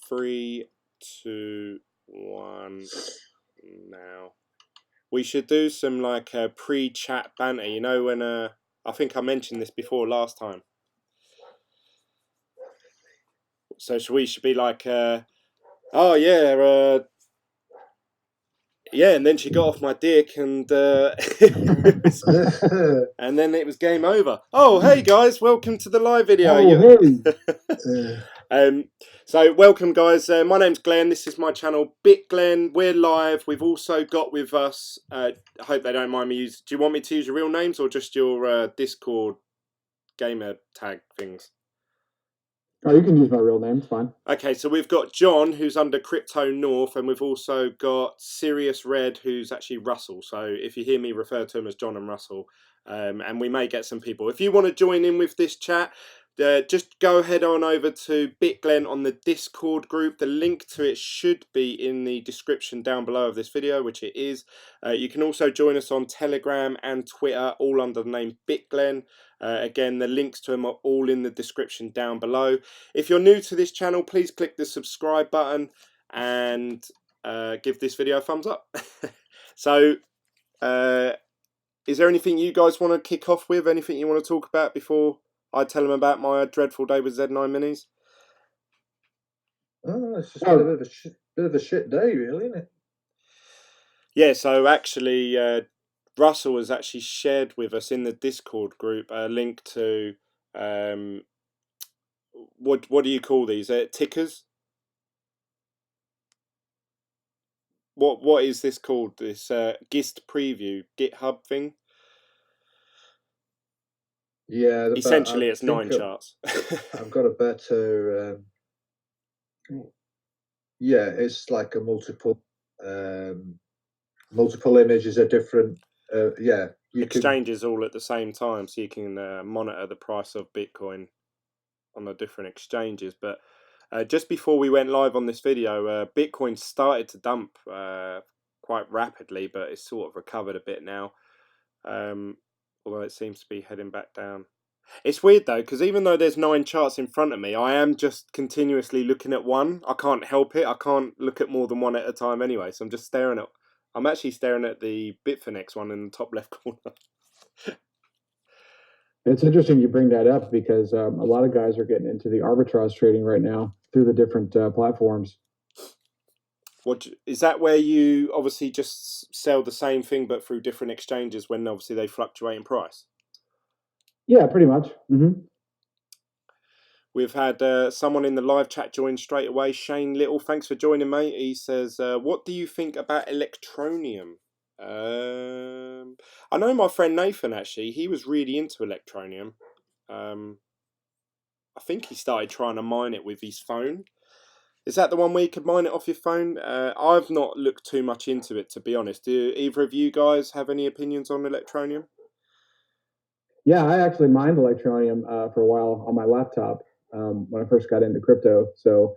3, 2, 1, now. We should do some like pre-chat banter. You know when I think I mentioned this before last time. So we should be like, oh yeah, yeah, and then she got off my dick, and and then it was game over. Oh, hey guys, welcome to the live video. So welcome guys. My name's Glenn. This is my channel, Bitglen. We're live. We've also got with us. I hope they don't mind me using. Do you want me to use your real names or just your Discord gamer tag things? Oh, you can use my real name, it's fine. Okay, so we've got John, who's under Crypto North, and we've also got Sirius Red, who's actually Russell. So if you hear me refer to him as John and Russell, and we may get some people. If you want to join in with this chat, just go ahead on over to Bitglen on the Discord group. The link to it should be in the description down below of this video, which it is. You can also join us on Telegram and Twitter, all under the name Bitglen. Again, the links to them are all in the description down below. If you're new to this channel, please click the subscribe button and give this video a thumbs up. So, is there anything you guys want to kick off with? Anything you want to talk about before I tell them about my dreadful day with Z9 minis? Oh, it's just been a bit of a shit day, really, isn't it? Yeah, so actually, Russell has actually shared with us in the Discord group a link to what do you call these? Tickers? What is this called? This GIST preview GitHub thing? Yeah. Essentially, it's 9 charts. I've got a better. Yeah, it's like a multiple images are different. Yeah, exchanges all at the same time, so you can monitor the price of Bitcoin on the different exchanges. But just before we went live on this video, Bitcoin started to dump quite rapidly, but it's sort of recovered a bit now, although it seems to be heading back down. It's weird though, because even though there's 9 charts in front of me, I am just continuously looking at one. I can't help it. I can't look at more than one at a time anyway, so I'm just staring at. I'm actually staring at the Bitfinex one in the top left corner. It's interesting you bring that up because a lot of guys are getting into the arbitrage trading right now through the different platforms. What is that? Where you obviously just sell the same thing but through different exchanges when obviously they fluctuate in price? Yeah, pretty much. We've had someone in the live chat join straight away. Shane Little, thanks for joining, mate. He says, what do you think about Electroneum? I know my friend Nathan, actually, he was really into Electroneum. I think he started trying to mine it with his phone. Is that the one where you could mine it off your phone? I've not looked too much into it, to be honest. Do either of you guys have any opinions on Electroneum? Yeah, I actually mined Electroneum for a while on my laptop when I first got into crypto. So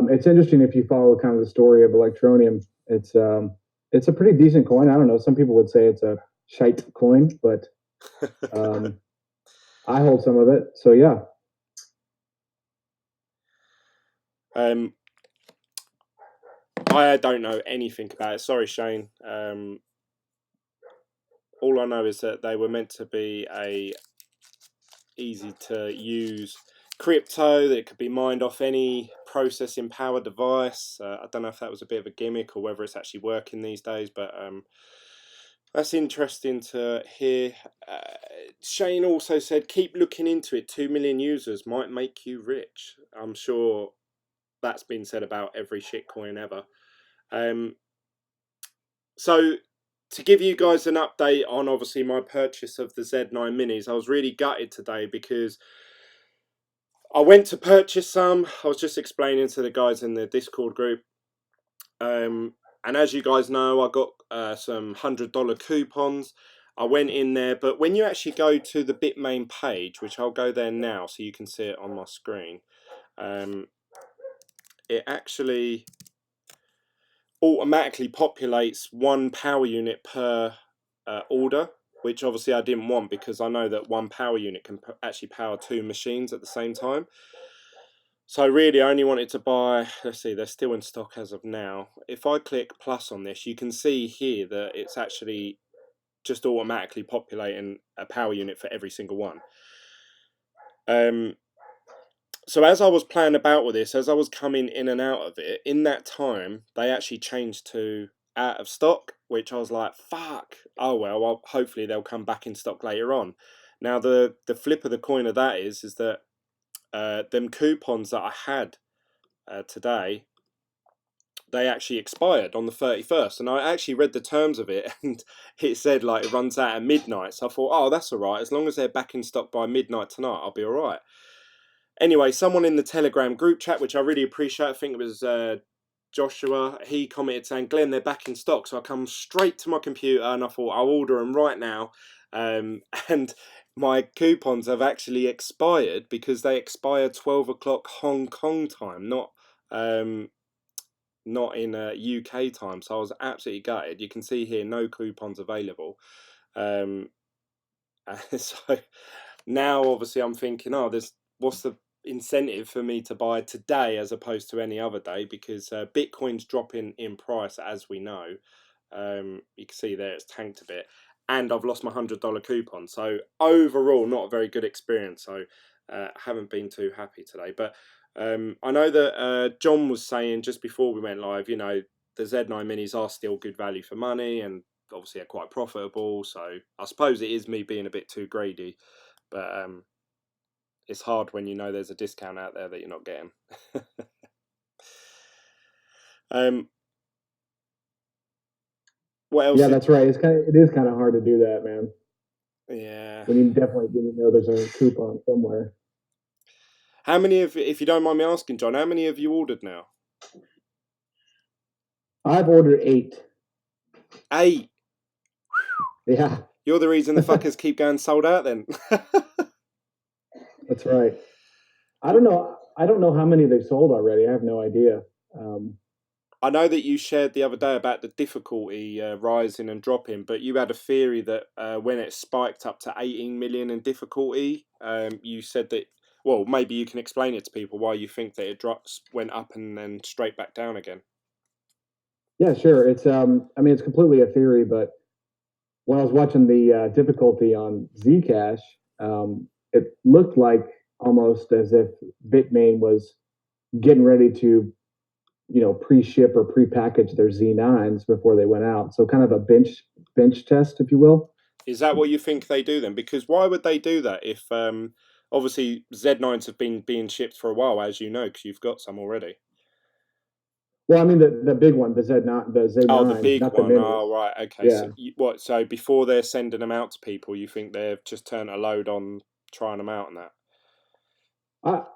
it's interesting if you follow kind of the story of Electroneum. It's a pretty decent coin. I don't know. Some people would say it's a shite coin, but I hold some of it. So yeah. I don't know anything about it. Sorry, Shane. All I know is that they were meant to be a easy to use crypto that could be mined off any processing power device. I don't know if that was a bit of a gimmick or whether it's actually working these days, but that's interesting to hear. Shane also said, keep looking into it. 2 million users might make you rich. I'm sure that's been said about every shitcoin ever. So to give you guys an update on obviously my purchase of the Z9 minis, I was really gutted today because I went to purchase some. I was just explaining to the guys in the Discord group. And as you guys know, I got some $100 coupons. I went in there, but when you actually go to the Bitmain page, which I'll go there now so you can see it on my screen, it actually automatically populates 1 power unit per order, which obviously I didn't want because I know that 1 power unit can actually power 2 machines at the same time. So really, I only wanted to buy. Let's see, they're still in stock as of now. If I click plus on this, you can see here that it's actually just automatically populating a power unit for every single one. So as I was playing about with this, as I was coming in and out of it, in that time, they actually changed to out of stock, which I was like, fuck. Oh, well, hopefully they'll come back in stock later on. Now, the flip of the coin of that is that them coupons that I had today, they actually expired on the 31st. And I actually read the terms of it, and it said, like, it runs out at midnight. So I thought, oh, that's all right. As long as they're back in stock by midnight tonight, I'll be all right. Anyway, someone in the Telegram group chat, which I really appreciate, I think it was Joshua, he commented saying, Glenn, they're back in stock. So I come straight to my computer and I thought, I'll order them right now. And my coupons have actually expired because they expire 12 o'clock Hong Kong time, not in UK time. So I was absolutely gutted. You can see here, no coupons available. So now, obviously, I'm thinking, what's the incentive for me to buy today as opposed to any other day, because Bitcoin's dropping in price, as we know. You can see there it's tanked a bit, and I've lost my $100 coupon. So overall, not a very good experience. So haven't been too happy today. But I know that John was saying just before we went live, the Z9 minis are still good value for money, and obviously are quite profitable. So I suppose it is me being a bit too greedy, but it's hard when you know there's a discount out there that you're not getting. What else? Yeah, that's right. It is kind of hard to do that, man. Yeah. When you definitely didn't know there's a coupon somewhere. How many if you don't mind me asking, John, how many have you ordered now? I've ordered 8. 8. Yeah. You're the reason the fuckers keep going sold out then. That's right. I don't know how many they've sold already. I have no idea. I know that you shared the other day about the difficulty rising and dropping, but you had a theory that when it spiked up to 18 million in difficulty, you said that, well, maybe you can explain it to people why you think that it went up and then straight back down again. Yeah, sure. It's it's completely a theory, but when I was watching the difficulty on Zcash, it looked like almost as if Bitmain was getting ready to, pre-ship or pre-package their Z9s before they went out. So kind of a bench test, if you will. Is that what you think they do then? Because why would they do that if obviously Z9s have been being shipped for a while, as you know, because you've got some already. Well, I mean the big one, the Z9, Oh, the big not one. the minis. Oh, right. Okay. Yeah. So So before they're sending them out to people, you think they've just turned a load on trying them out and that?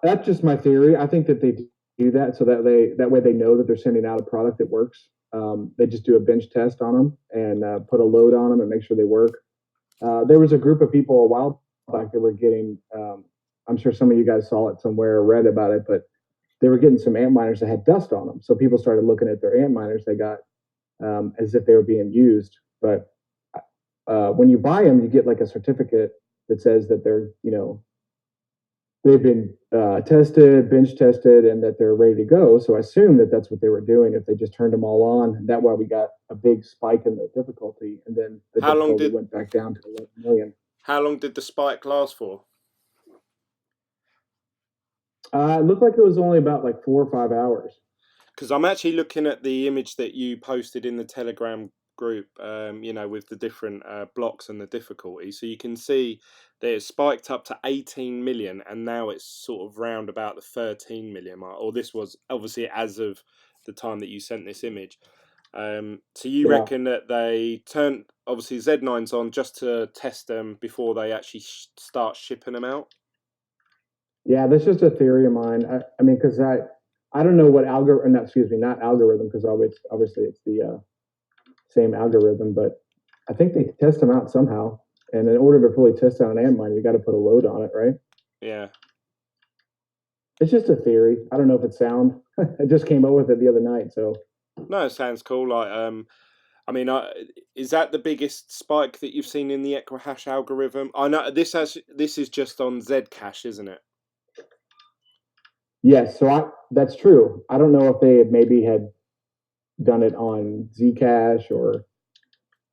That's just my theory. I think that they do that so that way they know that they're sending out a product that works. They just do a bench test on them and put a load on them and make sure they work. There was a group of people a while back that were getting. I'm sure some of you guys saw it somewhere or read about it, but they were getting some ant miners that had dust on them. So people started looking at their ant miners they got as if they were being used. But when you buy them, you get like a certificate that says that they're, they've been tested, bench tested, and that they're ready to go. So I assume that that's what they were doing if they just turned them all on. That way we got a big spike in the difficulty, and then the difficulty went back down to 11 million. How long did the spike last for? It looked like it was only about like 4 or 5 hours. Because I'm actually looking at the image that you posted in the Telegram group, with the different blocks and the difficulty. So you can see that it spiked up to 18 million, and now it's sort of round about the 13 million mark. Or this was obviously as of the time that you sent this image. So you reckon that they turned obviously Z9s on just to test them before they actually start shipping them out? Yeah, that's just a theory of mine. I mean, because I don't know what algorithm, not algorithm, because obviously it's the same algorithm, but I think they test them out somehow. And in order to fully test out an ant miner, you got to put a load on it, right? Yeah. It's just a theory. I don't know if it's sound. I just came up with it the other night, so. No, it sounds cool. Is that the biggest spike that you've seen in the Equihash algorithm? I know this is just on Zcash, isn't it? Yes, so that's true. I don't know if they had done it on Zcash or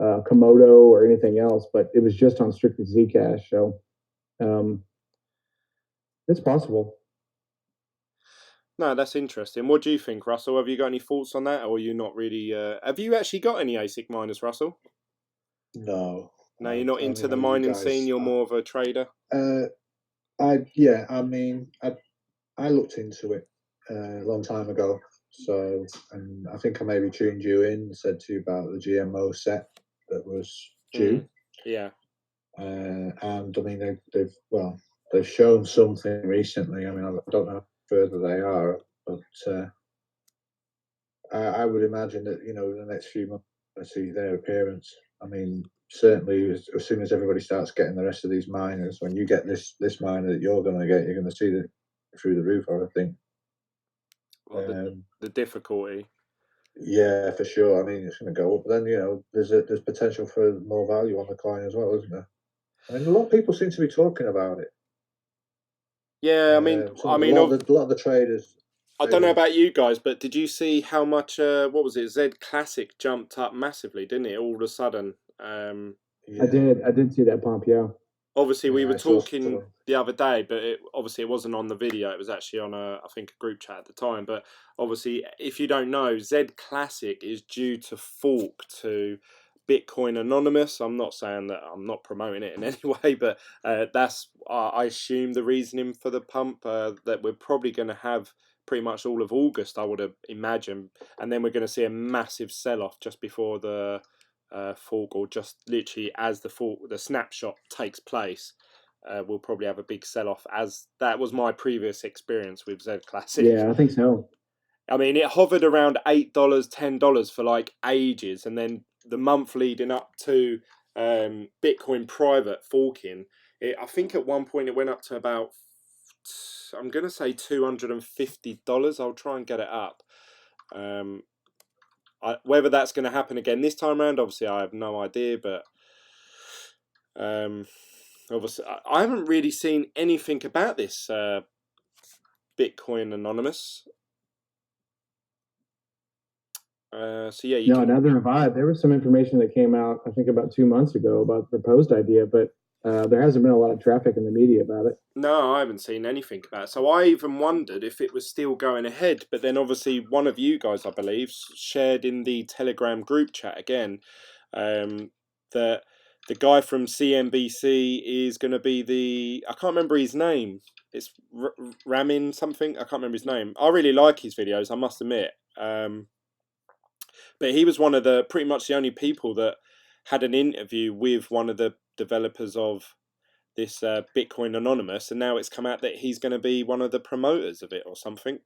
Komodo or anything else, but it was just on strictly Zcash. So um, it's possible. No, that's interesting. What do you think, Russell? Have you got any thoughts on that, or are you not really? Have you actually got any ASIC miners, Russell? No, No, you're not I only into the know you mining scene. guys. You're more of a trader. I mean, I looked into it a long time ago. So, and I think I maybe tuned you in and said to you about the GMO set that was due. Yeah. And I mean, they've shown something recently. I mean, I don't know how further they are, but I would imagine that in the next few months, I see their appearance. I mean, certainly as soon as everybody starts getting the rest of these miners, when you get this miner that you're going to get, you're going to see it through the roof. I think. Well, the difficulty. Yeah, for sure. I mean, it's going to go up. But then there's potential for more value on the coin as well, isn't there? I mean, a lot of people seem to be talking about it. Yeah, A lot of the traders. I don't know about you guys, but did you see how much? What was it? Z Classic jumped up massively, didn't it? All of a sudden. Yeah. I did see that pump. Yeah. Obviously, we were talking the other day, but it wasn't on the video. It was actually on I think, a group chat at the time. But obviously, if you don't know, Z Classic is due to fork to Bitcoin Anonymous. I'm not saying that I'm not promoting it in any way, but that's I assume the reasoning for the pump that we're probably going to have pretty much all of August, I would imagine, and then we're going to see a massive sell-off just before the fork, or just literally as the snapshot takes place. We'll probably have a big sell-off, as that was my previous experience with Z Classic. Yeah, I think so. I mean, it hovered around $8, $10 for like ages, and then the month leading up to Bitcoin private forking, I think at one point it went up to about, I'm going to say $250. I'll try and get it up. Whether that's going to happen again this time around, obviously I have no idea, but obviously I haven't really seen anything about this Bitcoin Anonymous. So yeah, neither have I. There was some information that came out, I think, about 2 months ago about the proposed idea, but there hasn't been a lot of traffic in the media about it. No, I haven't seen anything about it. So I even wondered if it was still going ahead. But then obviously one of you guys, I believe, shared in the Telegram group chat again that the guy from CNBC is going to be I can't remember his name. It's Ramin something. I can't remember his name. I really like his videos, I must admit. But he was pretty much the only people that had an interview with one of the developers of this Bitcoin Anonymous, and now it's come out that he's going to be one of the promoters of it or something.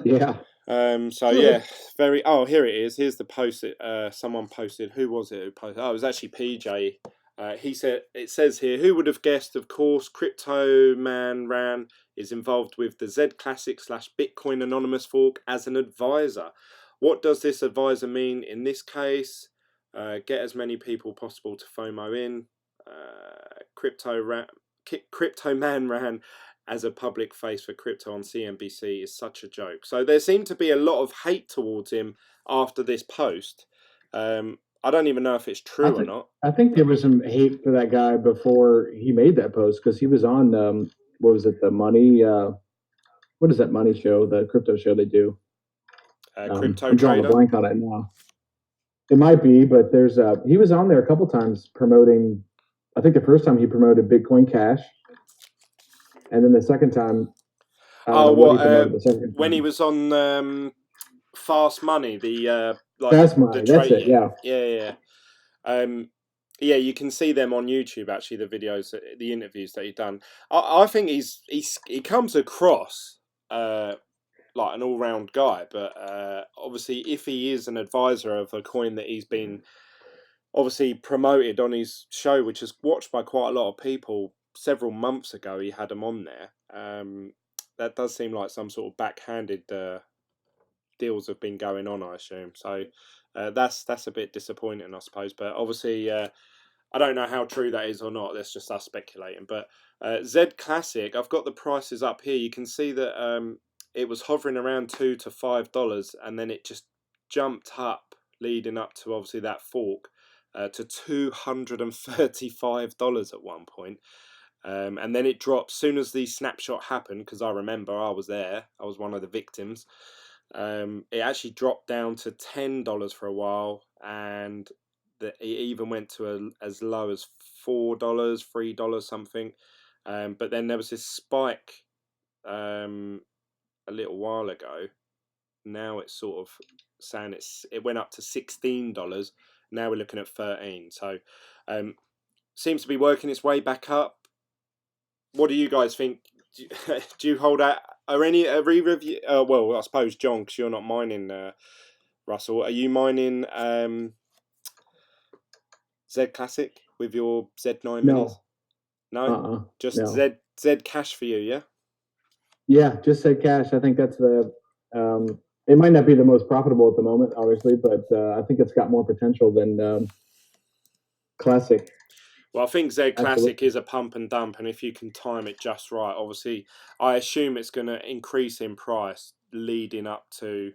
Yeah. So yeah, very. Oh, here it is. Here's the post that someone posted. Who was it who posted? Oh, it was actually PJ. He said, it says here, who would have guessed? Of course, Crypto Man Ran is involved with the Z Classic / Bitcoin Anonymous fork as an advisor. What does this advisor mean in this case? Get as many people possible to FOMO in. Crypto Man Ran as a public face for crypto on CNBC is such a joke. So there seemed to be a lot of hate towards him after this post. I don't even know if it's true or not. I think there was some hate for that guy before he made that post, because he was on what was it, the money? What is that money show? The crypto show they do. Crypto I'm drawing Trader. a blank on it now. It might be, but he was on there a couple times promoting. I think the first time he promoted Bitcoin Cash, and then the second time, when he was on Fast Money, the Fast Money. That's it. Yeah. Yeah, you can see them on YouTube. Actually, the videos, the interviews that he's done. I think he comes across like an all-round guy, but obviously, if he is an advisor of a coin that he's been obviously promoted on his show, which is watched by quite a lot of people, several months ago, he had him on there. That does seem like some sort of backhanded deals have been going on, I assume. So that's a bit disappointing, I suppose. But obviously, I don't know how true that is or not. That's just us speculating. But Z Classic, I've got the prices up here. You can see that it was hovering around $2 to $5, and then it just jumped up, leading up to obviously that fork to $235 at one point. And then it dropped soon as the snapshot happened, because I remember I was there. I was one of the victims. It actually dropped down to $10 for a while, and it even went to as low as $4, $3 something. But then there was this spike a little while ago. Now it's sort of saying it went up to $16. Now we're looking at 13. So seems to be working its way back up. What do you guys think? Do you hold out? Are any re-review? Well, I suppose John, because you're not mining, Russell. Are you mining Z Classic with your Z9 minis? No, just no. Z Cash for you, yeah. Yeah, just Z Cash. I think that's the. It might not be the most profitable at the moment, obviously, but I think it's got more potential than Classic. Well, I think Z Classic is a pump and dump, and if you can time it just right, obviously, I assume it's going to increase in price leading up to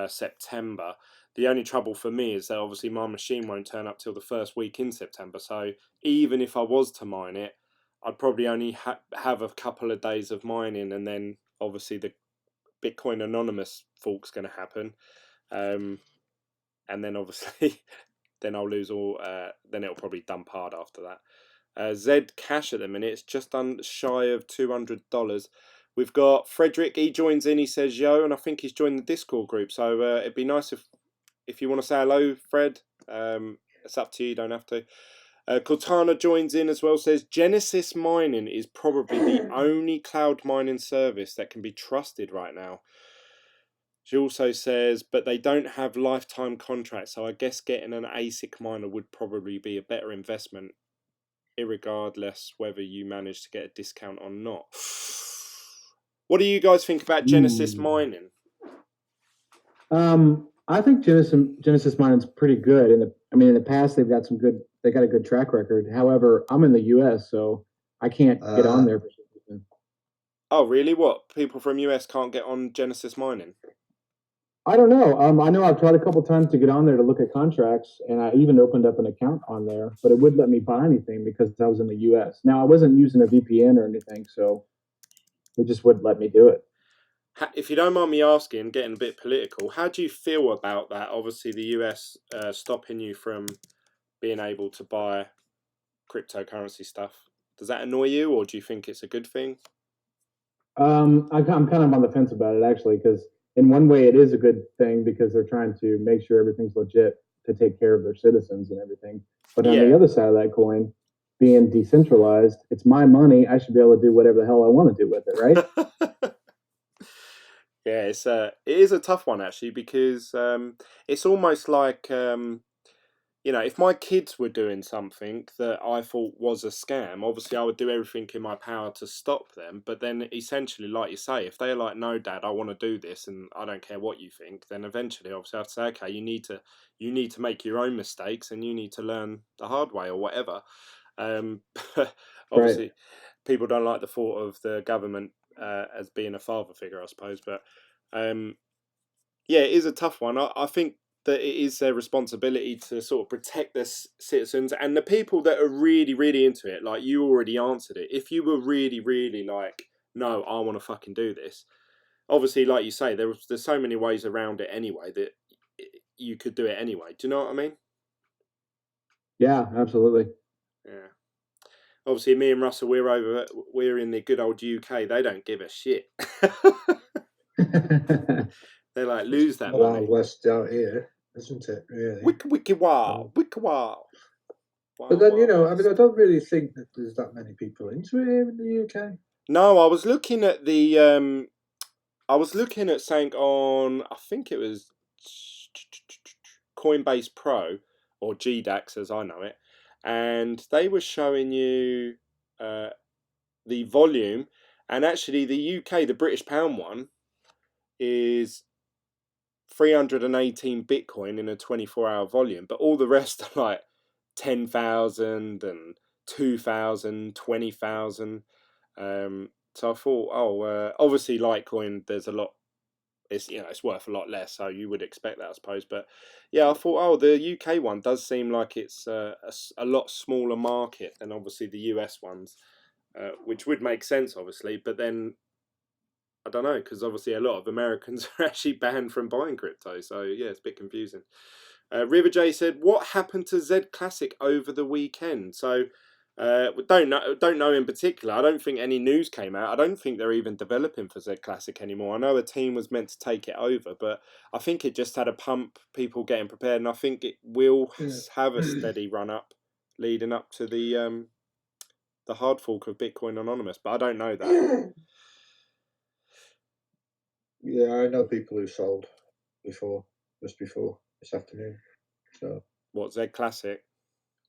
September. The only trouble for me is that obviously my machine won't turn up till the first week in September. So even if I was to mine it, I'd probably only have a couple of days of mining, and then obviously the Bitcoin Anonymous fork's going to happen, and then obviously then I'll lose all. Then it'll probably dump hard after that. Z Cash at the minute, it's just shy of $200. We've got Frederick. He joins in. He says yo, and I think he's joined the Discord group. So it'd be nice if you want to say hello, Fred. It's up to you. You don't have to. Cortana joins in as well. Says Genesis Mining is probably the only cloud mining service that can be trusted right now. She also says, but they don't have lifetime contracts, so I guess getting an ASIC miner would probably be a better investment, irregardless whether you manage to get a discount or not. What do you guys think about Genesis Mining? I think Genesis Mining's pretty good. In the past they've got they got a good track record. However, I'm in the US, so I can't get on there for some reason. Oh, really? What? People from US can't get on Genesis Mining? I don't know. I know I've tried a couple times to get on there to look at contracts, and I even opened up an account on there, but it wouldn't let me buy anything because I was in the US. Now, I wasn't using a VPN or anything, so it just wouldn't let me do it. If you don't mind me asking, getting a bit political, how do you feel about that? Obviously, the US stopping you from being able to buy cryptocurrency stuff. Does that annoy you, or do you think it's a good thing? I'm kind of on the fence about it, actually, because in one way it is a good thing because they're trying to make sure everything's legit to take care of their citizens and everything. But on the other side of that coin, being decentralized, it's my money. I should be able to do whatever the hell I want to do with it, right? Yeah, it is a tough one actually, because it's almost like if my kids were doing something that I thought was a scam, obviously I would do everything in my power to stop them. But then essentially, like you say, if they're like, no, Dad, I want to do this and I don't care what you think, then eventually obviously I have to say, okay, you need to make your own mistakes and you need to learn the hard way or whatever. Obviously, people don't like the thought of the government as being a father figure, I suppose. But it is a tough one. I think that it is their responsibility to sort of protect their citizens and the people that are really, really into it. Like, you already answered it. If you were really, really like, no, I want to fucking do this, obviously, like you say, there's so many ways around it anyway that you could do it anyway. Do you know what I mean? Yeah, absolutely. Yeah. Obviously, me and Russell, we're in the good old UK. They don't give a shit. They're like, lose that money. Wild West out here, isn't it? Really. Wiki wow, wiki wow. But then I don't really think that there's that many people into it here in the UK. No, I was looking at something on, I think it was Coinbase Pro, or GDAX as I know it, and they were showing you the volume, and actually the UK, the British pound one, is 318 Bitcoin in a 24-hour volume, but all the rest are like 10,000 and 2,000, 20,000. So I thought, obviously Litecoin, there's a lot. It's worth a lot less, so you would expect that, I suppose. But yeah, I thought, the UK one does seem like it's a lot smaller market than obviously the US ones, which would make sense, obviously. But then I don't know, because obviously a lot of Americans are actually banned from buying crypto, so yeah, it's a bit confusing. River J said, "What happened to Z Classic over the weekend?" So we don't know in particular. I don't think any news came out. I don't think they're even developing for Z Classic anymore. I know a team was meant to take it over, but I think it just had a pump, people getting prepared, and I think it will have a steady run up leading up to the hard fork of Bitcoin Anonymous. But I don't know that. Yeah, I know people who sold just before this afternoon. So What, Z Classic?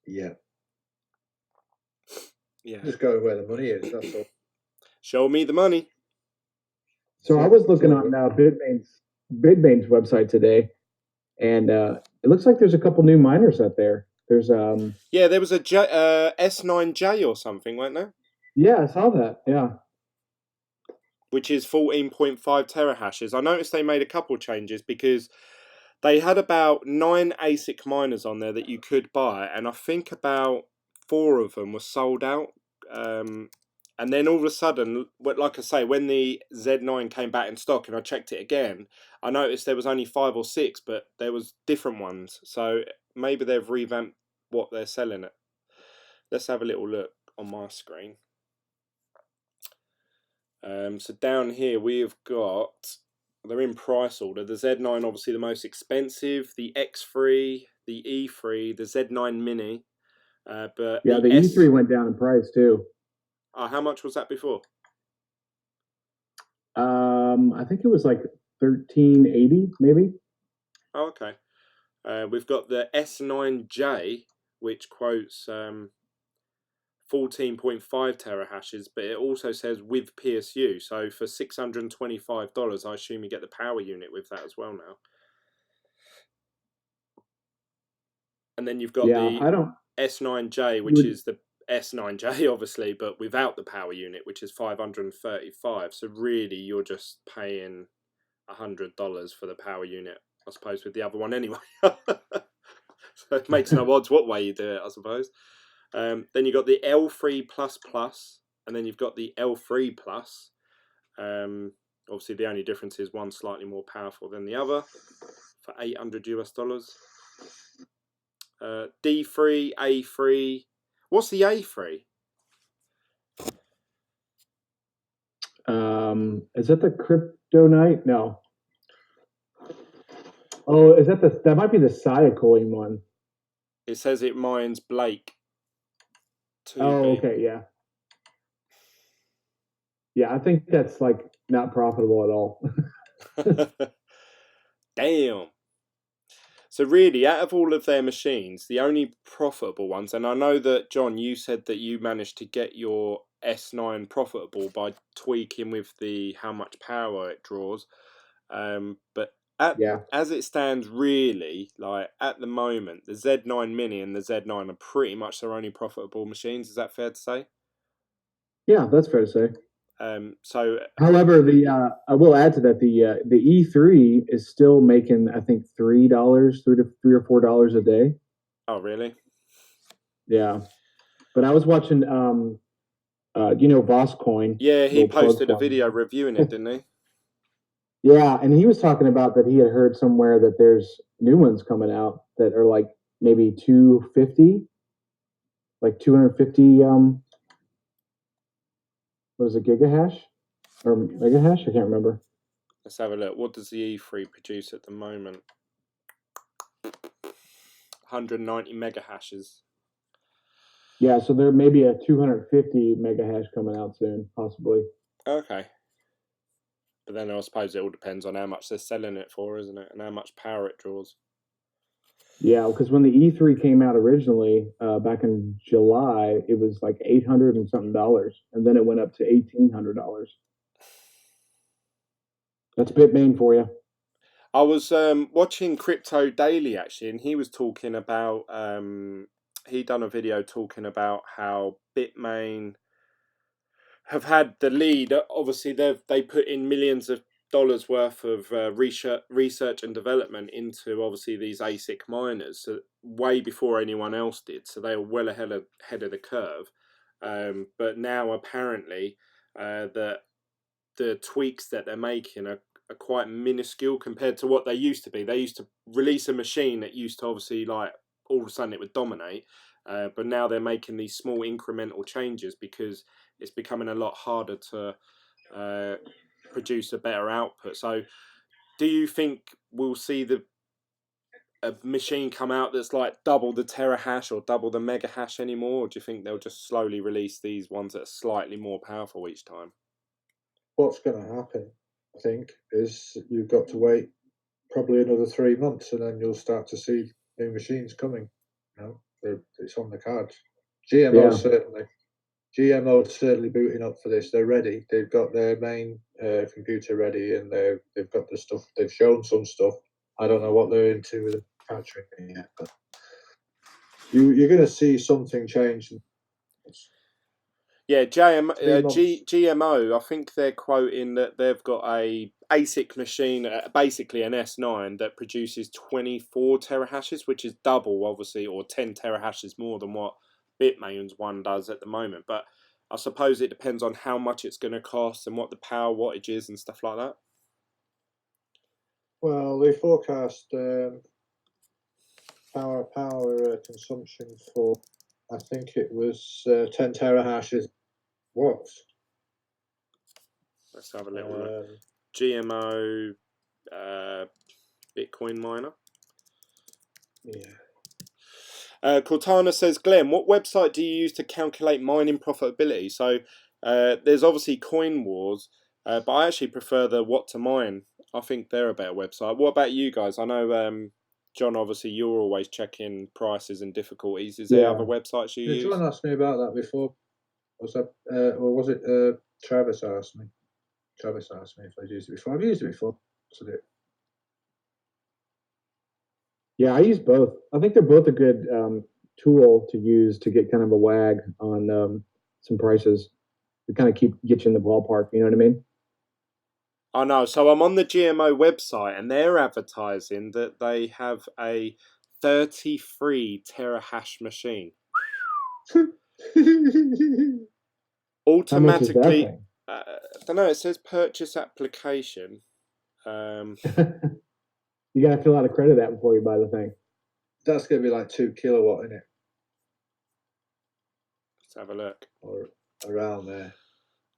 yeah, Yeah. just going where the money is. That's all. Show me the money. So I was looking on Bitmain's website today, and it looks like there's a couple new miners out there. There's Yeah, there was a S9J or something, weren't there? Yeah, I saw that. Yeah. Which is 14.5 terahashes. I noticed they made a couple changes because they had about 9 ASIC miners on there that you could buy, and I think about 4 of them were sold out. And then all of a sudden, like I say, when the Z9 came back in stock and I checked it again, I noticed there was only 5 or 6, but there was different ones. So maybe they've revamped what they're selling it. Let's have a little look on my screen. So down here we've got, they're in price order. The Z9 obviously the most expensive, the X3, the E3, the Z9 Mini. But yeah, the E3 went down in price too. How much was that before? I think it was like 1380 maybe. Oh, okay. We've got the S9J, which quotes 14.5 terahashes, but it also says with PSU. So for $625, I assume you get the power unit with that as well now. And then you've got the S9J, which is the S9J, obviously, but without the power unit, which is $535. So really, you're just paying $100 for the power unit, I suppose, with the other one anyway. So it makes no odds what way you do it, I suppose. Then you've got the L3++, and then you've got the L3 Plus. Obviously, the only difference is one slightly more powerful than the other for $800 US. D3, A3. What's the A3? Is that the Crypto Night? No. Oh, is that might be the Coin one. It says it mines Blake. Oh, okay, yeah. Yeah, I think that's like not profitable at all. Damn. So really, out of all of their machines, the only profitable ones, and I know that, John, you said that you managed to get your S9 profitable by tweaking with the how much power it draws. But as it stands, really, like at the moment, the Z9 Mini and the Z9 are pretty much their only profitable machines. Is that fair to say? Yeah, that's fair to say. So, however, I will add to that the E3 is still making, I think, $3 or $4 a day. Oh, really? Yeah, but I was watching, Voss Coin. Yeah, he posted a video reviewing it, didn't he? Yeah, and he was talking about that he had heard somewhere that there's new ones coming out that are like maybe 250, like 250. What is it, gigahash or megahash? I can't remember. Let's have a look. What does the E3 produce at the moment? 190 megahashes. Yeah, so there may be a 250 megahash coming out soon, possibly. Okay. But then I suppose it all depends on how much they're selling it for, isn't it? And how much power it draws. Yeah, because when the E3 came out originally, back in July, it was like $800 and something, and then it went up to $1,800. That's Bitmain for you. I was watching Crypto Daily actually, and he was talking about he done a video talking about how Bitmain have had the lead. Obviously, they put in millions of dollars worth of research and development into obviously these ASIC miners, so way before anyone else did. So they were well ahead of the curve. But now apparently, that the tweaks that they're making are quite minuscule compared to what they used to be. They used to release a machine that used to obviously like all of a sudden it would dominate, but now they're making these small incremental changes because it's becoming a lot harder to produce a better output. So do you think we'll see a machine come out that's like double the terahash or double the mega hash anymore, or do you think they'll just slowly release these ones that are slightly more powerful each time? What's going to happen, I think, is you've got to wait probably another 3 months, and then you'll start to see new machines coming. You know, it's on the cards. GMO certainly booting up for this. They're ready. They've got their main computer ready, and they've got the stuff. They've shown some stuff. I don't know what they're into with the factoring yet, but you're going to see something change. Yeah, GMO, I think they're quoting that they've got a ASIC machine, basically an S9, that produces 24 terahashes, which is double, obviously, or 10 terahashes more than what Bitmain's one does at the moment. But I suppose it depends on how much it's going to cost and what the power wattage is and stuff like that. Well, they forecast power consumption for, I think it was 10 terahashes watts. Let's have a little look. GMO Bitcoin miner. Yeah. Cortana says, Glenn, what website do you use to calculate mining profitability? So there's obviously Coin Wars, but I actually prefer the What to Mine. I think they're a better website. What about you guys? I know, John, obviously you're always checking prices and difficulties. Is there other websites you use? John asked me about that before. Was that, or was it Travis asked me? Travis asked me if I'd used it before. I've used it before. Yeah, I use both. I think they're both a good tool to use to get kind of a wag on some prices to kind of get you in the ballpark. You know what I mean? I know. So I'm on the GMO website and they're advertising that they have a 33 terahash machine. Automatically, I don't know. It says purchase application. You got to fill out a credit app before you buy the thing. That's going to be like 2 kilowatt, isn't it? Let's have a look. Or around there.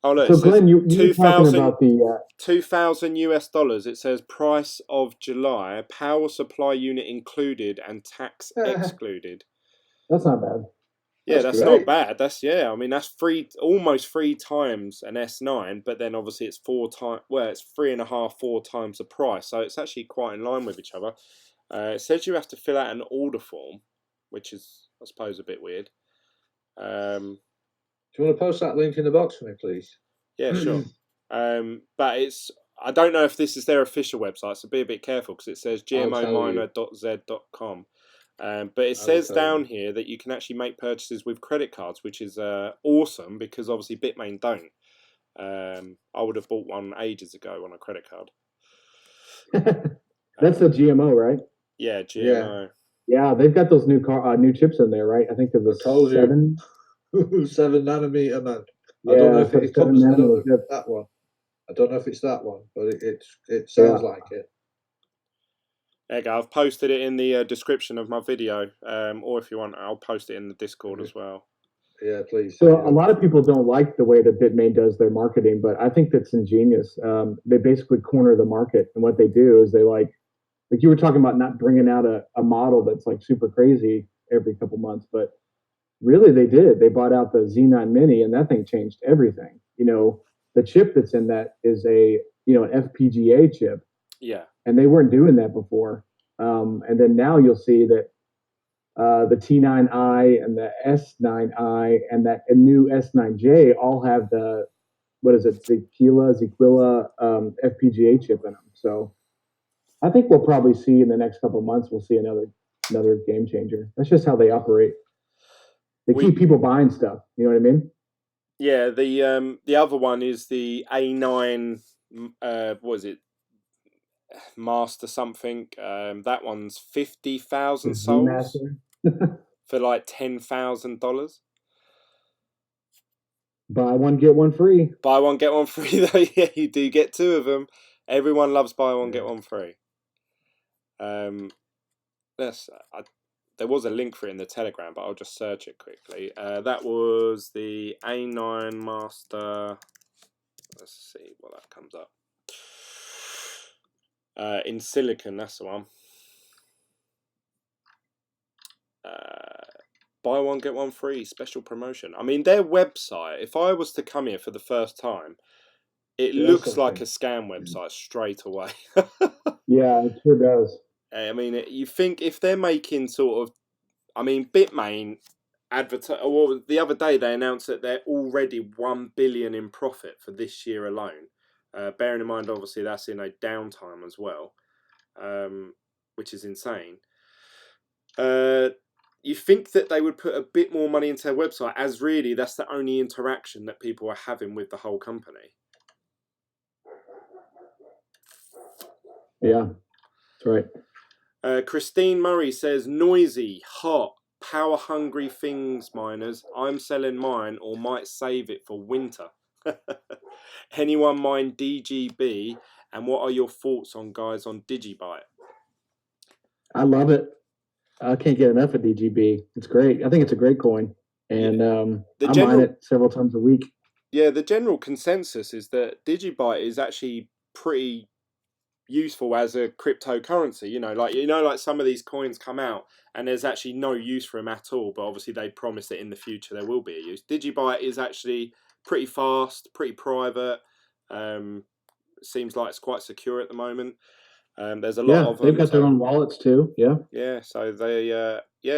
Oh look, so Glenn, you were talking about the $2,000. It says price of July, power supply unit included and tax excluded. That's not bad. Yeah, that's not bad. I mean, that's almost 3 times an S9, but then obviously it's 4 times. Well, it's 3.5, 4 times the price. So it's actually quite in line with each other. It says you have to fill out an order form, which is, I suppose, a bit weird. Do you want to post that link in the box for me, please? Yeah, sure. But I don't know if this is their official website, so be a bit careful because it says gmominer.z.com. But it says down here that you can actually make purchases with credit cards, which is awesome because obviously Bitmain don't. I would have bought one ages ago on a credit card. That's the GMO, right? Yeah, GMO. Yeah, they've got those new chips in there, right? I think they're the 7 nanometer, man. Yeah, I don't know if it comes. I don't know if it's that one. I don't know if it's that one, but it sounds like it. There you go. I've posted it in the description of my video, or if you want, I'll post it in the Discord as well. Yeah, please. So a lot of people don't like the way that Bitmain does their marketing, but I think that's ingenious. They basically corner the market, and what they do is they like you were talking about not bringing out a model that's like super crazy every couple months, but really they did. They bought out the Z9 Mini, and that thing changed everything. You know, the chip that's in that is an FPGA chip. Yeah. And they weren't doing that before. And then now you'll see that the T9i and the S9i and that new S9J all have the, Zequila FPGA chip in them. So I think we'll probably see in the next couple of months, we'll see another game changer. That's just how they operate. They keep people buying stuff. You know what I mean? Yeah, the other one is the A9. What is it? Master something. That one's 50,000 The Z souls Master. for like $10,000. Buy one get one free. Buy one get one free though. Yeah, you do get two of them. Everyone loves buy one get Yeah. one free. Yes, there was a link for it in the Telegram, but I'll just search it quickly. That was the A9 Master. Let's see what that comes up. In silicon, that's the one. Buy one get one free special promotion. I mean, their website, if I was to come here for the first time, it Yeah, looks like a something. scam website straight away. Yeah, it sure does. I mean, you think if they're making sort of, I mean, Bitmain well, the other day they announced that they're already 1 billion in profit for this year alone. Bearing in mind, obviously, that's in a downtime as well, which is insane. You think that they would put a bit more money into their website, as really that's the only interaction that people are having with the whole company. Yeah, that's right. Christine Murray says, noisy, hot, power-hungry things, miners. I'm selling mine or might save it for winter. Anyone mind DGB? And what are your thoughts on guys on Digibyte? I love it. I can't get enough of DGB. It's great. I think it's a great coin, and I mine it several times a week. Yeah, the general consensus is that Digibyte is actually pretty useful as a cryptocurrency. Like some of these coins come out and there's actually no use for them at all, but obviously they promise that in the future there will be a use. Digibyte is actually pretty fast, pretty private. Seems like it's quite secure at the moment. There's a lot of them. They've got their own wallets too. Yeah, so they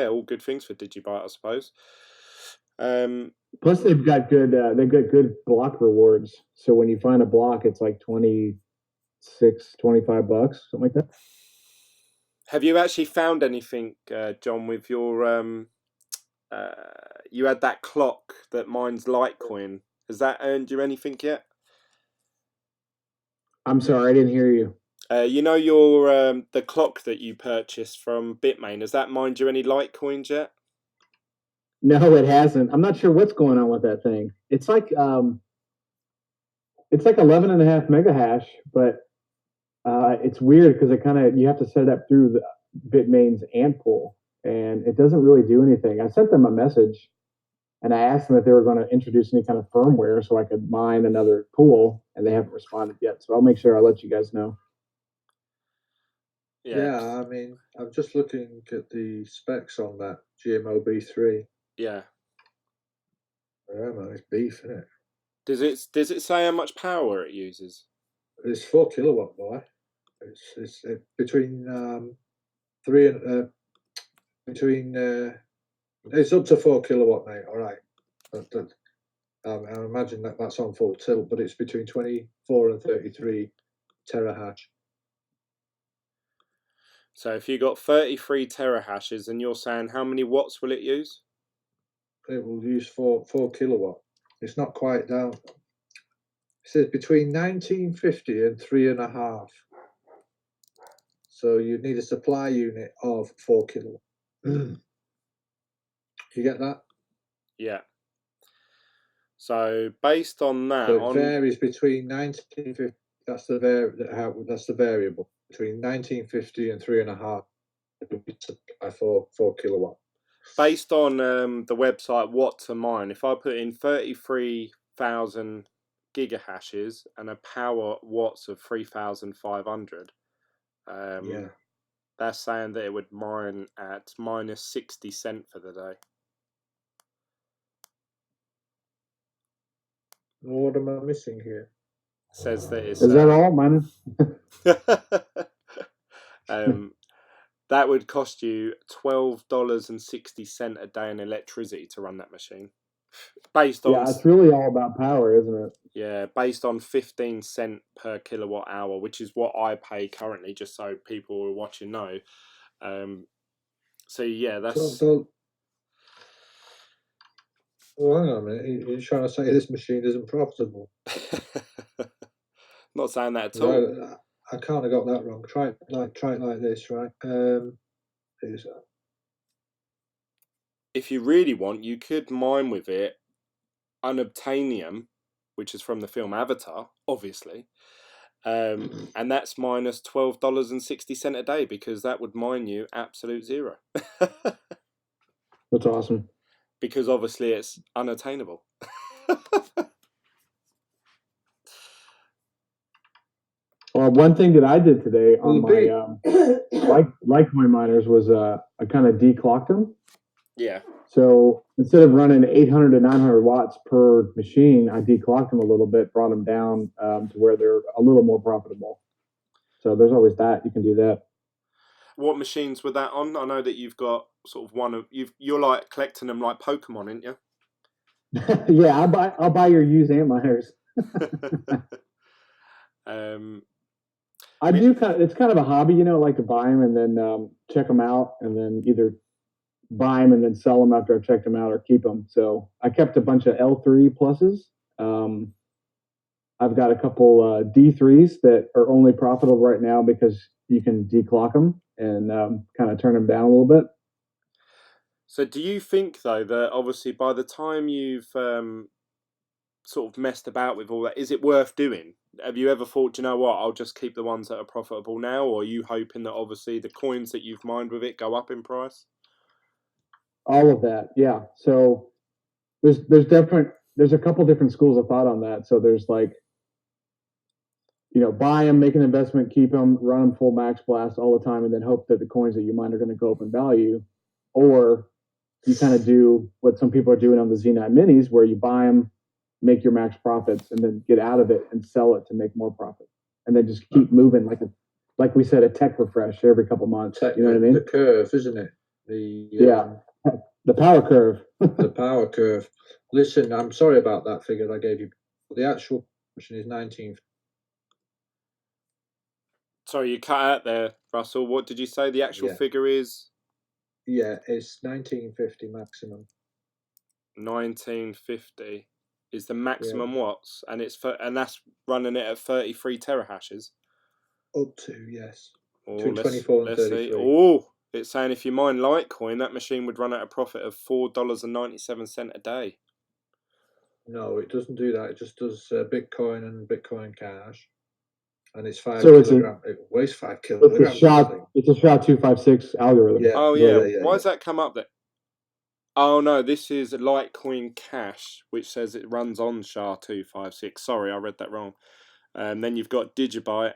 all good things for Digibyte, I suppose. Plus they've got good block rewards. So when you find a block, it's like $25, something like that. Have you actually found anything, John, with your you had that clock that mines Litecoin? Has that earned you anything yet? I'm sorry, I didn't hear you. You know your the clock that you purchased from Bitmain, has that mined you any Litecoins yet? No, it hasn't. I'm not sure what's going on with that thing. It's like 11 and a half mega hash, but it's weird because you have to set it up through the Bitmain's ant pool, and it doesn't really do anything. I sent them a message and I asked them if they were going to introduce any kind of firmware so I could mine another pool, and they haven't responded yet. So I'll make sure I let you guys know. Yeah, I mean, I'm just looking at the specs on that GMO B3. Yeah. Yeah, man, it's beef, isn't it? Does it say how much power it uses? It's 4 kilowatt, boy. It's between three and it's up to 4 kilowatt, mate. All right, I imagine that's on full tilt, but it's between 24 and 33 terahash. So if you got 33 terahashes, and you're saying how many watts will it use? It will use 4 kilowatt. It's not quite down. It says between 1950 and 3.5. So you need a supply unit of 4 kilowatt. You get that? Yeah. So based on that, so it varies between 1950. That's the variable between 1950 and 3.5. It will be supply for 4 kilowatt. Based on the website what to mine, if I put in 33,000 gigahashes and a power watts of 3,500, that's saying that it would mine at minus 60 cent for the day. What am I missing here? It says that it's. Is that all, man? That would cost you $12.60 a day in electricity to run that machine. Based on it's really all about power, isn't it? Yeah, based on 15 cent per kilowatt hour, which is what I pay currently, just so people who are watching know. So yeah, that's Well, hang on a minute. You're trying to say this machine isn't profitable? Not saying that at all. I kind of got that wrong. Try it like this, right? If you really want, you could mine with it unobtainium, which is from the film Avatar, obviously. And that's minus $12.60 a day, because that would mine you absolute zero. That's awesome. Because obviously it's unattainable. Well, one thing that I did today on my Litecoin miners was I kind of declocked them. Yeah. So instead of running 800 to 900 watts per machine, I declocked them a little bit, brought them down to where they're a little more profitable. So there's always that. You can do that. What machines were that on? I know that you've got sort of one of you're like collecting them like Pokemon, aren't you? Yeah, I'll buy your used ant miners. I do it's kind of a hobby, you know. I like to buy them and then check them out, and then either buy them and then sell them after I've checked them out, or keep them. So I kept a bunch of L3 pluses. I've got a couple D3s that are only profitable right now because you can declock them and kind of turn them down a little bit. So do you think, though, that obviously by the time you've sort of messed about with all that, is it worth doing? Have you ever thought, you know what, I'll just keep the ones that are profitable now? Or are you hoping that obviously the coins that you've mined with it go up in price? All of that, yeah. So there's a couple different schools of thought on that. So there's like, you know, buy them, make an investment, keep them, run them full max blast all the time, and then hope that the coins that you mine are going to go up in value. Or you kind of do what some people are doing on the Z9 minis, where you buy them, make your max profits, and then get out of it and sell it to make more profit, and then just keep moving like we said, a tech refresh every couple months. You know what I mean? The curve, isn't it? The power curve. The power curve. Listen, I'm sorry about that figure I gave you. The actual question is 19. Sorry, you cut out there, Russell. What did you say the actual figure is? Yeah, it's 1950 maximum. 1950 is the maximum watts, and that's running it at 33 terahashes. Up to, yes. Between 24 and 33. Oh, it's saying if you mine Litecoin, that machine would run at a profit of $4.97 a day. No, it doesn't do that. It just does Bitcoin and Bitcoin Cash. And it's 5 kilograms. It weighs 5 kilograms. It's a SHA-256 algorithm. Yeah. Oh, yeah. Why does that come up there? Oh, no, this is Litecoin Cash, which says it runs on SHA-256. Sorry, I read that wrong. Then you've got Digibyte,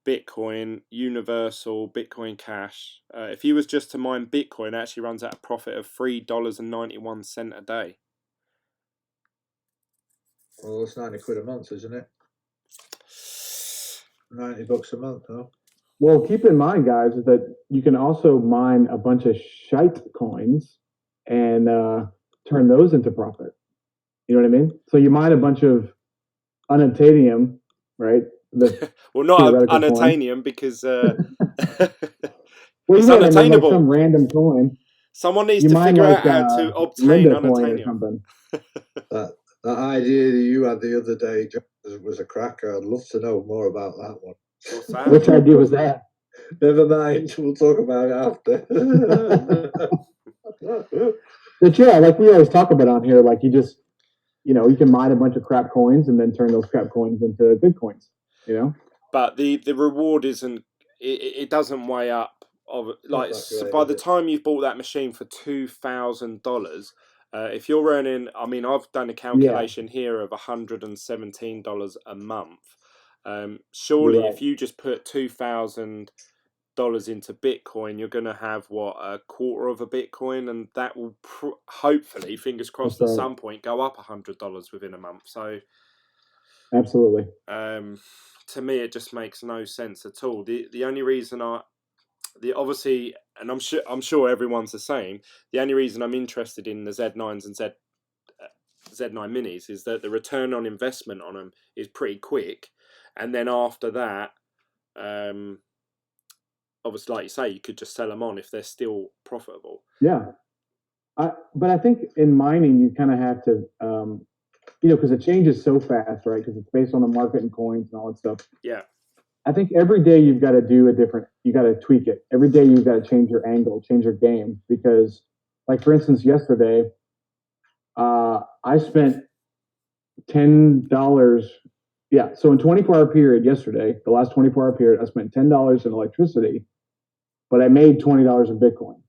Bitcoin, Universal, Bitcoin Cash. If you was just to mine Bitcoin, it actually runs at a profit of $3.91 a day. Well, it's 90 quid a month, isn't it? $90 a month, huh? Well, keep in mind, guys, is that you can also mine a bunch of shite coins and turn those into profit. You know what I mean? So you mine a bunch of unobtainium, right? Well, not unobtainium, because well, it's unattainable. Like some random coin. Someone needs to figure out how to obtain unobtainium. That idea that you had the other day was a cracker. I'd love to know more about that one. What's that? Which idea was that? Never mind. We'll talk about it after. But yeah, like we always talk about on here, like you just, you know, you can mine a bunch of crap coins and then turn those crap coins into good coins, you know? But the reward isn't, it doesn't weigh up. So by the time you've bought that machine for $2,000, if you're earning, I mean, I've done a calculation here of $117 a month. Surely, if you just put $2,000 into Bitcoin, you're going to have a quarter of a Bitcoin, and that will hopefully, fingers crossed, at some point go up $100 within a month. So, absolutely. To me, it just makes no sense at all. The only reason obviously, and I'm sure everyone's the same. The only reason I'm interested in the Z9s and Z9 minis is that the return on investment on them is pretty quick, and then after that, obviously, like you say, you could just sell them on if they're still profitable. Yeah. But I think in mining, you kind of have to, because it changes so fast, right? Because it's based on the market and coins and all that stuff. Yeah. I think every day you've got to do you got to tweak it. Every day you've got to change your angle, change your game. Because, like, for instance, yesterday, I spent $10. Yeah. So in 24-hour period yesterday, the last 24-hour period, I spent $10 in electricity, but I made $20 in Bitcoin.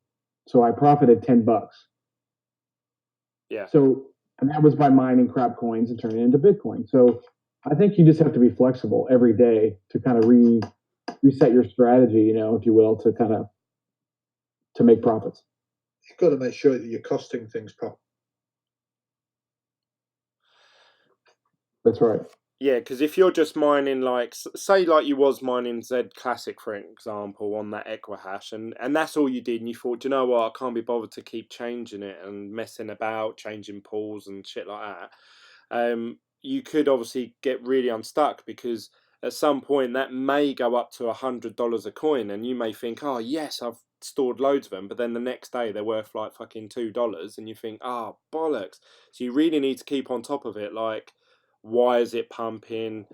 So I profited $10. Yeah. So, and that was by mining crap coins and turning it into Bitcoin. So I think you just have to be flexible every day to kind of reset your strategy, if you will, to kind of to make profits. You've got to make sure that you're costing things properly. That's right. Yeah, because if you're just mining, like, say, like you was mining Z Classic, for example, on that Equihash, and that's all you did, and you thought, you know what, I can't be bothered to keep changing it and messing about, changing pools and shit like that, you could obviously get really unstuck, because at some point that may go up to $100 a coin, and you may think, oh, yes, I've stored loads of them, but then the next day they're worth like fucking $2, and you think, oh, bollocks. So you really need to keep on top of it, like, why is it pumping,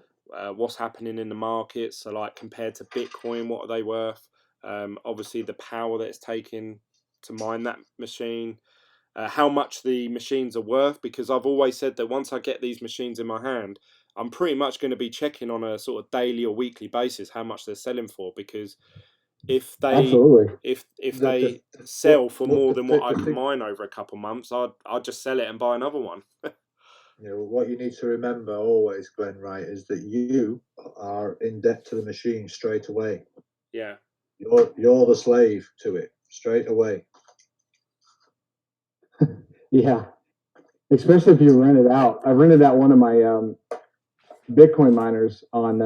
what's happening in the markets, so like compared to Bitcoin, what are they worth, obviously the power that it's taking to mine that machine, how much the machines are worth, because I've always said that once I get these machines in my hand, I'm pretty much going to be checking on a sort of daily or weekly basis how much they're selling for, because if they Absolutely. if The, sell for more than what I the can thing, mine over a couple months, I'd just sell it and buy another one. what you need to remember always, Glen, right, is that you are in debt to the machine straight away. Yeah. You're the slave to it straight away. Yeah. Especially if you rent it out. I rented out one of my Bitcoin miners on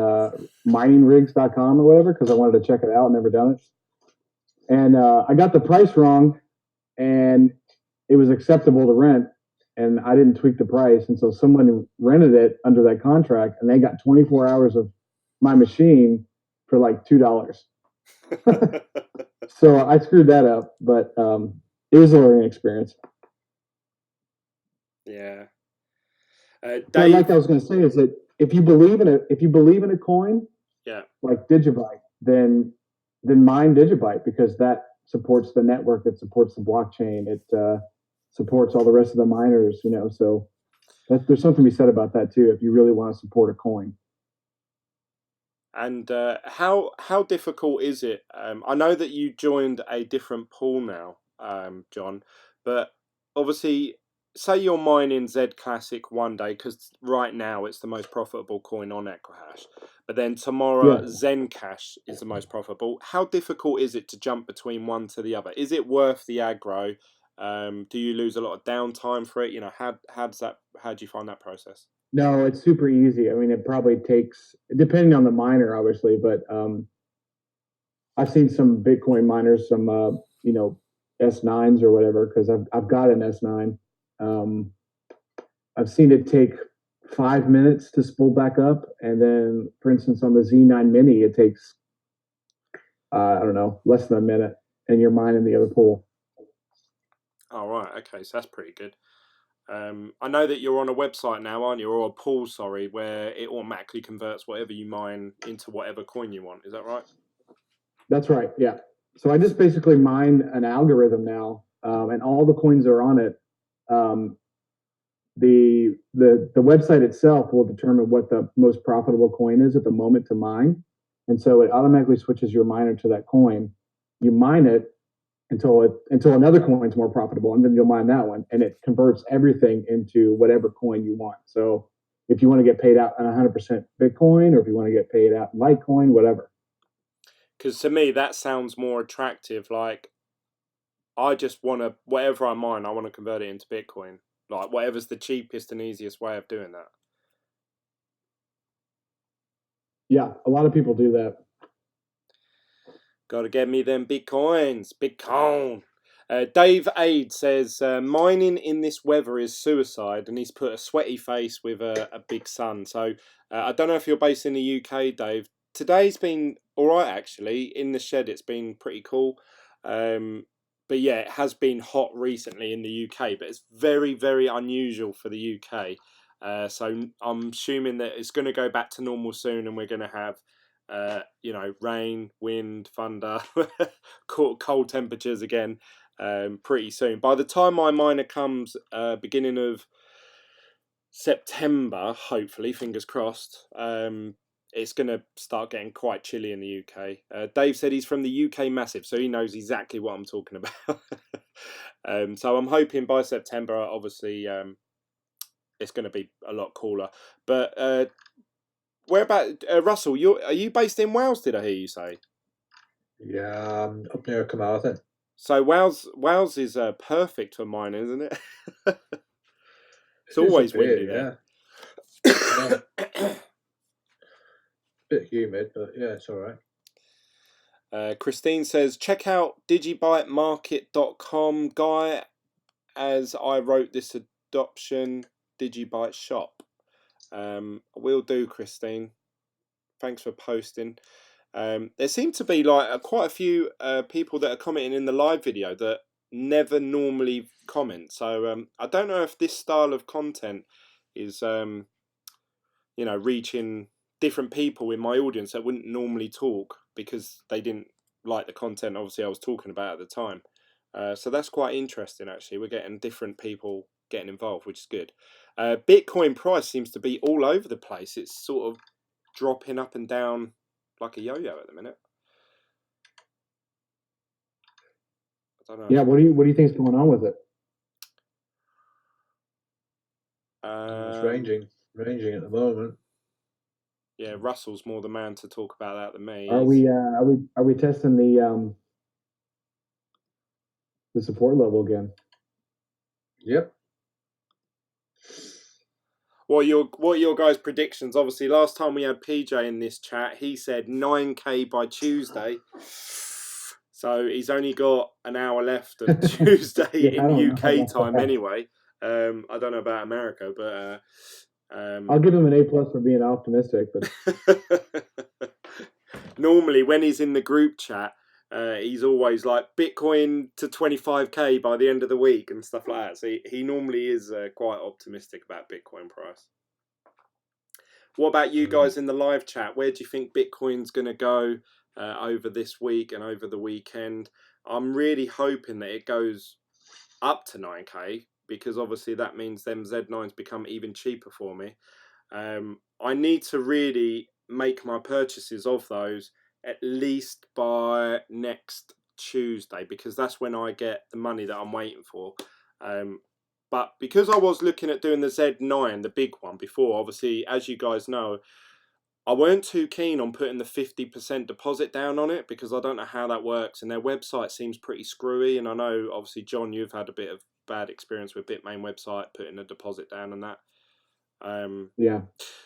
miningrigs.com or whatever, because I wanted to check it out. Never done it. And I got the price wrong, and it was acceptable to rent, and I didn't tweak the price. And so someone rented it under that contract, and they got 24 hours of my machine for like $2. So I screwed that up, but it was a learning experience. Yeah. But Dave, like I was going to say, is that if you believe in a coin, yeah, like Digibyte, then mine Digibyte, because that supports the network, it supports the blockchain, it supports all the rest of the miners, So there's something to be said about that too, if you really want to support a coin. and how difficult is it? I know that you joined a different pool now, John, but obviously, say you're mining Z Classic one day, because right now it's the most profitable coin on Equihash, but then tomorrow Yeah. Zencash is the most profitable. How difficult is it to jump between one to the other? Is it worth the aggro? Do you lose a lot of downtime for it? How do you find that process? No, it's super easy. I mean, it probably takes, depending on the miner, obviously, but I've seen some Bitcoin miners, some S9s or whatever, because I've got an S9. Um, I've seen it take 5 minutes to spool back up, and then, for instance, on the Z9 Mini, it takes I don't know, less than a minute, and you're mining the other pool. Oh, right. Okay, so that's pretty good. I know that you're on a website now, aren't you? Or a pool, sorry, where it automatically converts whatever you mine into whatever coin you want. Is that right? That's right. Yeah. So I just basically mine an algorithm now, and all the coins are on it. Um, the website itself will determine what the most profitable coin is at the moment to mine, and so it automatically switches your miner to that coin. You mine it until another coin's more profitable, and then you'll mine that one, and it converts everything into whatever coin you want. So if you want to get paid out on 100% Bitcoin, or if you want to get paid out in Litecoin, whatever. Because to me, that sounds more attractive. Like, I just want to, whatever I mine, I want to convert it into Bitcoin. Like, whatever's the cheapest and easiest way of doing that. Yeah, a lot of people do that. Got to get me them Bitcoins. Bitcoin. Dave Aid says, mining in this weather is suicide, and he's put a sweaty face with a big sun. So I don't know if you're based in the UK, Dave. Today's been all right, actually. In the shed, it's been pretty cool. but yeah, it has been hot recently in the UK, but it's very, very unusual for the UK. So I'm assuming that it's going to go back to normal soon, and we're going to have, rain, wind, thunder, cold temperatures again pretty soon. By the time my miner comes, beginning of September, hopefully, fingers crossed, it's going to start getting quite chilly in the UK. Dave said he's from the UK Massive, so he knows exactly what I'm talking about. So I'm hoping by September, obviously, it's going to be a lot cooler. But where about Russell? Are you based in Wales? Did I hear you say? Yeah, up near Carmarthen. So Wales is perfect for mining, isn't it? It's It is always up here, windy there. Yeah. Bit humid, but yeah, it's all right. Christine says, check out digibytemarket.com, guy, as I wrote this adoption Digibyte shop. Will do, Christine. Thanks for posting. There seem to be quite a few people that are commenting in the live video that never normally comment. So I don't know if this style of content is reaching different people in my audience that wouldn't normally talk because they didn't like the content obviously I was talking about at the time. So that's quite interesting actually. We're getting different people getting involved, which is good. Bitcoin price seems to be all over the place. It's sort of dropping up and down like a yo-yo at the minute. I don't know. Yeah, what do you think is going on with it? It's ranging at the moment. Yeah, Russell's more the man to talk about that than me. Are we testing the support level again? Yep. What are your guys' predictions? Obviously, last time we had PJ in this chat, he said 9K by Tuesday. So he's only got an hour left of Tuesday in UK time anyway. I don't know about America, but I'll give him an A+ for being optimistic. But normally when he's in the group chat, he's always like Bitcoin to 25K by the end of the week and stuff like that. So he normally is quite optimistic about Bitcoin price. What about you guys in the live chat? Where do you think Bitcoin's going to go over this week and over the weekend? I'm really hoping that it goes up to 9K because obviously that means them Z9s become even cheaper for me. I need to really make my purchases of those at least by next Tuesday because that's when I get the money that I'm waiting for. But because I was looking at doing the Z9, the big one before, obviously, as you guys know, I weren't too keen on putting the 50% deposit down on it because I don't know how that works and their website seems pretty screwy. And I know, obviously, John, you've had a bit of bad experience with Bitmain website putting a deposit down on that. Yeah.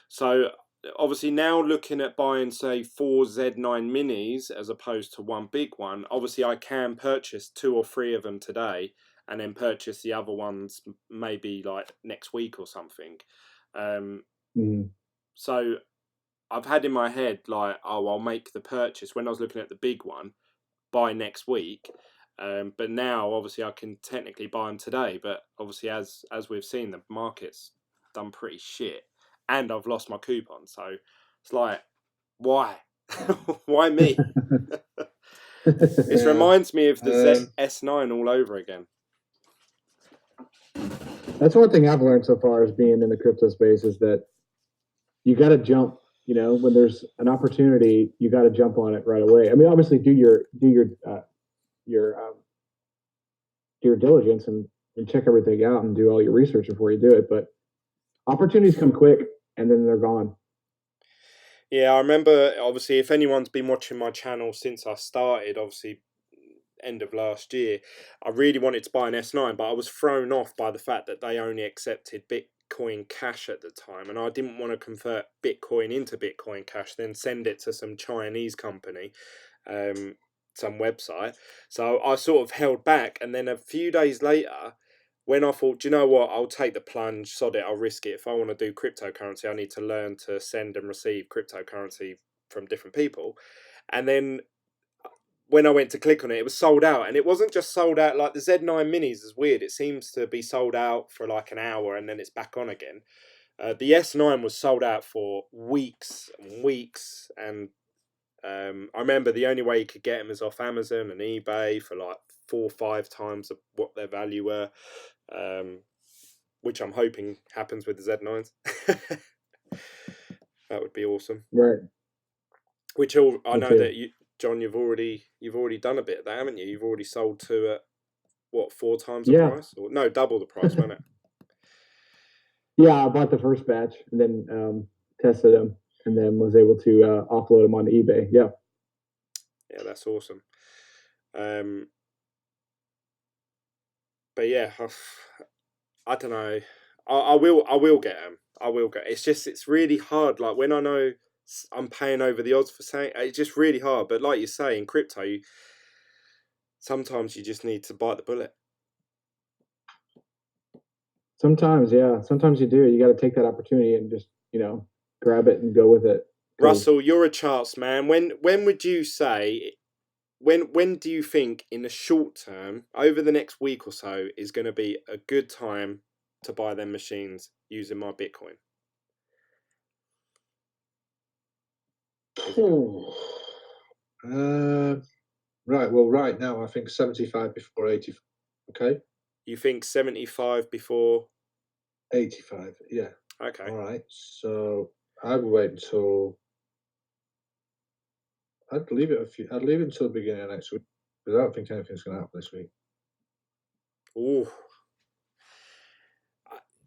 So obviously now looking at buying say 4 Z9 minis as opposed to one big one, obviously I can purchase 2 or 3 of them today and then purchase the other ones maybe like next week or something. So I've had in my head like, oh, I'll make the purchase when I was looking at the big one by next week. But now obviously I can technically buy them today, but obviously as we've seen, the market's done pretty shit and I've lost my coupon, so it's like, why? Why me? This reminds me of the S9 all over again. That's one thing I've learned so far as being in the crypto space is that you got to jump. You know, when there's an opportunity, you got to jump on it right away. I mean, obviously, do your diligence and check everything out and do all your research before you do it. But opportunities come quick and then they're gone. Yeah, I remember, obviously, if anyone's been watching my channel since I started, obviously, end of last year, I really wanted to buy an S9, but I was thrown off by the fact that they only accepted Bitcoin Cash at the time, and I didn't want to convert Bitcoin into Bitcoin Cash, then send it to some Chinese company, some website. So I sort of held back, and then a few days later, when I thought, do you know what, I'll take the plunge, sod it, I'll risk it. If I want to do cryptocurrency, I need to learn to send and receive cryptocurrency from different people. And then when I went to click on it, it was sold out, and it wasn't just sold out. Like the Z9 Minis is weird. It seems to be sold out for like an hour and then it's back on again. The S9 was sold out for weeks and weeks, and I remember the only way you could get them is off Amazon and eBay for like 4 or 5 times of what their value were, which I'm hoping happens with the Z9s. That would be awesome. Right. Which I Me know too. that you, John, you've already done a bit of that, haven't you? You've already sold 2 at what, 4 times the Yeah. price, or no, double the price, wasn't it? Yeah, I bought the first batch and then tested them and then was able to offload them onto eBay. Yeah. Yeah, that's awesome. But yeah, I don't know. I will get them. I will get. It's really hard. Like when I know I'm paying over the odds for saying, it's just really hard. But like you say, in crypto, sometimes you just need to bite the bullet. Sometimes, yeah. Sometimes you do. You got to take that opportunity and just, grab it and go with it. Russell, you're a charts man. When would you say? When do you think in the short term, over the next week or so, is going to be a good time to buy them machines using my Bitcoin? Right. Well, right now I think 75 before 85. Okay. You think 75 before 85? Yeah. Okay. All right. So I would wait until. I'd leave it until the beginning of next week because I don't think anything's going to happen this week. Ooh,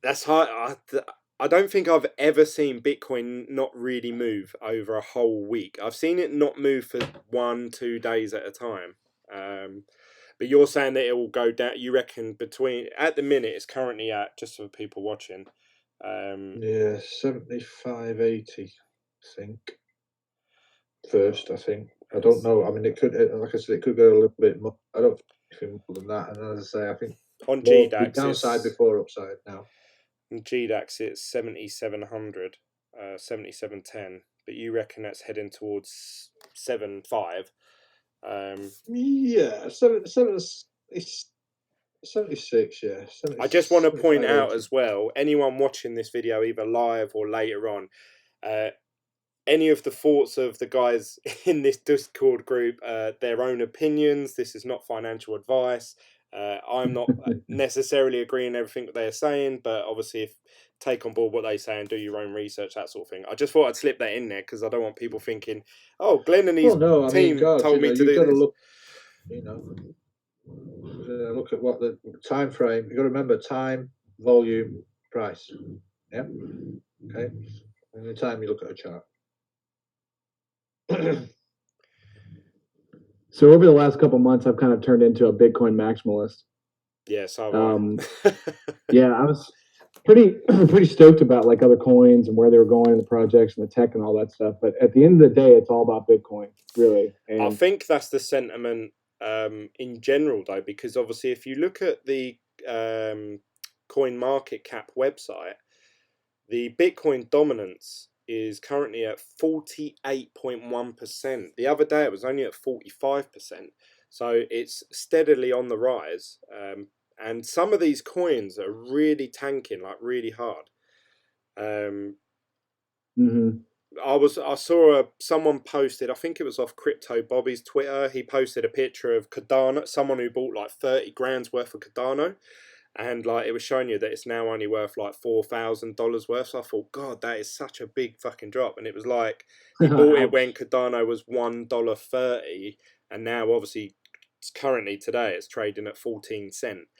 that's hard. I don't think I've ever seen Bitcoin not really move over a whole week. I've seen it not move for 1-2 days at a time. But you're saying that it will go down. You reckon at the minute it's currently at, just for people watching. Yeah, 75, 80, I think. First, I think. I don't know. I mean, it could, like I said, it could go a little bit more. I don't think more than that. And as I say, I think on more GDAX, downside before upside now. On GDAX, it's 7,700, 7,710. But you reckon that's heading towards 7.5? Yeah, 76. Yeah, 70, I just want to point 75, out 80. as well, anyone watching this video either live or later on, any of the thoughts of the guys in this Discord group, their own opinions. This is not financial advice. I'm not necessarily agreeing everything that they're saying, but obviously, if take on board what they say and do your own research, that sort of thing. I just thought I'd slip that in there because I don't want people thinking, "Oh, Glenn and his team told me to do got to this." look. Look at what the time frame. You got to remember time, volume, price. Yeah. Okay. And the time you look at a chart. So over the last couple months, I've kind of turned into a Bitcoin maximalist. Yeah, so yeah, I was pretty stoked about like other coins and where they were going in the projects and the tech and all that stuff. But at the end of the day, it's all about Bitcoin, really. And I think that's the sentiment in general, though, because obviously, if you look at the Coin Market Cap website, the Bitcoin dominance is currently at 48.1%. The other day, it was only at 45%. So it's steadily on the rise. And some of these coins are really tanking, like really hard. I saw someone posted, I think it was off Crypto Bobby's Twitter. He posted a picture of Cardano, someone who bought like 30 grand's worth of Cardano, and like it was showing you that it's now only worth like $4,000 worth. So I thought, God, that is such a big fucking drop. And it was like he bought it when Cardano was $1.30, and now obviously currently today it's trading at 14 cents.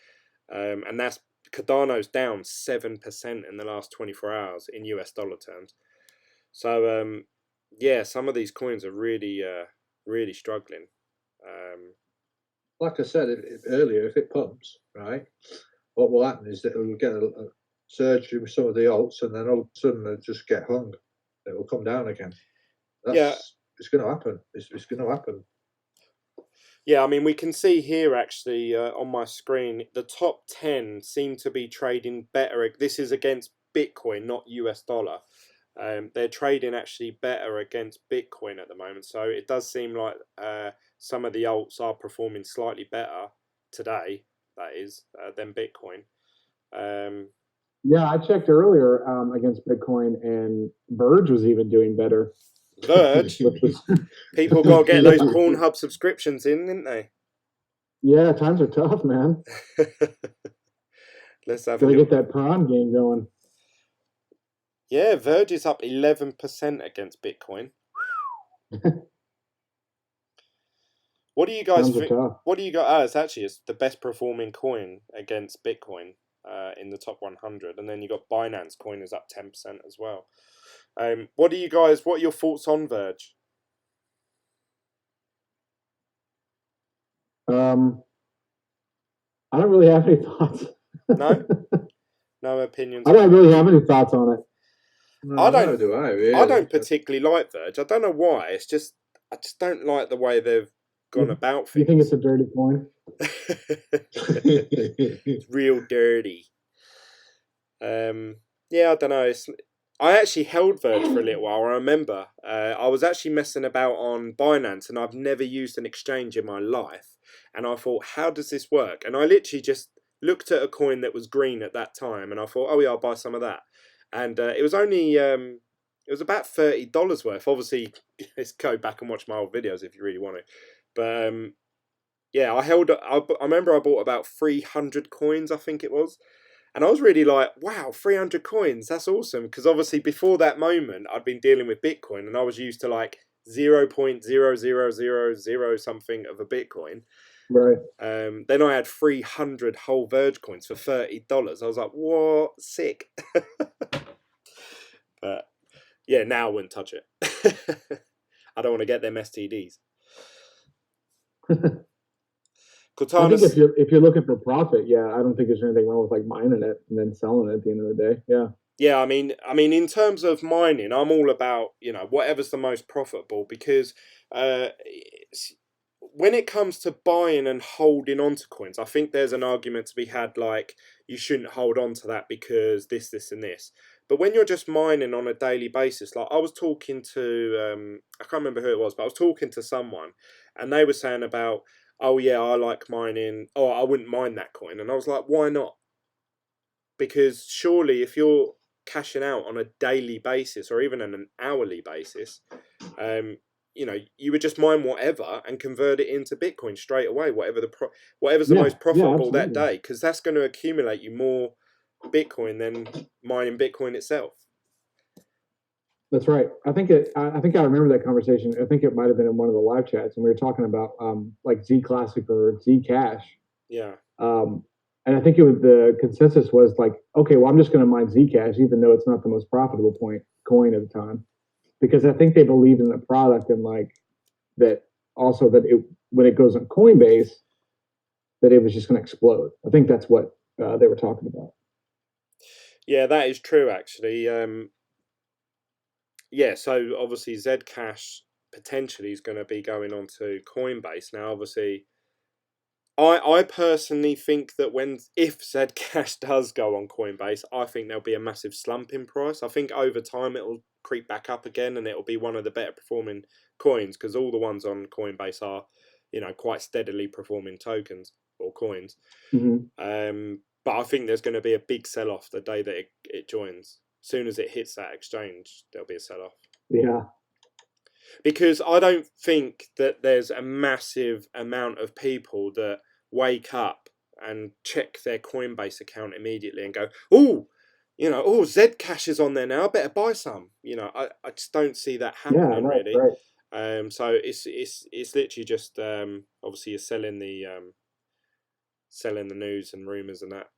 And that's Cardano's down 7% in the last 24 hours in US dollar terms. So yeah, some of these coins are really really struggling. Like I said earlier, if it pumps, right, what will happen is that it will get a surge with some of the alts, and then all of a sudden it'll just get hung. It will come down again. It's going to happen. It's going to happen. Yeah, I mean, we can see here actually on my screen, the top 10 seem to be trading better. This is against Bitcoin, not US dollar. They're trading actually better against Bitcoin at the moment. So it does seem like some of the alts are performing slightly better today, that is, than Bitcoin. Yeah, I checked earlier against Bitcoin, and Verge was even doing better. Verge? People got to get those Pornhub subscriptions in, didn't they? Yeah, times are tough, man. Let's have Gotta a get that prawn game going. Yeah, Verge is up 11% against Bitcoin. What do you guys Times are think? tough. What do you got? It's actually the best performing coin against Bitcoin in the top 100, and then you got Binance coin is up 10% as well. What do you guys? What are your thoughts on Verge? I don't really have any thoughts. No, no opinions. I don't really have any thoughts on it. No, neither do I, really. I don't particularly like Verge. I don't know why. It's just I just don't like the way they've gone about things. You think it's a dirty coin? It's real dirty. Yeah, I don't know. I actually held Verge for a little while. I remember I was actually messing about on Binance, and I've never used an exchange in my life. And I thought, how does this work? And I literally just looked at a coin that was green at that time, and I thought, oh yeah, I'll buy some of that. And it was only it was about $30 worth. Obviously, let's go back and watch my old videos if you really want to. But yeah, I remember I bought about 300 coins, I think it was. And I was really like, wow, 300 coins, that's awesome. Because obviously before that moment, I'd been dealing with Bitcoin and I was used to like 0.0000 something of a Bitcoin. Right. Then I had 300 whole Verge coins for $30. I was like, what? Sick. But yeah, now I wouldn't touch it. I don't want to get them STDs. I think if you're looking for profit, yeah, I don't think there's anything wrong with like mining it and then selling it at the end of the day. Yeah. Yeah, I mean, in terms of mining, I'm all about, whatever's the most profitable because when it comes to buying and holding onto coins, I think there's an argument to be had like you shouldn't hold on to that because this, and this. But when you're just mining on a daily basis, like I was talking to, I can't remember who it was, but I was talking to someone and they were saying about, oh yeah, I like mining, oh, I wouldn't mine that coin. And I was like, why not? Because surely if you're cashing out on a daily basis or even on an hourly basis, you would just mine whatever and convert it into Bitcoin straight away, whatever's the most profitable that day, because that's going to accumulate you more Bitcoin than mining Bitcoin itself. That's right. I think I remember that conversation. I think it might have been in one of the live chats, and we were talking about like Z Classic or Z Cash. Yeah. And I think the consensus was like, okay, well, I'm just going to mine Zcash, even though it's not the most profitable coin at the time, because I think they believed in the product and like that also that when it goes on Coinbase, that it was just going to explode. I think that's what they were talking about. Yeah, that is true, actually. Yeah, so obviously Zcash potentially is going to be going on to Coinbase. Now, obviously, I personally think that if Zcash does go on Coinbase, I think there'll be a massive slump in price. I think over time it'll creep back up again and it'll be one of the better performing coins because all the ones on Coinbase are, quite steadily performing tokens or coins. Mm-hmm. But I think there's going to be a big sell-off the day that it joins. As soon as it hits that exchange, there'll be a sell-off. Yeah. Because I don't think that there's a massive amount of people that wake up and check their Coinbase account immediately and go, Zcash is on there now, I better buy some. I just don't see that happening really. Right. So it's literally just obviously you're selling the news and rumors and that.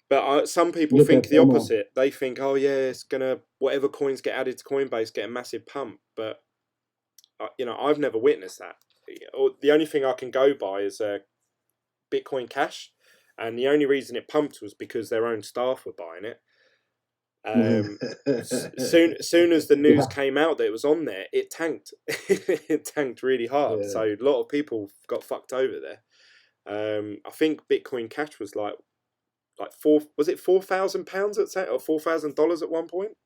But some people think the opposite. They think, oh yeah, it's gonna whatever coins get added to Coinbase get a massive pump. But I've never witnessed that. The only thing I can go by is Bitcoin Cash, and the only reason it pumped was because their own staff were buying it. Soon as the news came out that it was on there, it tanked. It tanked really hard. Yeah. So a lot of people got fucked over there. I think Bitcoin Cash was like £4,000 at say, or $4,000 at one point.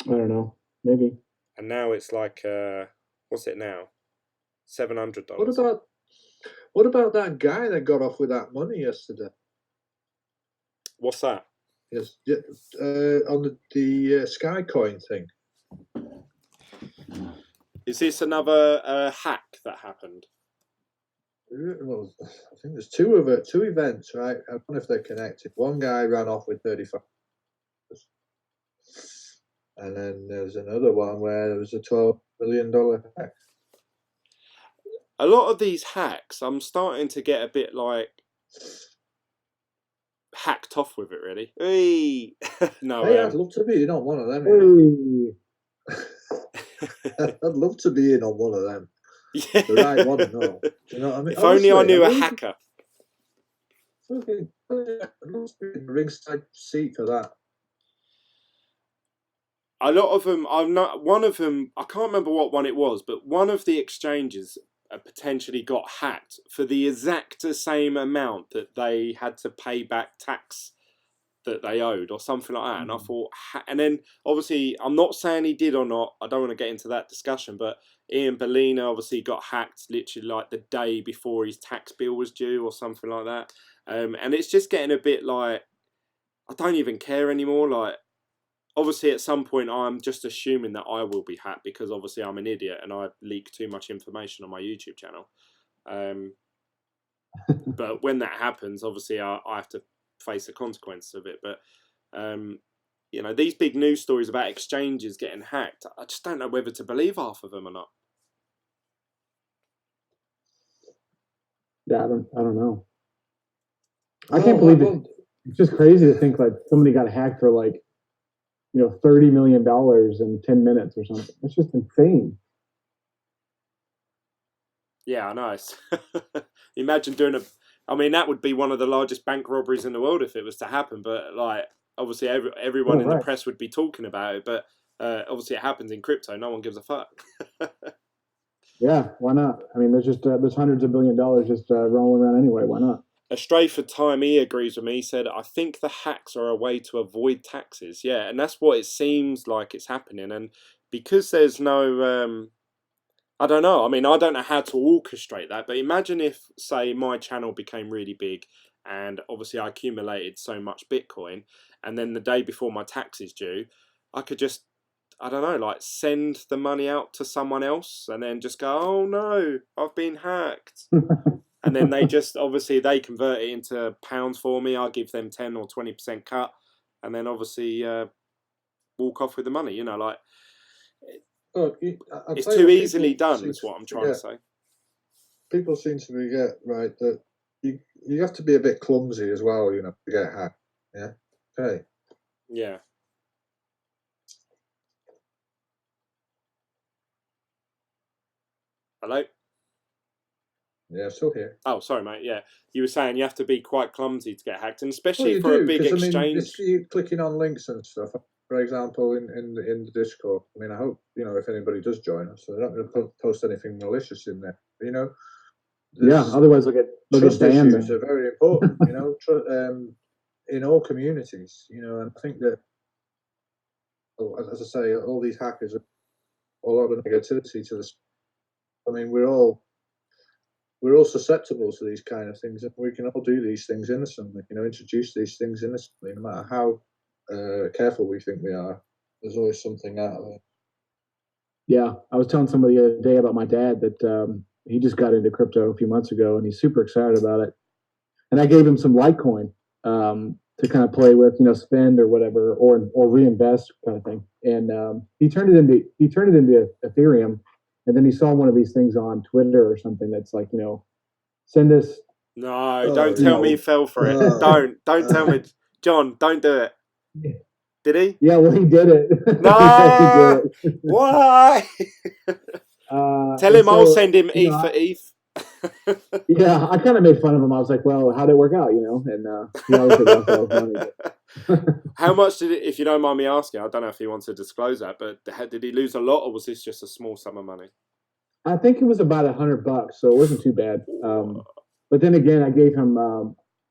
I don't know, maybe. and now it's like what's it now? $700. What about that guy that got off with that money yesterday? What's that? Yes, on the Skycoin thing. Is this another hack that happened? Well, I think there's two events, right? I don't know if they're connected. One guy ran off with 35, and then there's another one where there was a $12 million hack. A lot of these hacks, I'm starting to get a bit like hacked off with it, really. Hey. No, Hey, I'd love to be in on one of them. I'd love to be in on one of them. Yeah. The right one, no. Do you know what I mean? If only I knew a hacker. Okay, I'd love to be in the ringside seat for that. A lot of them, one of them, I can't remember what one it was, but one of the exchanges potentially got hacked for the exact same amount that they had to pay back tax that they owed or something like that. And I thought, and then obviously I'm not saying he did or not, I don't want to get into that discussion, but Ian Bellina obviously got hacked literally like the day before his tax bill was due or something like that. And it's just getting a bit like, I don't even care anymore. Like, obviously at some point I'm just assuming that I will be hacked because obviously I'm an idiot and I leak too much information on my YouTube channel. But when that happens, obviously I have to face the consequences of it. But you know, these big news stories about exchanges getting hacked, I just don't know whether to believe half of them or not. Yeah, I don't know. I can't believe it. It's just crazy to think like somebody got hacked for like, you know, $30 million in 10 minutes or something. It's just insane. Yeah, I know. Imagine doing I mean, that would be one of the largest bank robberies in the world if it was to happen. But like, obviously, everyone in the press would be talking about it. But obviously, it happens in crypto. No one gives a fuck. Yeah, why not? I mean, there's hundreds of $1 billion just rolling around anyway. Why not? A stray for time, he agrees with me. He said, I think the hacks are a way to avoid taxes. Yeah, and that's what it seems like it's happening. And because there's no, I don't know. I mean, I don't know how to orchestrate that. But imagine if, say, my channel became really big and obviously I accumulated so much Bitcoin. And then the day before my tax is due, I could just, I don't know, like send the money out to someone else and then just go, oh no, I've been hacked. And then they just, obviously, they convert it into pounds for me. I'll give them 10 or 20% cut. And then obviously walk off with the money, you know, like. It's too easily done, is what I'm trying to say. People seem to forget, right, that you have to be a bit clumsy as well, you know, to get hacked. Yeah? Okay. Yeah. Hello? Yeah, still here. Oh, sorry, mate. Yeah, you were saying you have to be quite clumsy to get hacked, and especially for a big exchange. I mean, you're clicking on links and stuff. For example, in the Discord. I mean, I hope, you know, if anybody does join us, they're not going to post anything malicious in there. You know. Yeah. Otherwise, trust issues are very important. You know, in all communities. You know, and I think that, as I say, all these hackers are a lot of negativity to this. I mean, we're all susceptible to these kind of things, and we can all do these things innocently. You know, introduce these things innocently, no matter how careful we think we are. There's always something out there. Yeah, I was telling somebody the other day about my dad that he just got into crypto a few months ago, and he's super excited about it. And I gave him some Litecoin to kind of play with, you know, spend or whatever, or reinvest kind of thing. And he turned it into Ethereum. And then he saw one of these things on Twitter or something that's like, you know, send us. No, don't tell me he fell for it. Don't tell me, John. Don't do it. Did he? Yeah, well, he did it. No, yeah, he did it. Why? Tell him I'll send him ETH for ETH. Yeah, I kind of made fun of him. I was like, "Well, how'd it work out?" You know, and he obviously lost all his money. How much did it? If you don't mind me asking, I don't know if he wants to disclose that, but did he lose a lot, or was this just a small sum of money? I think it was about $100, so it wasn't too bad. But then again, I gave him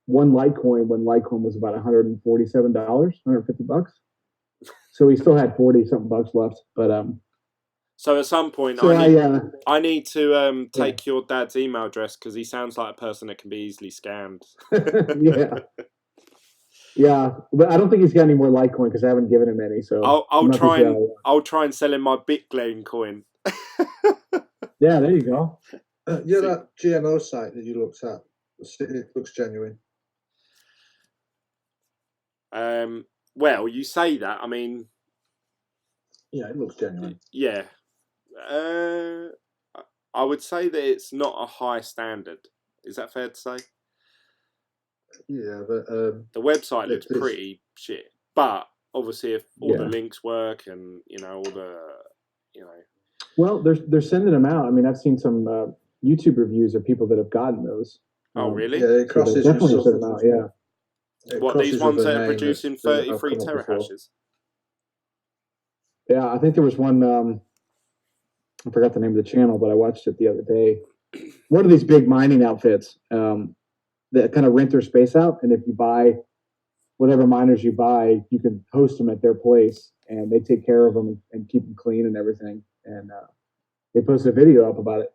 one Litecoin when Litecoin was about $147, $150. So he still had 40 something bucks left. But So at some point, So I need to take your dad's email address because he sounds like a person that can be easily scammed. Yeah, but I don't think he's got any more Litecoin because I haven't given him any. So I'll try and sell him my Bitglen coin. Yeah, there you go. That GMO site that you looked at, it looks genuine. Well, you say that. I mean, yeah, it looks genuine. Yeah, I would say that it's not a high standard. Is that fair to say? Yeah, but the website looks pretty shit. But obviously, if all the links work and all the Well, they're sending them out. I mean, I've seen some YouTube reviews of people that have gotten those. Oh, really? Yeah, it crosses so definitely send them out. Yeah. What, these ones that are producing 33 terahashes? Yeah, I think there was one. I forgot the name of the channel, but I watched it the other day. One of these big mining outfits that kind of rent their space out, and if you buy whatever miners you buy, you can host them at their place, and they take care of them and keep them clean and everything. And they posted a video up about it,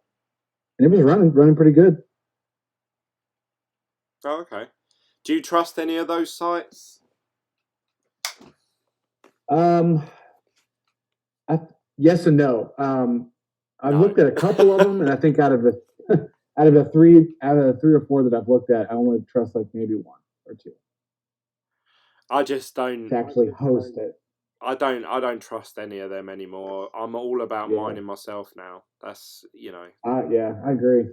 and it was running pretty good. Oh, okay. Do you trust any of those sites? Yes and no. I've looked at a couple of them, and I think out of the three or four that I've looked at, I only trust like maybe one or two. I just don't to actually host it. I don't trust any of them anymore. I'm all about mining myself now. That's Yeah, I agree.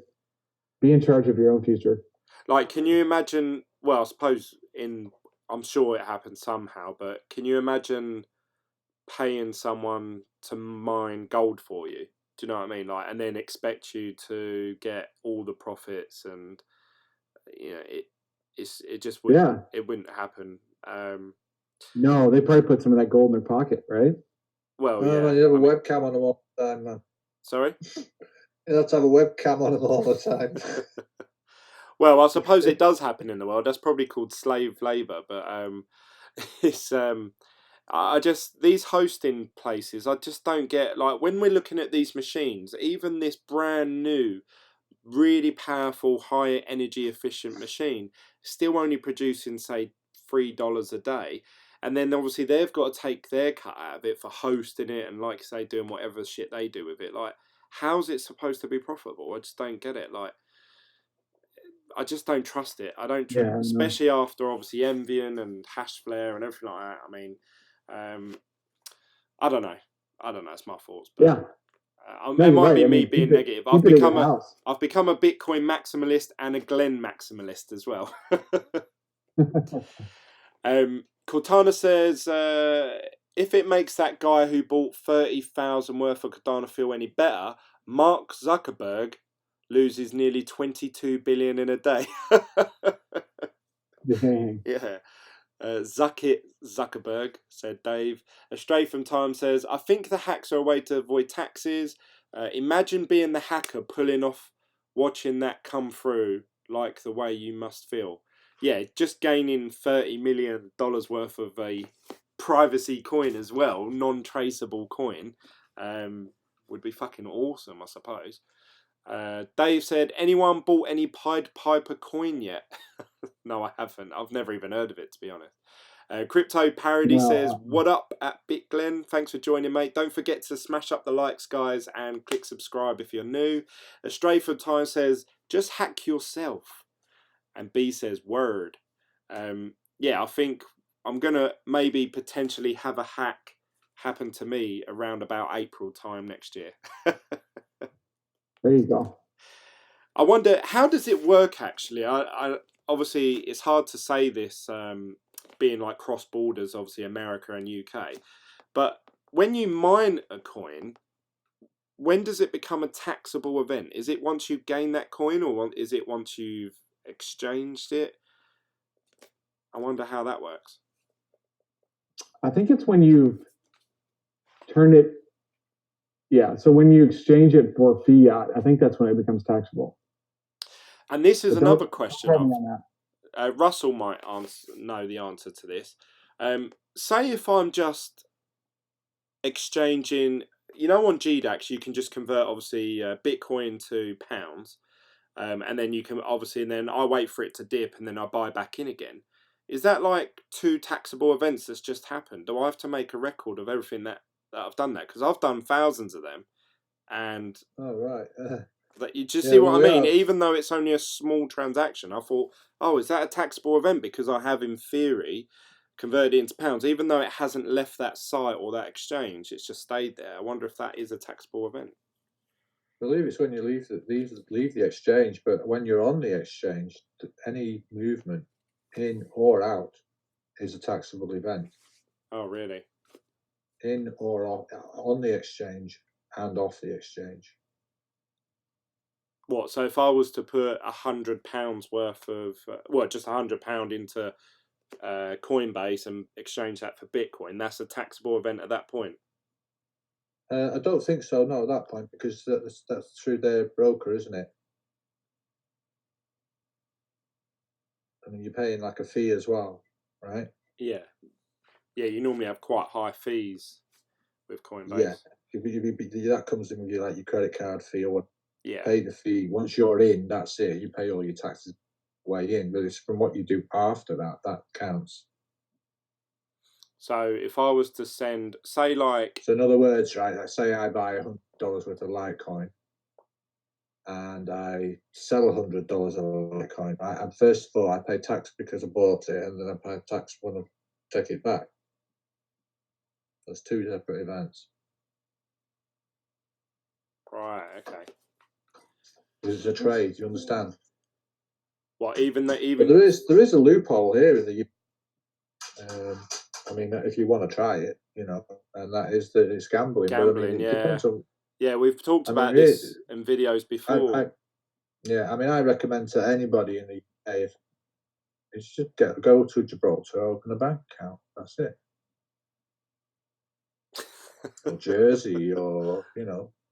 Be in charge of your own future. Like, can you imagine? Well, I suppose I'm sure it happens somehow, but can you imagine paying someone to mine gold for you? Do you know what I mean? Like, and then expect you to get all the profits, and it just wouldn't it wouldn't happen. No, they probably put some of that gold in their pocket, right? Well, you have a webcam on them all the time, man. Sorry? You have to have a webcam on them all the time. Well, I suppose it does happen in the world. That's probably called slave labor, but it's I just, these hosting places, I just don't get, like, when we're looking at these machines, even this brand new, really powerful, high energy efficient machine, still only producing, say, $3 a day. And then obviously they've got to take their cut out of it for hosting it and, like you say, doing whatever shit they do with it. Like, how's it supposed to be profitable? I just don't get it. Like, I just don't trust it. I don't trust, especially after obviously Envian and Hashflare and everything like that. I mean, I don't know. It's my thoughts, but it might be me being negative. I've become a Bitcoin maximalist and a Glen maximalist as well. Cortana says, if it makes that guy who bought 30,000 worth of Cardano feel any better, Mark Zuckerberg loses nearly 22 billion in a day. Yeah. Zuckerberg, said Dave. Astray from Time says, I think the hacks are a way to avoid taxes. Imagine being the hacker pulling off watching that come through, like the way you must feel. Yeah, just gaining $30 million worth of a privacy coin as well, non-traceable coin, would be fucking awesome, I suppose. Dave said, anyone bought any Pied Piper coin yet? No, I haven't. I've never even heard of it, to be honest. Crypto Parody says, what up at Bitglen? Thanks for joining, mate. Don't forget to smash up the likes, guys, and click subscribe if you're new. Astray from Time says, just hack yourself. And B says, word. Yeah, I think I'm going to maybe potentially have a hack happen to me around about April time next year. There you go. I wonder, how does it work actually? I obviously it's hard to say this, being like cross borders, obviously America and UK. But when you mine a coin, when does it become a taxable event? Is it once you gain that coin, or is it once you've exchanged it? I wonder how that works. I think it's when you turn it. Yeah, so when you exchange it for fiat, I think that's when it becomes taxable. And this is another question. Russell might know the answer to this. Say if I'm just exchanging, you know, on GDAX you can just convert obviously Bitcoin to pounds, and then you can obviously, and then I wait for it to dip, and then I buy back in again. Is that like two taxable events that's just happened? Do I have to make a record of everything that I've done that? Because I've done thousands of them, and Oh right. that you just Yeah, see well, what I we mean. are. Even though it's only a small transaction, I thought, oh, is that a taxable event? Because I have, in theory, converted it into pounds, even though it hasn't left that site or that exchange. It's just stayed there. I wonder if that is a taxable event. I believe it's when you leave the exchange, but when you're on the exchange, any movement in or out is a taxable event. Oh, really? In or on the exchange and off the exchange. What? So if I was to put £100 worth of, well, just £100 into Coinbase and exchange that for Bitcoin, that's a taxable event at that point. I don't think so. No, at that point, because that's through their broker, isn't it? I mean, you're paying like a fee as well, right? Yeah, yeah. You normally have quite high fees with Yeah, Coinbase. that comes in with your credit card fee or what. Yeah. Pay the fee once you're in. That's it. You pay all your taxes way in, but it's from what you do after that counts. So if I was to send, say, like, So in other words, right? Like say I buy $100 worth of Litecoin, and I sell $100 of Litecoin. Right? And first of all, I pay tax because I bought it, and then I pay tax when I take it back. That's two separate events. right, okay. This is a trade. You understand? What, even that, But there is a loophole here in the. I mean, if you want to try it, and that is that it's gambling. But I mean, gambling, it yeah. depends on. Yeah, we've talked I mean, about this in videos before. I mean, I recommend to anybody in the UK, if it's just go to Gibraltar, open a bank account. That's it. Or Jersey, or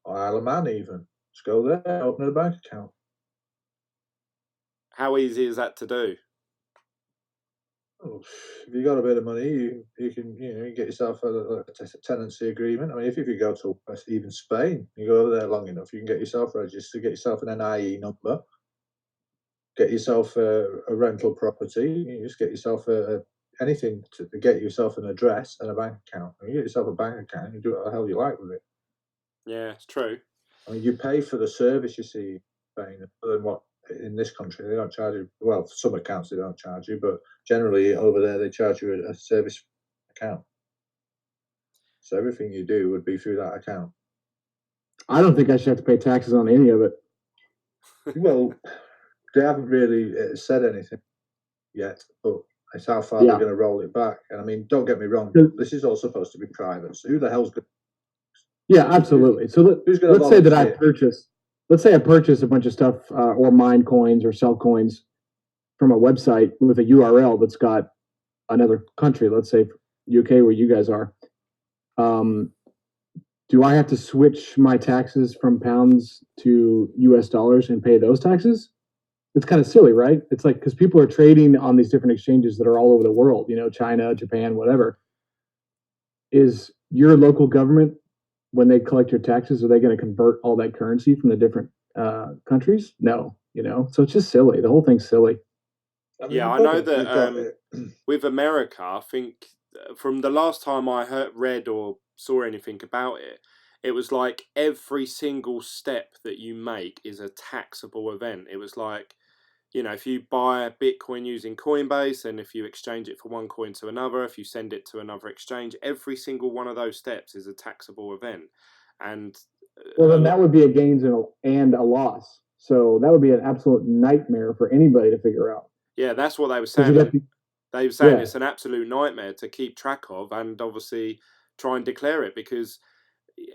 or Isle of Man, even. Just go there, open a bank account. How easy is that to do? Oh, if you got a bit of money, you can get yourself a tenancy agreement. I mean, if you go to even Spain, you go over there long enough, you can get yourself registered, get yourself an NIE number, get yourself a rental property. You just get yourself anything to get yourself an address and a bank account. You get yourself a bank account, you do what the hell you like with it. Yeah, it's true. I mean, you pay for the service, you see, Spain, than what in this country they don't charge you. Well, for some accounts they don't charge you, but generally over there they charge you a service account. So everything you do would be through that account. I don't think I should have to pay taxes on any of it. Well, they haven't really said anything yet, but it's how far Yeah. they're going to roll it back. And I mean, don't get me wrong, this is all supposed to be private. So who the hell's going? Yeah, absolutely. So Who's going to let's say that I volunteer? purchase. Let's say I purchase a bunch of stuff or mine coins or sell coins from a website with a URL that's got another country. Let's say UK, where you guys are. Do I have to switch my taxes from pounds to US dollars and pay those taxes? It's kind of silly, right? It's like, because people are trading on these different exchanges that are all over the world, China, Japan, whatever. Is your local government, when they collect your taxes, are they going to convert all that currency from the different countries? No, so it's just silly. The whole thing's silly. I mean, Yeah, I know that with America, I think from the last time I read or saw anything about it, it was like every single step that you make is a taxable event. It was like, if you buy a Bitcoin using Coinbase, and if you exchange it for one coin to another, if you send it to another exchange, every single one of those steps is a taxable event. And well, then that would be a gains and a loss. So that would be an absolute nightmare for anybody to figure out. Yeah, that's what they were saying. They were saying it's an absolute nightmare to keep track of, and obviously try and declare it, because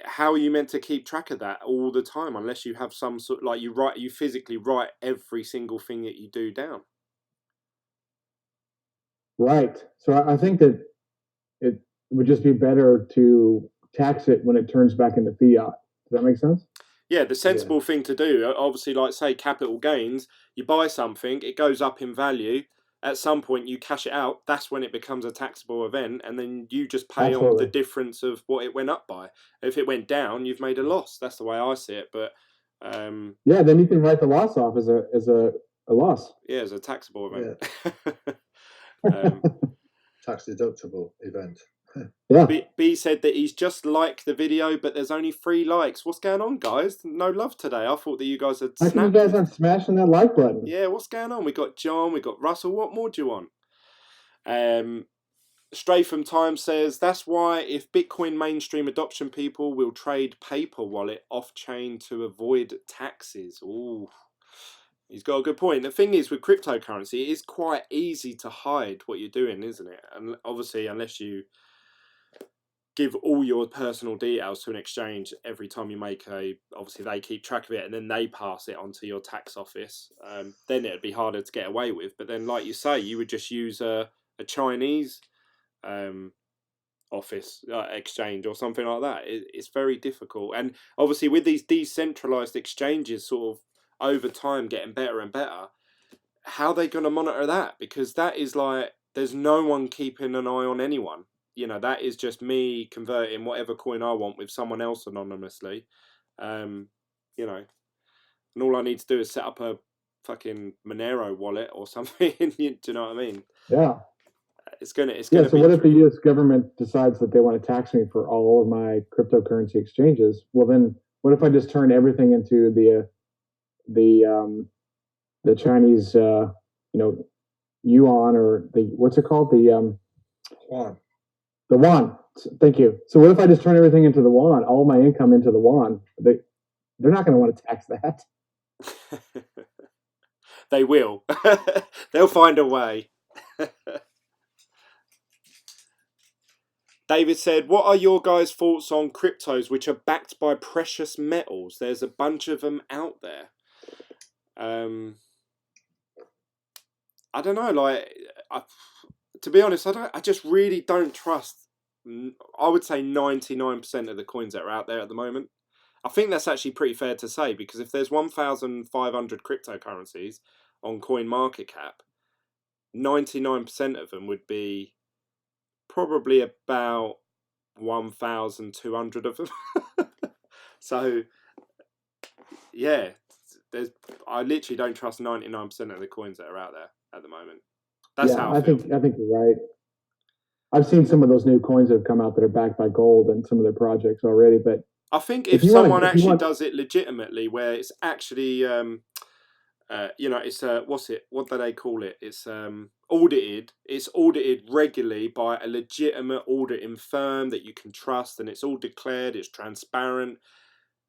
how are you meant to keep track of that all the time unless you have some sort, like, you physically write every single thing that you do down? Right. So I think that it would just be better to tax it when it turns back into fiat. Does that make sense? Yeah, the sensible thing to do, obviously, like say capital gains, you buy something, it goes up in value, at some point you cash it out, that's when it becomes a taxable event, and then you just pay on the difference of what it went up by. If it went down, you've made a loss. That's the way I see it. But yeah, then you can write the loss off as a loss. Yeah, as a taxable event. Tax deductible event. Yeah. B said that he's just liked the video, but there's only 3 likes. What's going on, guys? No love today. I thought that you guys had How come you guys aren't smashing that like button? Yeah, what's going on? We got John, we got Russell. What more do you want? Stray from Time says, that's why if Bitcoin mainstream adoption people will trade paper wallet off-chain to avoid taxes. Ooh, he's got a good point. The thing is with cryptocurrency, it is quite easy to hide what you're doing, isn't it? And obviously, unless you give all your personal details to an exchange every time you make obviously they keep track of it and then they pass it on to your tax office, then it'd be harder to get away with. But then, like you say, you would just use a Chinese office exchange or something like that. It's very difficult. And obviously with these decentralized exchanges sort of over time getting better and better, how are they going to monitor that? Because that is like, there's no one keeping an eye on anyone. You know, that is just me converting whatever coin I want with someone else anonymously. You know, and all I need to do is set up a fucking Monero wallet or something. Do you know what I mean? Yeah. It's gonna. Yeah. So what if the U.S. government decides that they want to tax me for all of my cryptocurrency exchanges? Well, then what if I just turn everything into the Chinese, yuan, or what's it called? The yuan. The yuan. Thank you. So what if I just turn everything into the yuan, all my income into the yuan? They're not going to want to tax that. They will. They'll find a way. David said, what are your guys' thoughts on cryptos which are backed by precious metals? There's a bunch of them out there. I don't know, to be honest, I just really don't trust, I would say 99% of the coins that are out there at the moment. I think that's actually pretty fair to say, because if there's 1,500 cryptocurrencies on CoinMarketCap, 99% of them would be probably about 1,200 of them. So, yeah, I literally don't trust 99% of the coins that are out there at the moment. That's how I feel. I think you're right. I've seen some of those new coins that have come out that are backed by gold and some of their projects already. But I think if someone actually does it legitimately, where it's actually, it's what do they call it? It's audited. It's audited regularly by a legitimate auditing firm that you can trust, and it's all declared. It's transparent.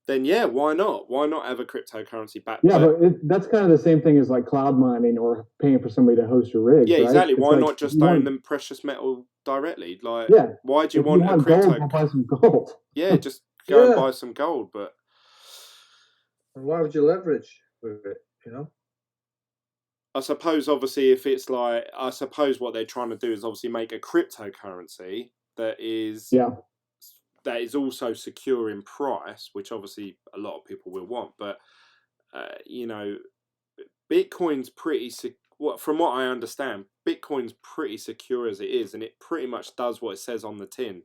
Then yeah, why not? Why not have a cryptocurrency backed? Yeah, but that's kind of the same thing as like cloud mining or paying for somebody to host your rigs. Yeah, right? exactly. Why not just own them precious metal directly? Like, why do you want a crypto? Gold, buy some gold. Yeah, just go and buy some gold. But why would you leverage with it? You know. I suppose, obviously, if it's like, I suppose what they're trying to do is obviously make a cryptocurrency that is that is also secure in price, which obviously a lot of people will want. But Bitcoin's pretty from what I understand, Bitcoin's pretty secure as it is, and it pretty much does what it says on the tin.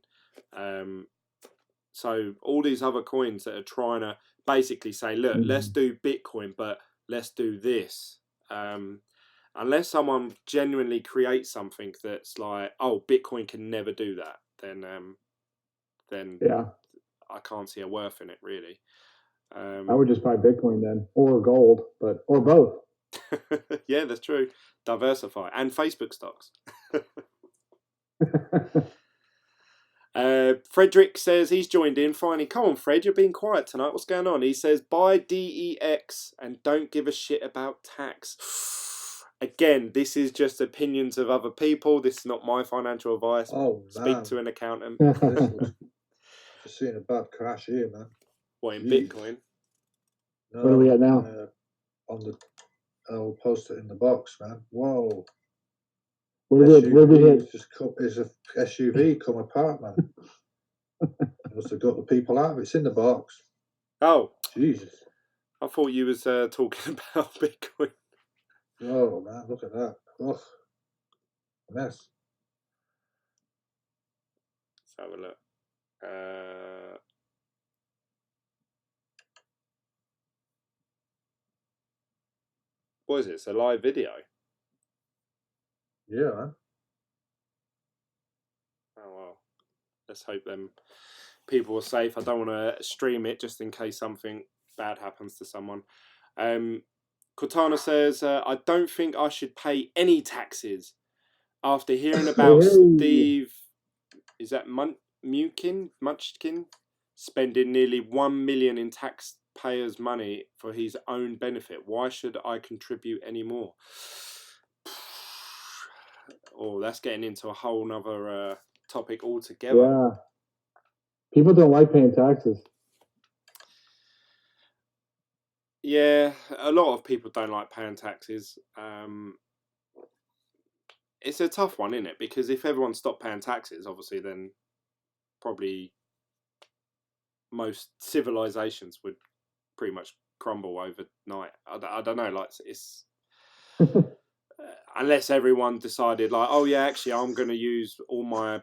So all these other coins that are trying to basically say, look, let's do Bitcoin, but let's do this. Unless someone genuinely creates something that's like, oh, Bitcoin can never do that, then I can't see a worth in it, really. I would just buy Bitcoin then, or gold, or both. Yeah, that's true. Diversify, and Facebook stocks. Frederick says he's joined in finally. Come on, Fred, you're being quiet tonight. What's going on? He says buy DEX and don't give a shit about tax. Again, this is just opinions of other people. This is not my financial advice. Speak to an accountant. Just seeing a bad crash here, man. What, in Bitcoin? No, what are we at now? I'll post it in the box, man. Whoa. What did we hit? Is a SUV come apart, man. Must have got the people out. It's in the box. Oh. Jesus. I thought you was talking about Bitcoin. Oh, man, look at that. Ugh. mess. Let's have a look. What is it? It's a live video. Yeah, man. Oh well. Let's hope them people are safe. I don't want to stream it just in case something bad happens to someone. Cortana says, I don't think I should pay any taxes after hearing about Steve. Is that Munchkin spending nearly 1 million in taxpayers' money for his own benefit? Why should I contribute any more? Oh, that's getting into a whole nother topic altogether. Yeah. People don't like paying taxes. Yeah, a lot of people don't like paying taxes. It's a tough one, isn't it? Because if everyone stopped paying taxes, obviously, then probably most civilizations would pretty much crumble overnight. I don't know, like it's unless everyone decided, like, oh yeah, actually, I'm going to use all my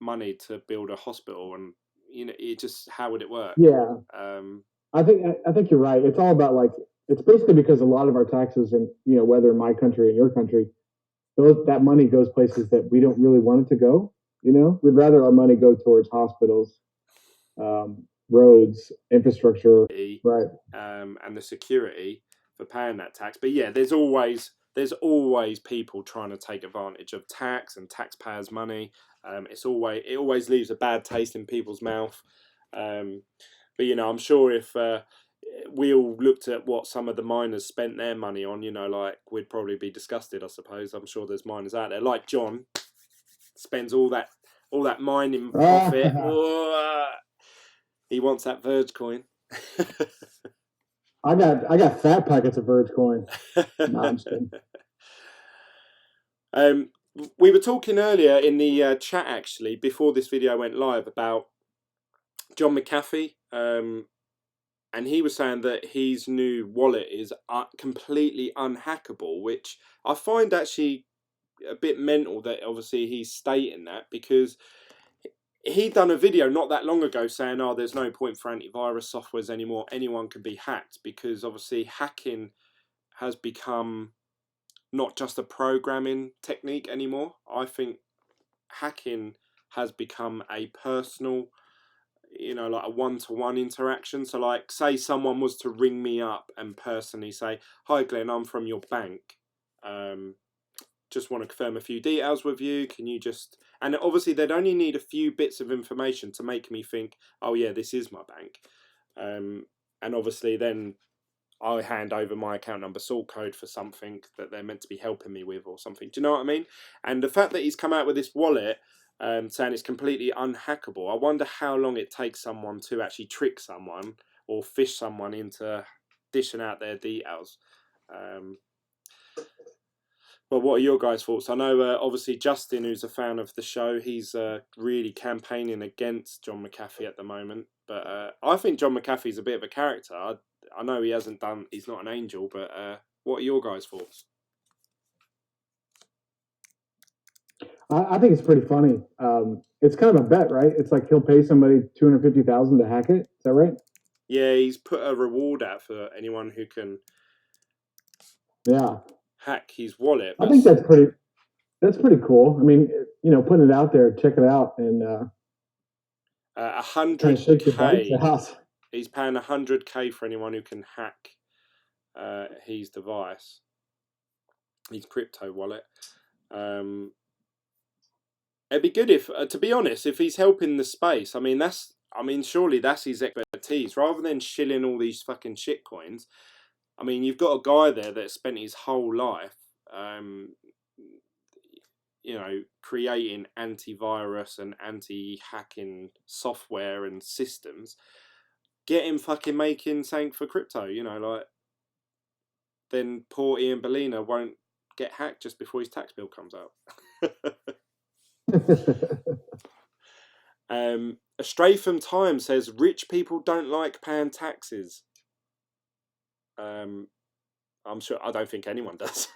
money to build a hospital, and you know, it just how would it work? Yeah. I think you're right. It's all about like it's basically because a lot of our taxes, and you know, whether in my country or your country, that money goes places that we don't really want it to go. You know, we'd rather our money go towards hospitals, roads, infrastructure, right? And the security for paying that tax. But yeah, there's always people trying to take advantage of tax and taxpayers' money. It always leaves a bad taste in people's mouth. But you know, I'm sure if we all looked at what some of the miners spent their money on, you know, like we'd probably be disgusted. I suppose. I'm sure there's miners out there like John spends all that mining profit. He wants that Verge coin. I got fat packets of Verge coin. No, I'm just kidding. We were talking earlier in the chat actually before this video went live about John McAfee, and he was saying that his new wallet is completely unhackable, which I find actually a bit mental that obviously he's stating that, because he done a video not that long ago saying, oh, there's no point for antivirus softwares anymore, anyone can be hacked, because obviously hacking has become not just a programming technique anymore. I think hacking has become a personal, you know, like a one-to-one interaction. So like, say someone was to ring me up and personally say, hi Glenn, I'm from your bank, just want to confirm a few details with you, can you just, and obviously they'd only need a few bits of information to make me think, oh yeah, this is my bank, and obviously then I hand over my account number, sort code for something that they're meant to be helping me with or something. Do you know what I mean? And the fact that he's come out with this wallet saying it's completely unhackable, I wonder how long it takes someone to actually trick someone or fish someone into dishing out their details. But what are your guys' thoughts? I know obviously Justin, who's a fan of the show, he's really campaigning against John McAfee at the moment. But I think John McAfee's a bit of a character. I know he's not an angel, but what are your guys' thoughts? I think it's pretty funny. It's kind of a bet, right? It's like he'll pay somebody $250,000 to hack it. Is that right? Yeah, he's put a reward out for anyone who can hack his wallet. I think that's pretty cool. I mean, you know, putting it out there, check it out, and 100K. He's paying 100K for anyone who can hack his device, his crypto wallet. It'd be good if, to be honest, if he's helping the space. I mean, surely that's his expertise. Rather than shilling all these fucking shit coins, I mean, you've got a guy there that spent his whole life, you know, creating antivirus and anti-hacking software and systems. Get him fucking making something for crypto, you know, like, then poor Ian Bellina won't get hacked just before his tax bill comes out. Astray from Time says rich people don't like paying taxes. I'm sure. I don't think anyone does.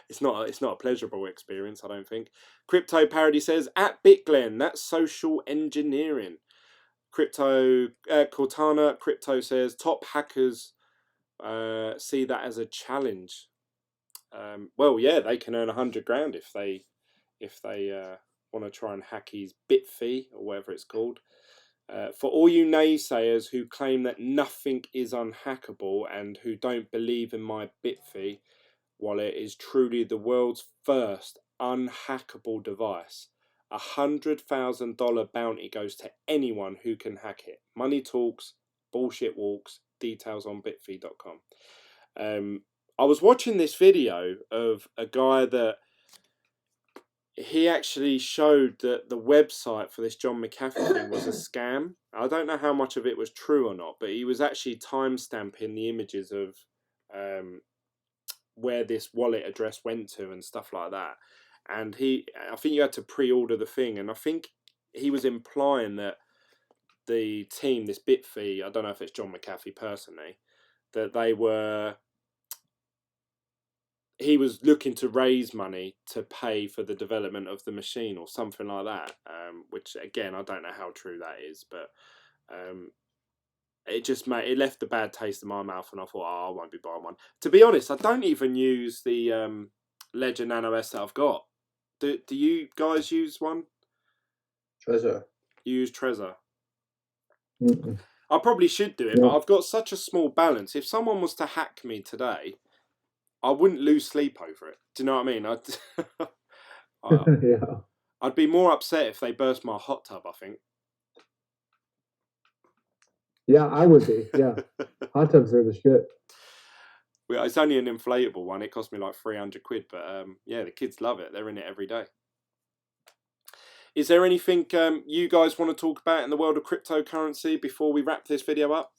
It's not a pleasurable experience, I don't think. Crypto Parody says, at Bitglen, that's social engineering. Crypto Cortana Crypto says, top hackers see that as a challenge. Well, yeah, they can earn 100 grand if they want to try and hack his bit fee or whatever it's called. For all you naysayers who claim that nothing is unhackable and who don't believe in my Bitfee wallet is truly the world's first unhackable device. $100,000 bounty goes to anyone who can hack it. Money talks, bullshit walks. Details on bitfee.com. I was watching this video of a guy that he actually showed that the website for this John McAfee thing was a scam. I don't know how much of it was true or not, but he was actually timestamping the images of where this wallet address went to and stuff like that. And I think you had to pre-order the thing, and I think he was implying that the team, this Bitfee, I don't know if it's John McAfee personally, that he was looking to raise money to pay for the development of the machine or something like that, which again I don't know how true that is, but it left a bad taste in my mouth, and I thought, oh, I won't be buying one. To be honest, I don't even use the Ledger Nano S that I've got. Do you guys use one? Trezor. You use Trezor? I probably should do it, but I've got such a small balance. If someone was to hack me today, I wouldn't lose sleep over it. Do you know what I mean? Yeah. I'd be more upset if they burst my hot tub, I think. Yeah, I would be. Yeah. Hot tubs are the shit. Well, it's only an inflatable one. It cost me like 300 quid, but yeah, the kids love it. They're in it every day. Is there anything you guys want to talk about in the world of cryptocurrency before we wrap this video up?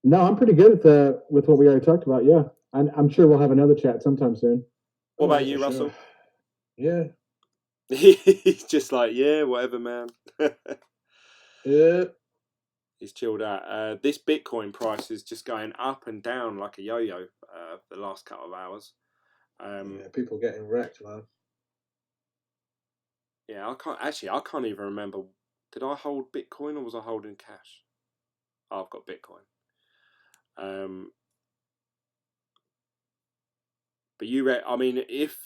No, I'm pretty good with what we already talked about. Yeah, I'm sure we'll have another chat sometime soon. What about you, Russell? Yeah. He's just like, yeah, whatever, man. Yeah. He's chilled out. This Bitcoin price is just going up and down like a yo-yo the last couple of hours. Yeah, people getting wrecked, man. Yeah, I can't even remember. Did I hold Bitcoin or was I holding cash? Oh, I've got Bitcoin. But I mean, if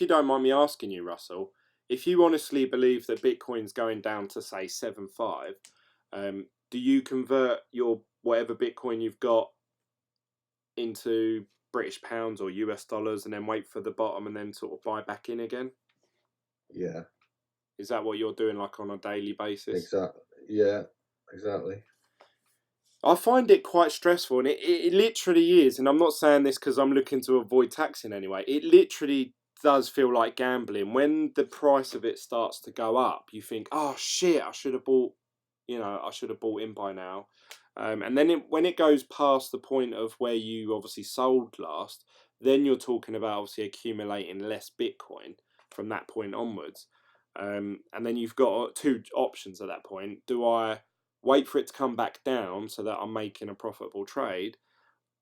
you don't mind me asking you, Russell, if you honestly believe that Bitcoin's going down to say 7.5, do you convert your whatever Bitcoin you've got into British pounds or US dollars and then wait for the bottom and then sort of buy back in again? Yeah. Is that what you're doing, like on a daily basis? Exactly. Yeah, exactly. I find it quite stressful, and it literally is, and I'm not saying this because I'm looking to avoid taxing anyway, it literally does feel like gambling. When the price of it starts to go up, you think, oh shit, I should have bought in by now. And then when it goes past the point of where you obviously sold last, then you're talking about obviously accumulating less Bitcoin from that point onwards. And then you've got two options at that point. Do I wait for it to come back down so that I'm making a profitable trade,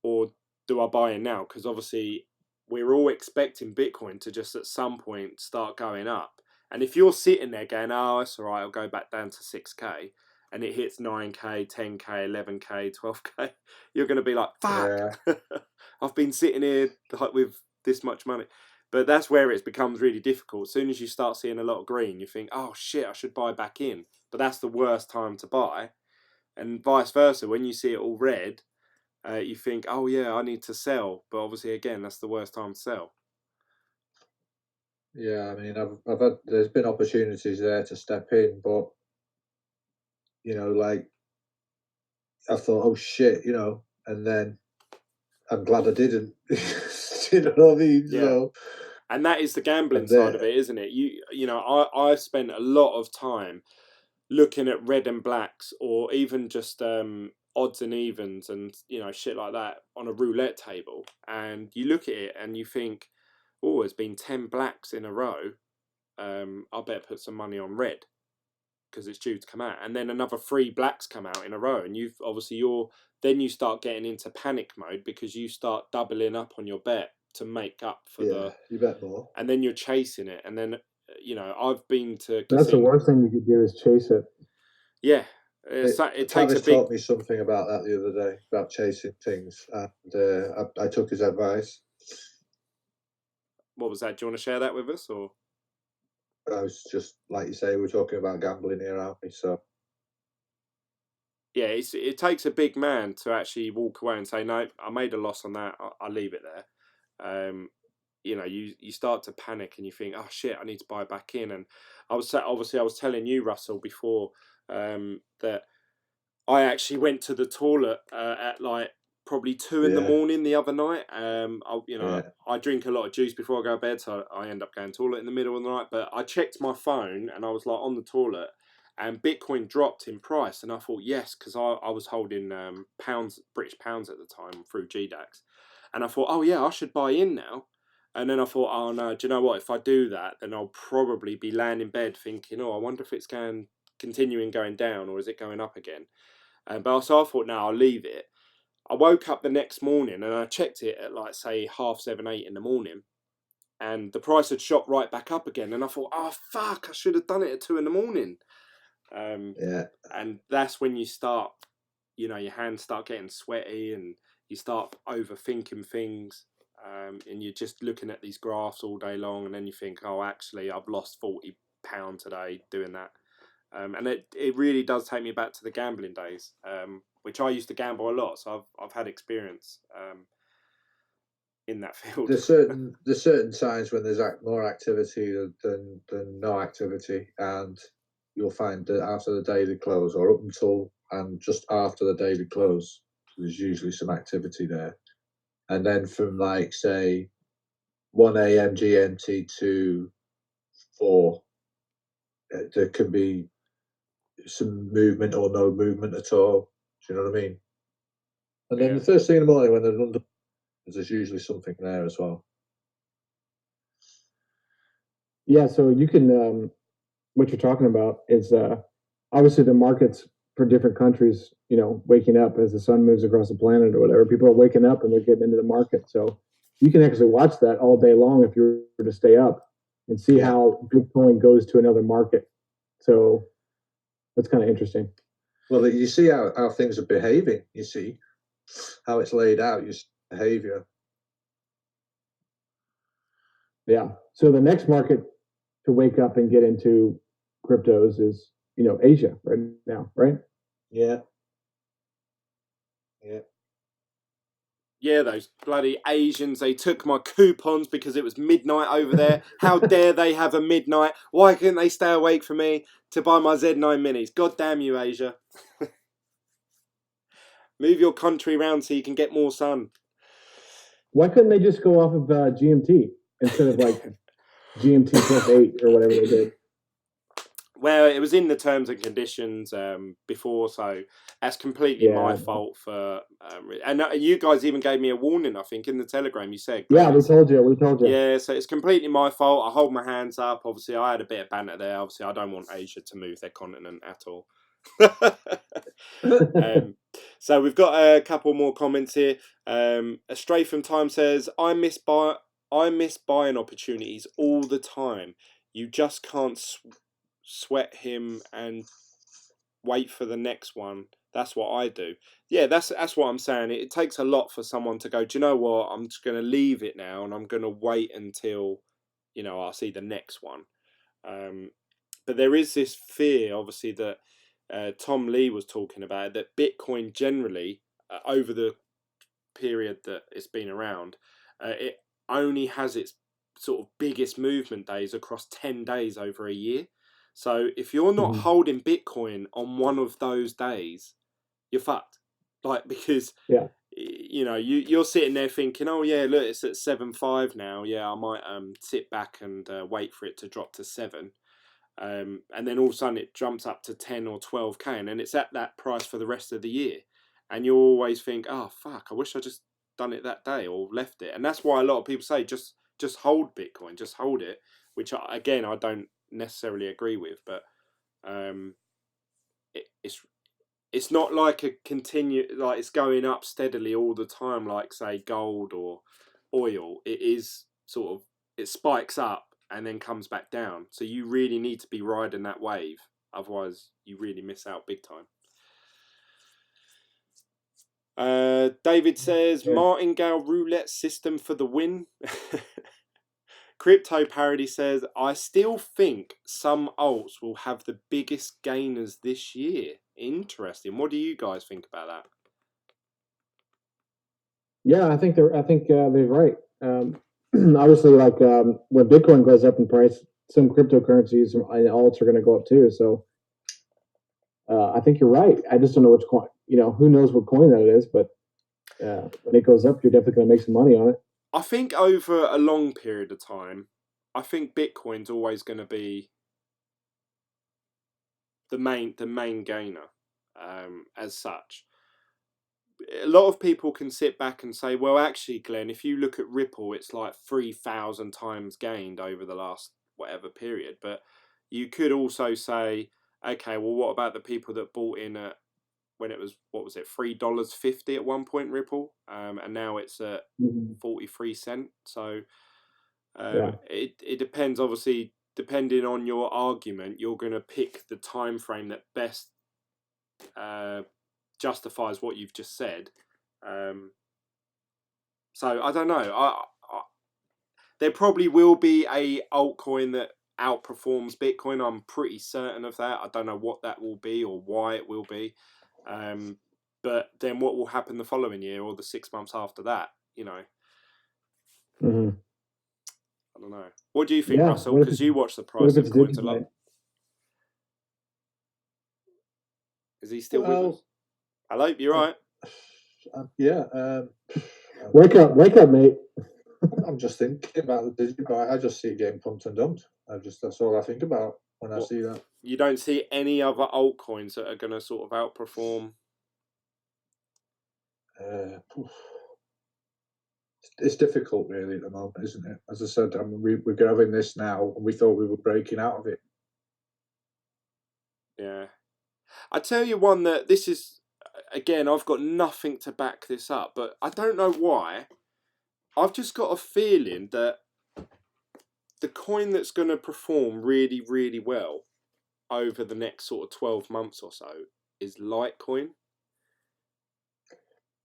or do I buy in now? Because obviously we're all expecting Bitcoin to just at some point start going up. And if you're sitting there going, oh, it's all right, I'll go back down to 6K, and it hits 9K, 10K, 11K, 12K, you're going to be like, fuck, yeah. I've been sitting here like with this much money. But that's where it becomes really difficult. As soon as you start seeing a lot of green, you think, oh shit, I should buy back in. But that's the worst time to buy. And vice versa, when you see it all red, you think, oh yeah, I need to sell. But obviously, again, that's the worst time to sell. Yeah, I mean, I've had, there's been opportunities there to step in, but you know, like I thought, oh shit, you know, and then I'm glad I didn't. You know what I mean? Yeah. So, and that is the gambling side of it, isn't it? You know, I spent a lot of time looking at red and blacks, or even just odds and evens and, you know, shit like that on a roulette table. And you look at it and you think, oh, there's been 10 blacks in a row. I better put some money on red. because it's due to come out, and then another 3 blacks come out in a row, and then you start getting into panic mode because you start doubling up on your bet to make up for you bet more, and then you're chasing it, and then I've been to That's the worst thing you could do is chase it. Yeah, it takes Travis a big. taught me something about that the other day, about chasing things, and I took his advice. What was that? Do you want to share that with us, or? I was just, like you say, we're talking about gambling here, aren't we? So Yeah, it takes a big man to actually walk away and say, no, I made a loss on that. I'll leave it there. You start to panic and you think, oh shit, I need to buy back in. And I was telling you, Russell, before that I actually went to the toilet at like probably 2 in the morning the other night. I drink a lot of juice before I go to bed, so I end up going to the toilet in the middle of the night. But I checked my phone and I was like on the toilet, and Bitcoin dropped in price, and I thought yes, because I was holding British pounds at the time through GDAX, and I thought, oh yeah, I should buy in now. And then I thought, oh no, do you know what? If I do that, then I'll probably be laying in bed thinking, oh, I wonder if it's continuing going down, or is it going up again? But so I thought, no, I'll leave it. I woke up the next morning and I checked it at like say 7:30, 8 in the morning, and the price had shot right back up again. And I thought, oh fuck, I should have done it at 2 in the morning. And that's when you start, your hands start getting sweaty and you start overthinking things. And you're just looking at these graphs all day long, and then you think, oh, actually, I've lost £40 today doing that. And it really does take me back to the gambling days, which I used to gamble a lot, so I've had experience in that field. There's certain times when there's more activity than no activity, and you'll find that after the daily close, or up until and just after the daily close, there's usually some activity there, and then from like say 1 a.m. GMT to 4, there can be some movement or no movement at all. Do you know what I mean? And then the first thing in the morning when there's usually something there as well. Yeah, so you can what you're talking about is obviously the markets for different countries, waking up as the sun moves across the planet or whatever. People are waking up and they're getting into the market. So you can actually watch that all day long if you were to stay up and see how Bitcoin goes to another market. So that's kind of interesting. Well, you see how things are behaving. You see how it's laid out, your behavior. Yeah. So the next market to wake up and get into cryptos is, Asia right now, right? Yeah. Yeah, those bloody Asians, they took my coupons because it was midnight over there. How dare they have a midnight? Why couldn't they stay awake for me to buy my Z9 minis? God damn you, Asia. Move your country around so you can get more sun. Why couldn't they just go off of GMT instead of like GMT +8 or whatever they did? Well, it was in the terms and conditions before, so that's completely my fault for. And you guys even gave me a warning, I think, in the Telegram. You said, "Yeah, we told you. Yeah, so it's completely my fault. I hold my hands up. Obviously, I had a bit of banter there. Obviously, I don't want Asia to move their continent at all. So we've got a couple more comments here. Astray from Time says, I miss buying opportunities all the time. You just can't sweat him and wait for the next one. That's what I do. Yeah, that's what I'm saying. It takes a lot for someone to go, do you know what? I'm just going to leave it now and I'm going to wait until, I'll see the next one. But there is this fear, obviously, that Tom Lee was talking about, that Bitcoin generally, over the period that it's been around, it only has its sort of biggest movement days across 10 days over a year. So if you're not holding Bitcoin on one of those days, you're fucked. Like, because you're sitting there thinking, oh yeah, look, it's at 7.5 now. Yeah, I might sit back and wait for it to drop to 7. And then all of a sudden it jumps up to 10 or 12k, and then it's at that price for the rest of the year. And you always think, oh fuck, I wish I just done it that day or left it. And that's why a lot of people say just hold Bitcoin, just hold it, which again I don't necessarily agree with, but It's not like a like it's going up steadily all the time, like say gold or oil. It is sort of, it spikes up and then comes back down. So you really need to be riding that wave, otherwise you really miss out big time. David says martingale roulette system for the win. Crypto Parody says, I still think some alts will have the biggest gainers this year. Interesting. What do you guys think about that? Yeah, I think they're right. Obviously, like when Bitcoin goes up in price, some cryptocurrencies and alts are going to go up too. So I think you're right. I just don't know which coin. Who knows what coin that is, but when it goes up, you're definitely going to make some money on it. I think over a long period of time, I think Bitcoin's always going to be the main gainer, as such. A lot of people can sit back and say, well, actually, Glenn, if you look at Ripple, it's like 3,000 times gained over the last whatever period. But you could also say, okay, well, what about the people that bought in at, when it was, what was it, $3.50 at one point, Ripple, and now it's at 43 cents. So it depends, obviously, depending on your argument, you're going to pick the time frame that best justifies what you've just said. So I don't know. There probably will be a altcoin that outperforms Bitcoin. I'm pretty certain of that. I don't know what that will be or why it will be. But then what will happen the following year or the 6 months after that? Mm-hmm. I don't know. What do you think, Russell? Because you watch the price of coins a lot. Is he still with us? Hello, you're right. Yeah. Wake up, mate. I'm just thinking about the Digibuy. I just see it getting pumped and dumped. That's all I think about when I see that. You don't see any other altcoins that are going to sort of outperform? It's difficult, really, at the moment, isn't it? As I said, we're having this now, and we thought we were breaking out of it. Yeah. I tell you one that this is, again, I've got nothing to back this up, but I don't know why. I've just got a feeling that the coin that's going to perform really, really well over the next sort of 12 months or so is Litecoin.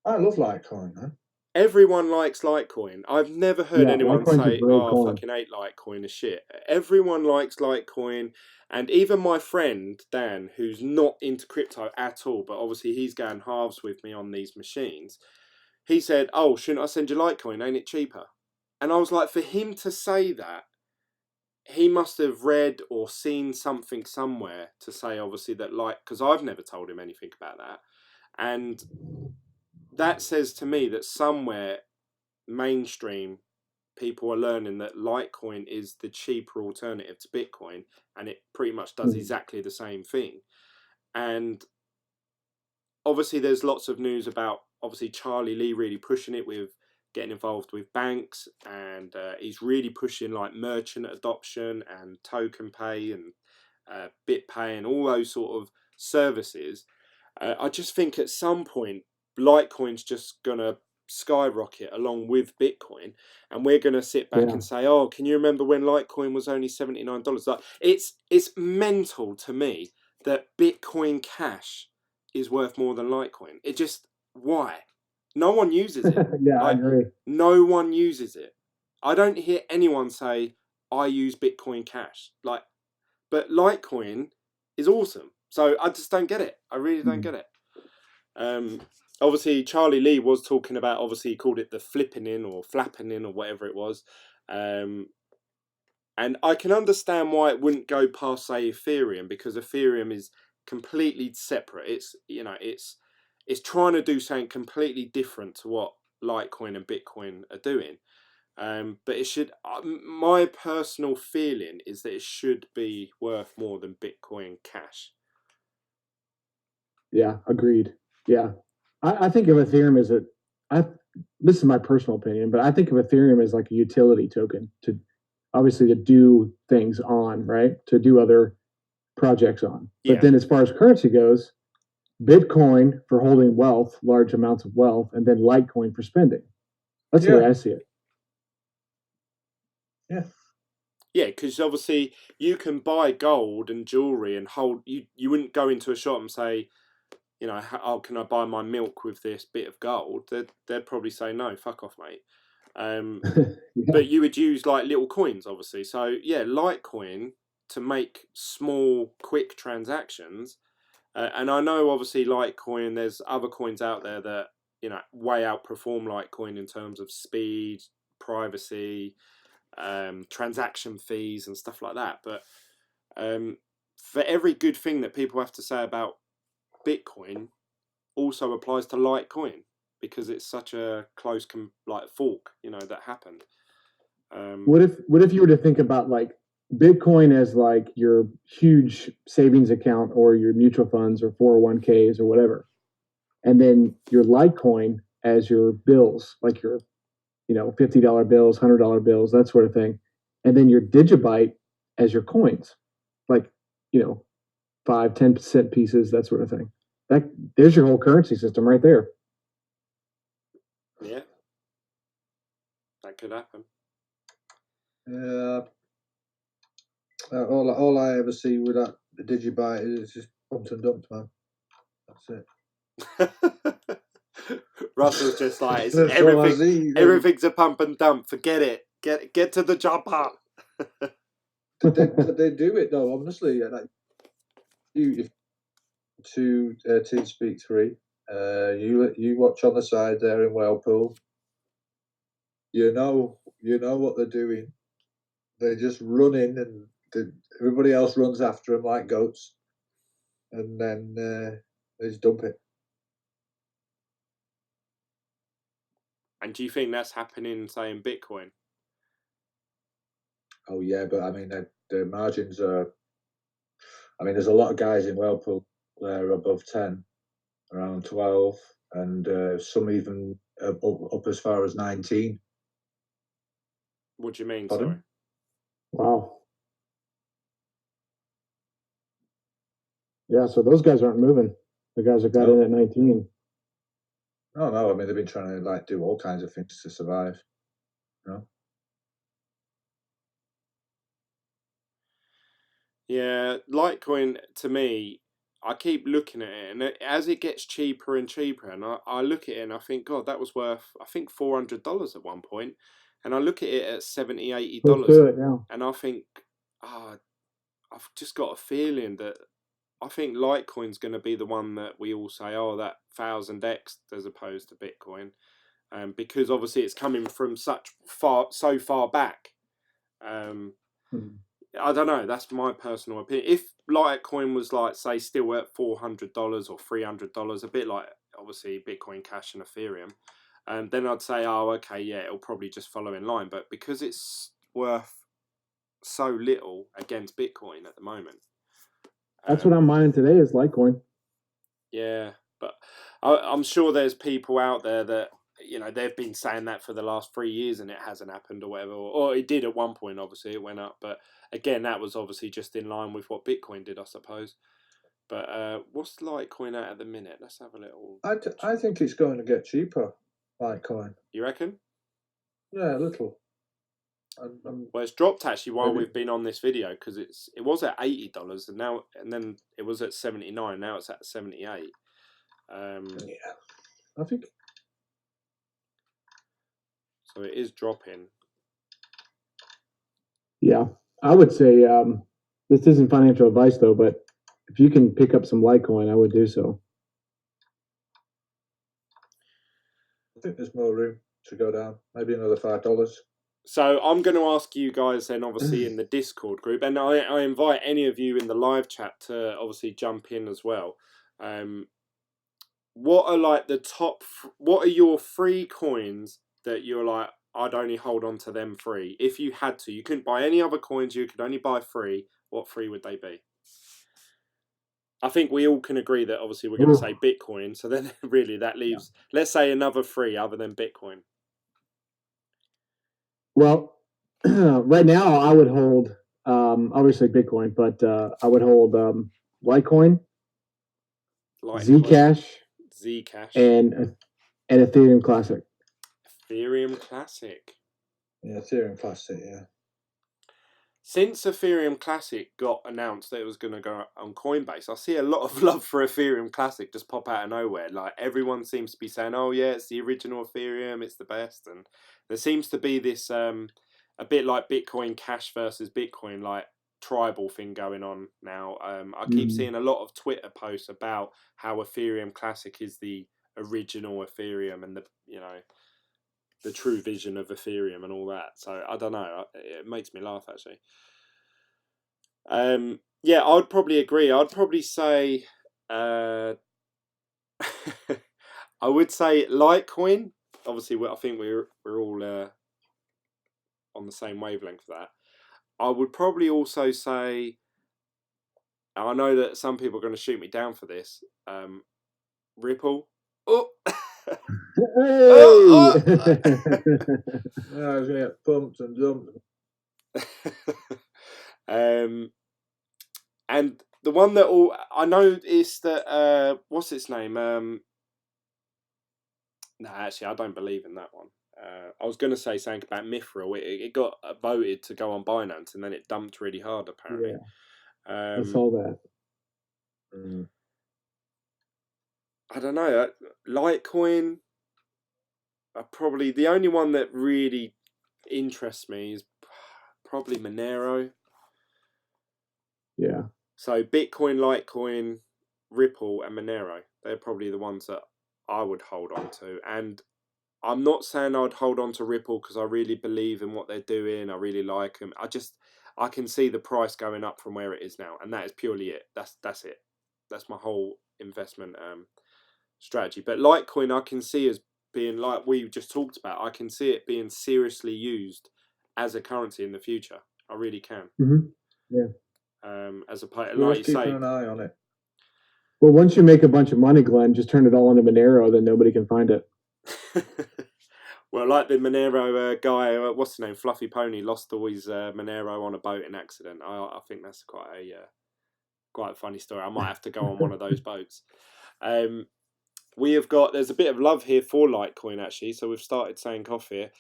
I love Litecoin, man. Everyone likes Litecoin. I've never heard anyone say, oh, fucking hate Litecoin is shit. Everyone likes Litecoin. And even my friend, Dan, who's not into crypto at all, but obviously he's going halves with me on these machines, he said, oh, shouldn't I send you Litecoin? Ain't it cheaper? And I was like, for him to say that, he must have read or seen something somewhere to say, obviously, that because I've never told him anything about that. And that says to me that somewhere mainstream people are learning that Litecoin is the cheaper alternative to Bitcoin, and it pretty much does exactly the same thing. And obviously there's lots of news about obviously Charlie Lee really pushing it with getting involved with banks, and he's really pushing like merchant adoption and token pay and BitPay and all those sort of services. I just think at some point Litecoin's just gonna skyrocket along with Bitcoin, and we're gonna sit back and say, oh, can you remember when Litecoin was only $79? Like it's mental to me that Bitcoin Cash is worth more than Litecoin. It just, why? No one uses it. I agree. No one uses it. I don't hear anyone say, I use Bitcoin Cash. But Litecoin is awesome. So I just don't get it. I really don't get it. Obviously, Charlie Lee was talking about, obviously, he called it the flipping in or flapping in or whatever it was. And I can understand why it wouldn't go past, say, Ethereum, because Ethereum is completely separate. It's trying to do something completely different to what Litecoin and Bitcoin are doing. But it should. My personal feeling is that it should be worth more than Bitcoin Cash. Yeah, agreed. Yeah, I think of Ethereum as this is my personal opinion, but I think of Ethereum as like a utility token to obviously to do things on, right? To do other projects on. Yeah. But then as far as currency goes, Bitcoin for holding wealth, large amounts of wealth, and then Litecoin for spending. That's the way I see it. Yeah. Yeah, because obviously you can buy gold and jewelry and hold. You wouldn't go into a shop and say, you know, oh, can I buy my milk with this bit of gold? They'd probably say no, fuck off, mate. Yeah. But you would use like little coins, obviously. So yeah, Litecoin to make small, quick transactions. And I know obviously Litecoin, there's other coins out there that, you know, way outperform Litecoin in terms of speed, privacy, transaction fees and stuff like that. But for every good thing that people have to say about Bitcoin also applies to Litecoin, because it's such a close like fork, you know, that happened. What if you were to think about like Bitcoin as like your huge savings account or your mutual funds or 401ks or whatever, and then your Litecoin as your bills, like your, you know, $50 bills, $100 bills, that sort of thing, and then your Digibyte as your coins, like, you know, 5-10% pieces, that sort of thing. There's your whole currency system right there. Yeah, that could happen. All I ever see with that Digibyte is just pumped and dumped, man. That's it. Russell's just like, it's That's all I see. everything's a pump and dump. Forget it. Get to the chopper. They do it though, honestly. Like you to TeamSpeak 3, you watch on the side there in Whalepool. You know what they're doing. They just run in, and everybody else runs after them like goats, and then they just dump it. And do you think that's happening, say, in Bitcoin? Oh yeah, but I mean the margins are. I mean, there's a lot of guys in Whalepool there above 10, around 12, and some even up as far as 19. What do you mean? Pardon? Sorry. Wow. Yeah, so those guys aren't moving. The guys that got in at 19. No. I mean, they've been trying to like do all kinds of things to survive. You know? Yeah, Litecoin, to me, I keep looking at it, and as it gets cheaper and cheaper, and I look at it and I think, God, that was worth, I think, $400 at one point, and I look at it at $70, $80, Let's do it, yeah. and I think, I've just got a feeling that I think Litecoin's going to be the one that we all say, oh, that 1000x as opposed to Bitcoin, because obviously it's coming from so far back. I don't know. That's my personal opinion. If Litecoin was like, say, still at $400 or $300, a bit like obviously Bitcoin Cash and Ethereum, then I'd say, oh, okay, yeah, it'll probably just follow in line. But because it's worth so little against Bitcoin at the moment, that's what I'm mining today is Litecoin. Yeah, but I'm sure there's people out there that, you know, they've been saying that for the last 3 years and it hasn't happened or whatever, or it did at one point. Obviously, it went up, but again, that was obviously just in line with what Bitcoin did, I suppose. But what's Litecoin at the minute? Let's have a little. I think it's going to get cheaper, Litecoin. You reckon? Yeah, a little. Well, it's dropped actually while maybe. we've been on this video, because it was at $80 and then it was at 79. Now it's at 78. Yeah, I think. So it is dropping. Yeah, I would say this isn't financial advice though, but if you can pick up some Litecoin, I would do so. I think there's more room to go down. Maybe another $5. So I'm going to ask you guys then, obviously, in the Discord group, and I invite any of you in the live chat to obviously jump in as well. What are like the top? What are your free coins that you're like, I'd only hold on to them free? If you had to, you couldn't buy any other coins. You could only buy free. What free would they be? I think we all can agree that obviously we're going to say Bitcoin. So then really that leaves, let's say, another free other than Bitcoin. Well, right now I would hold Obviously Bitcoin, but I would hold Litecoin, Litecoin, Zcash, Zcash, and Ethereum Classic. Ethereum Classic. Yeah, Ethereum Classic. Yeah. Since Ethereum Classic got announced that it was going to go on Coinbase, I see a lot of love for Ethereum Classic just pop out of nowhere. Like everyone seems to be saying, "Oh yeah, it's the original Ethereum, it's the best," and there seems to be this a bit like Bitcoin Cash versus Bitcoin, like tribal thing going on now. I keep seeing a lot of Twitter posts about how Ethereum Classic is the original Ethereum and the true vision of Ethereum and all that. So I don't know. It makes me laugh actually. Yeah, I'd probably agree. I'd probably say, I would say Litecoin. Obviously, I think we're all on the same wavelength for that. I would probably also say, I know that some people are going to shoot me down for this. Ripple. Oh. Hey! Yeah, I was gonna get pumped and dumped. And the one that I noticed that what's its name? No, actually, I don't believe in that one. I was going to say something about Mithril. It got voted to go on Binance, and then it dumped really hard. Apparently, I saw that. I don't know. Litecoin. Probably the only one that really interests me is probably Monero. Yeah. So Bitcoin, Litecoin, Ripple, and Monero. They're probably the ones that I would hold on to. And I'm not saying I'd hold on to Ripple because I really believe in what they're doing. I really like them. I can see the price going up from where it is now, and that is purely it. That's it. That's my whole investment strategy. But Litecoin, I can see as being, like we just talked about, I can see it being seriously used as a currency in the future. I really can. Mm-hmm. Yeah. As a like We're you just keeping say, an eye on it. Well, once you make a bunch of money, Glenn, just turn it all into Monero, then nobody can find it. Well, like the Monero guy, what's his name? Fluffy Pony lost all his Monero on a boat in accident. I think that's quite a funny story. I might have to go on one of those boats. We have got, there's a bit of love here for Litecoin actually, so we've started saying off here.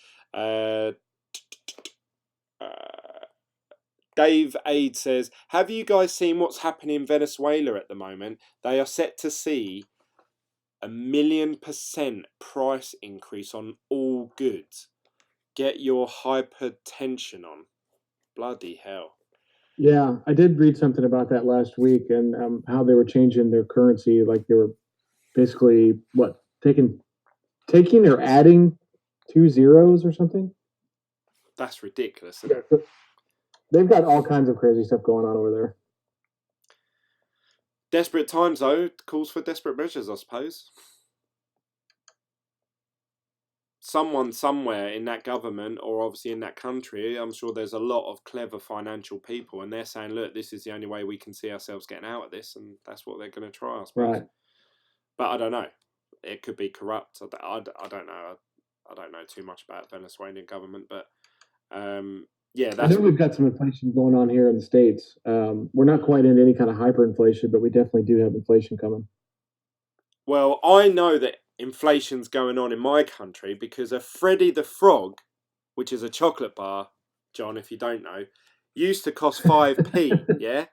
Dave Aid says, have you guys seen what's happening in Venezuela at the moment? They are set to see 1,000,000% price increase on all goods. Get your hypertension on. Bloody hell. Yeah, I did read something about that last week and how they were changing their currency. Like they were basically taking or adding 2 zeros or something. That's ridiculous, isn't it? So they've got all kinds of crazy stuff going on over there. Desperate times, though, calls for desperate measures, I suppose. Someone somewhere in that government, or obviously in that country, I'm sure there's a lot of clever financial people, and they're saying, look, this is the only way we can see ourselves getting out of this, and that's what they're going to try, I suppose. Right. But I don't know. It could be corrupt. I don't know. I don't know too much about Venezuelan government, but yeah, I know we've got some inflation going on here in the States. We're not quite into any kind of hyperinflation, but we definitely do have inflation coming. Well, I know that inflation's going on in my country because a Freddy the Frog, which is a chocolate bar, John, if you don't know, used to cost 5p, yeah?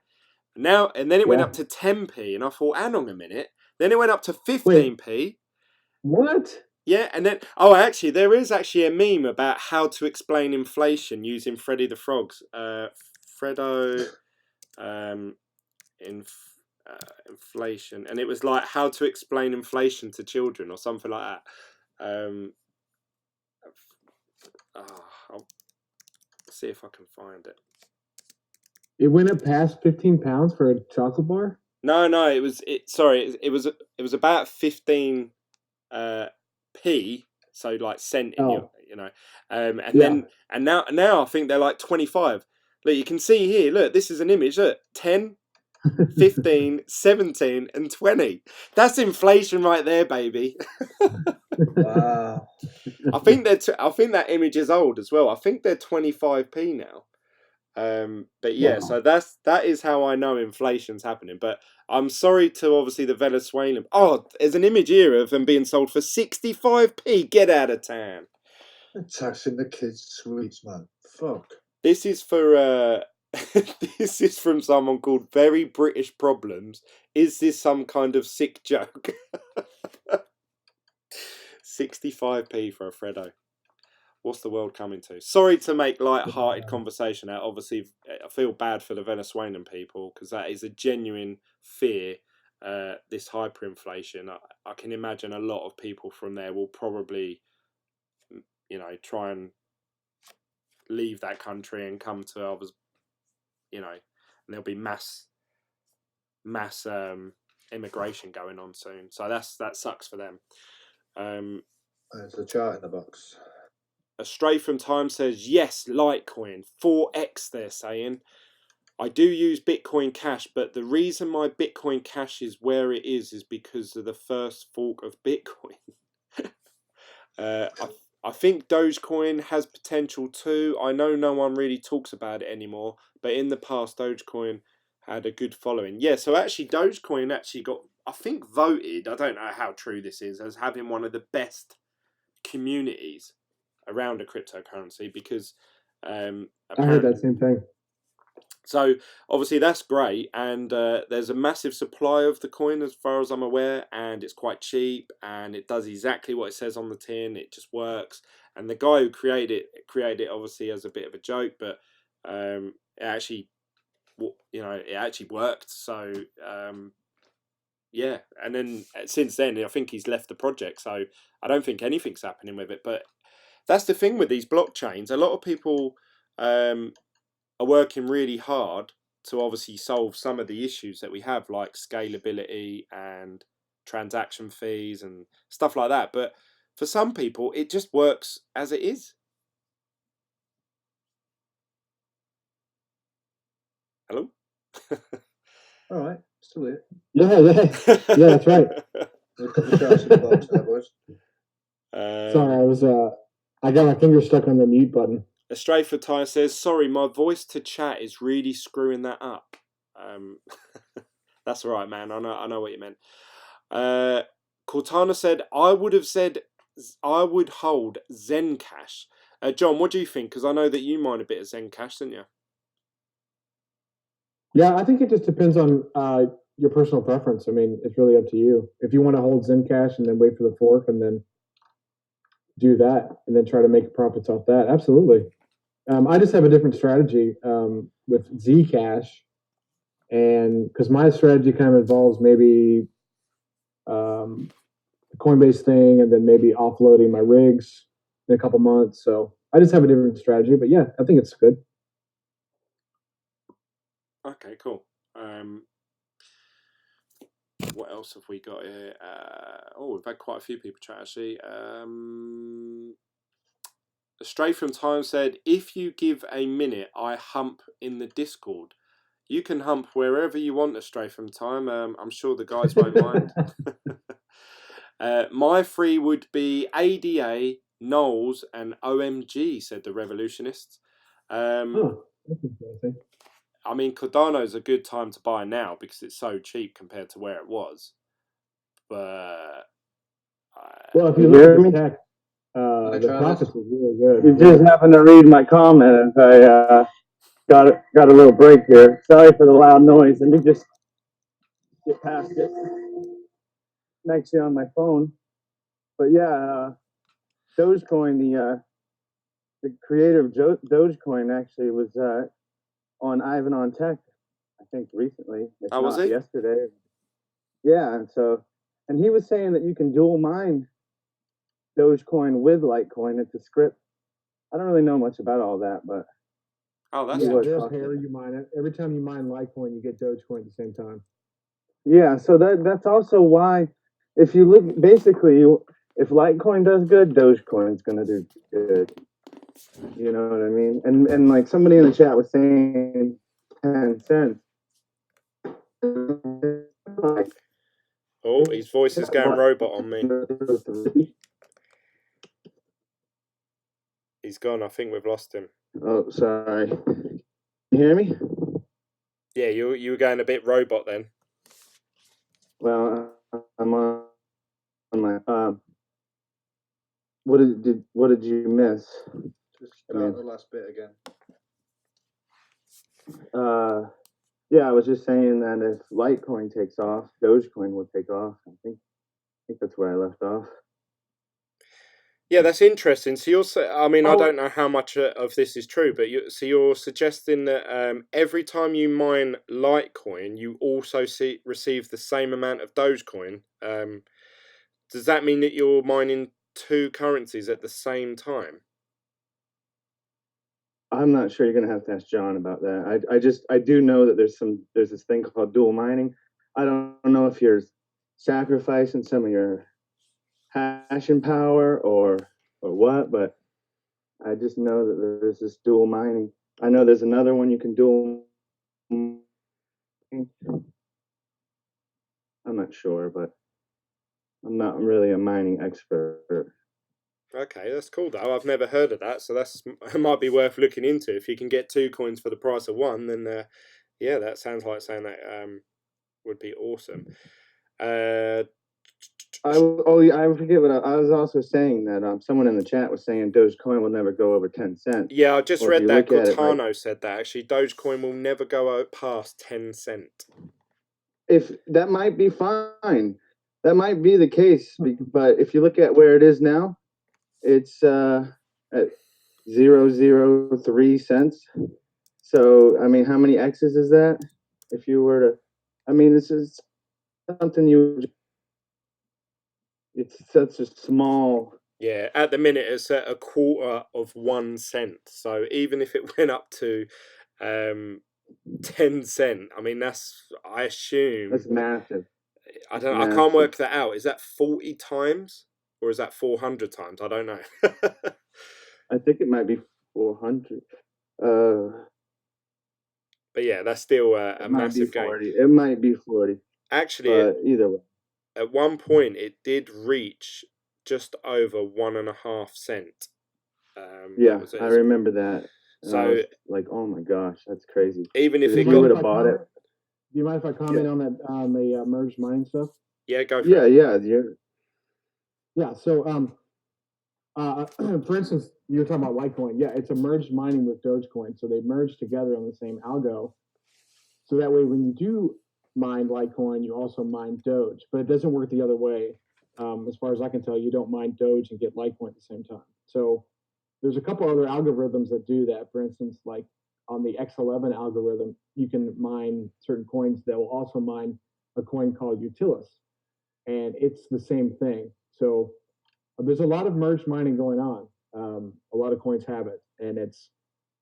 Now, and then it went up to 10p, and I thought, hang on a minute. Then it went up to 15p. Wait, what? Yeah, and then, oh, actually, there is actually a meme about how to explain inflation using Freddy the Frog's. Fredo, inflation, and it was like how to explain inflation to children or something like that. I'll see if I can find it. It went up past £15 for a chocolate bar? No, it was it was about 15 p, so like cent in your, and then now I think they're like 25. Look, you can see here, look, this is an image, look, 10, 15, 17 and 20. That's inflation right there, baby. Wow. I think that image is old as well. I think they're 25p now. But yeah, Wow. so that is how I know inflation's happening. But I'm sorry to obviously the Venezuelan. Oh, there's an image here of them being sold for 65p. Get out of town. They're taxing the kids' sweets, man. Fuck. This is for this is from someone called Very British Problems. Is this some kind of sick joke? 65p for a Freddo. What's the world coming to? Sorry to make light-hearted conversation out. Obviously, I feel bad for the Venezuelan people because that is a genuine fear. This hyperinflation. I can imagine a lot of people from there will probably, try and leave that country and come to others. And there'll be mass immigration going on soon. So that sucks for them. There's a chart in the box. A Stray from Time says, yes, Litecoin, 4x they're saying. I do use Bitcoin Cash, but the reason my Bitcoin Cash is where it is because of the first fork of Bitcoin. I think Dogecoin has potential too. I know no one really talks about it anymore, but in the past, Dogecoin had a good following. Yeah, so actually Dogecoin actually got, I think, voted, I don't know how true this is, as having one of the best communities around a cryptocurrency because I heard that same thing. So obviously that's great, and there's a massive supply of the coin as far as I'm aware, and it's quite cheap, and it does exactly what it says on the tin. It just works, and the guy who created it obviously as a bit of a joke, but it actually, it actually worked. So yeah, and then since then I think he's left the project, so I don't think anything's happening with it. But that's the thing with these blockchains. A lot of people are working really hard to obviously solve some of the issues that we have, like scalability and transaction fees and stuff like that. But for some people, it just works as it is. Hello? All right, still here. Yeah, that's right. A couple of charts in the box there, boys. Sorry, I got my finger stuck on the mute button. A Stray for Tyre says, sorry, my voice to chat is really screwing that up. That's all right, man. I know what you meant. Cortana said, I would hold Zencash. John, what do you think? Because I know that you mine a bit of Zencash, didn't you? Yeah, I think it just depends on your personal preference. I mean, it's really up to you. If you want to hold Zencash and then wait for the fork and then do that and then try to make profits off that, absolutely. I just have a different strategy with Zcash, and because my strategy kind of involves maybe the Coinbase thing and then maybe offloading my rigs in a couple months. So I just have a different strategy, but yeah, I think it's good. Okay, cool. What else have we got here? We've had quite a few people chat actually. Stray from Time said, if you give a minute, I hump in the Discord. You can hump wherever you want, Stray from Time. I'm sure the guys won't mind. My three would be ADA, Knowles, and OMG, said the Revolutionists. That's interesting. I mean, Cardano's a good time to buy now because it's so cheap compared to where it was. But well, if you look at the tech, the profits were really good. You just happened to read my comment. I got a little break here. Sorry for the loud noise. Let me just get past it. I'm actually on my phone. But yeah, Dogecoin, the creator of Dogecoin actually was on Ivan on Tech, I think recently. If was not he? yesterday. Yeah, and he was saying that you can dual mine Dogecoin with Litecoin. It's a script. I don't really know much about all that, but that's they're a pair. You mine it every time you mine Litecoin, you get Dogecoin at the same time. Yeah, so that's also why, if you look, basically, if Litecoin does good, Dogecoin's gonna do good. You know what I mean? And like somebody in the chat was saying 10 cents. Oh, his voice is going robot on me. He's gone. I think we've lost him. Oh, sorry. You hear me? Yeah, you were going a bit robot then. Well, I'm on my. What did you miss? Just start the last bit again. Yeah, I was just saying that if Litecoin takes off, Dogecoin will take off. I think that's where I left off. Yeah, that's interesting. So I mean, I Oh. don't know how much of this is true, but you're suggesting that every time you mine Litecoin, you also receive the same amount of Dogecoin. Does that mean that you're mining two currencies at the same time? I'm not sure. You're gonna have to ask John about that. I do know that there's this thing called dual mining. I don't know if you're sacrificing some of your hashing power or what, but I just know that there's this dual mining. I know there's another one you can dual. I'm not sure, but I'm not really a mining expert. Okay, that's cool though. I've never heard of that, so it might be worth looking into. If you can get two coins for the price of one, then yeah, that sounds like something that would be awesome. I forget what I was also saying that someone in the chat was saying Dogecoin will never go over 10 cents. Yeah, I just read that Cortano said that actually Dogecoin will never go past 10 cent. If that might be fine, that might be the case, but if you look at where it is now, it's at 0.003 cents. So I mean, how many X's is that? If you were to, I mean, this is something it's such a small. Yeah, at the minute it's at a quarter of 1 cent. So even if it went up to 10 cent, I mean I assume That's massive. I can't work that out. Is that 40 times or is that 400 times? I don't know. I think it might be 400. But yeah, that's still a massive gain. It might be 40. Actually, either way. At one point it did reach just over 1.5 cent. Yeah, I remember that. So like, oh my gosh, that's crazy. Even if you would have bought it. Do you mind if I comment on that on the merged mining stuff? Yeah, go for it. Yeah. So for instance, you were talking about Litecoin. Yeah, it's a merged mining with Dogecoin. So they merge together on the same algo. So that way, when you do mine Litecoin, you also mine Doge. But it doesn't work the other way. As far as I can tell, you don't mine Doge and get Litecoin at the same time. So there's a couple other algorithms that do that. For instance, like on the X11 algorithm, you can mine certain coins that will also mine a coin called Utilis. And it's the same thing. So there's a lot of merged mining going on. A lot of coins have it, and it's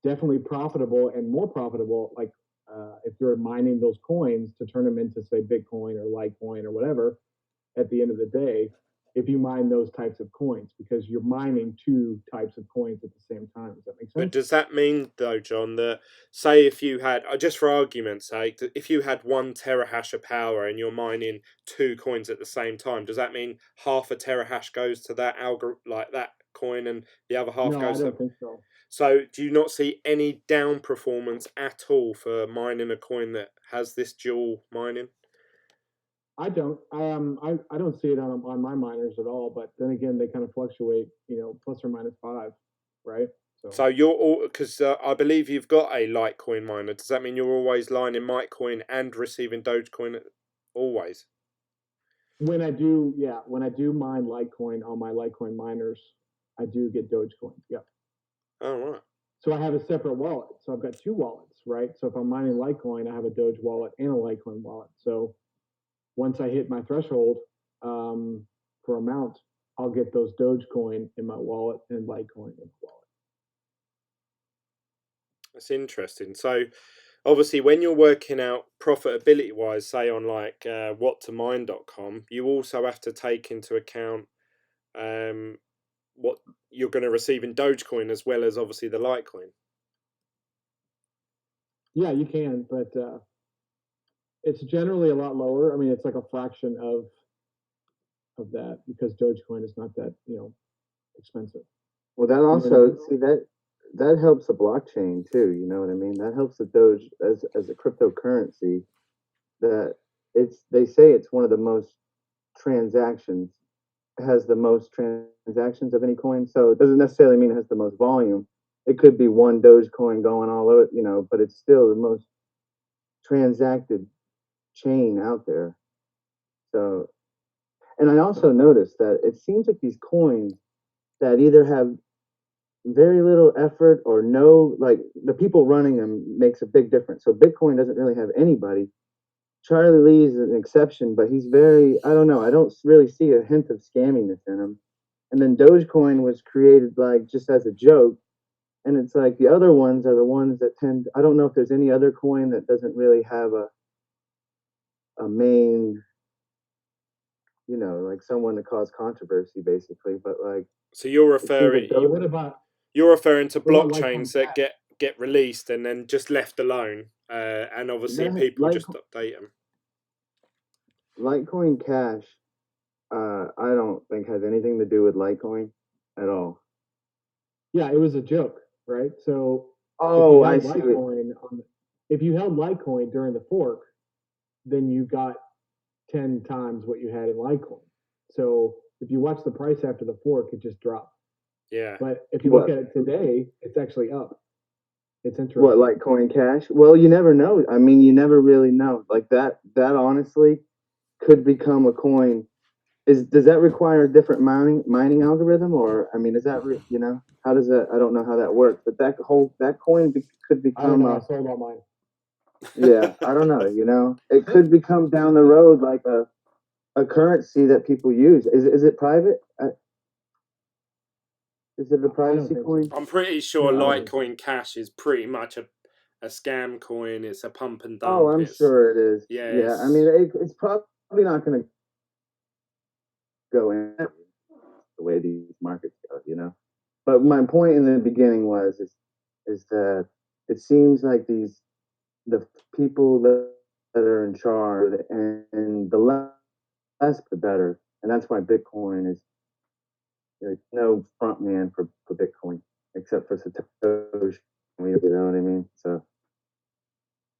definitely profitable and more profitable. Like if you're mining those coins to turn them into, say, Bitcoin or Litecoin or whatever, at the end of the day, if you mine those types of coins, because you're mining two types of coins at the same time. Does that make sense? But does that mean, though, John, that say if you had, just for argument's sake, if you had 1 terahash of power and you're mining two coins at the same time, does that mean half a terahash goes to that like that coin and the other half goes to? No, I don't think so. So do you not see any down performance at all for mining a coin that has this dual mining? I don't. I don't see it on my miners at all. But then again, they kind of fluctuate. Plus or minus 5, right? So you're all, because I believe you've got a Litecoin miner. Does that mean you're always lining Litecoin and receiving Dogecoin always? When I do mine Litecoin on my Litecoin miners, I do get Dogecoin. Yep. Oh, right. So I have a separate wallet. So I've got two wallets, right? So if I'm mining Litecoin, I have a Doge wallet and a Litecoin wallet. So once I hit my threshold for amount, I'll get those Dogecoin in my wallet and Litecoin in the wallet. That's interesting. So obviously when you're working out profitability wise, say on like whattomine.com, you also have to take into account what you're going to receive in Dogecoin as well as obviously the Litecoin. Yeah, you can, but it's generally a lot lower. I mean, it's like a fraction of that because Dogecoin is not that expensive. Well, that also that helps the blockchain too. You know what I mean? That helps the Doge as a cryptocurrency. That they say it's one of the most transactions, has the most transactions of any coin. So it doesn't necessarily mean it has the most volume. It could be one Dogecoin going all over, you know, but it's still the most transacted chain out there. So, and I also noticed that it seems like these coins that either have very little effort or no, like the people running them makes a big difference. So Bitcoin doesn't really have anybody. Charlie Lee is an exception, but he's very, I don't know, I don't really see a hint of scamminess in him. And then Dogecoin was created like just as a joke. And it's like the other ones are the ones that tend, I don't know if there's any other coin that doesn't really have a main, you know, like someone to cause controversy basically. But like, So you're What about referring to what about blockchains Litecoin that Cash? get released and then just left alone, and obviously that people just update them. Litecoin Cash, I don't think has anything to do with Litecoin at all. Yeah, it was a joke, right? So Oh, I if see. if you held Litecoin during the fork, then you got 10 times what you had in Litecoin. So if you watch the price after the fork, it just dropped. Yeah. But if you look at it today, it's actually up. It's interesting. What, Litecoin Cash? Well, you never know. I mean, you never really know. Like that honestly could become a coin. Does that require a different mining algorithm, or I mean, is that you know, how does that? I don't know how that works, but that coin could become. I don't know. I sold all mine. Yeah, I don't know. You know, it could become down the road like a currency that people use. Is it private? Is it a privacy coin? I'm pretty sure No, Litecoin Cash is pretty much a scam coin. It's a pump and dump. Oh, I'm sure it is. Yeah, Yeah. I mean, it's probably not going to go in the way these markets go, you know. But my point in the beginning is that it seems like the people that are in charge, and the less the better, and that's why Bitcoin is, there's no front man for Bitcoin except for Satoshi. You know what I mean? So,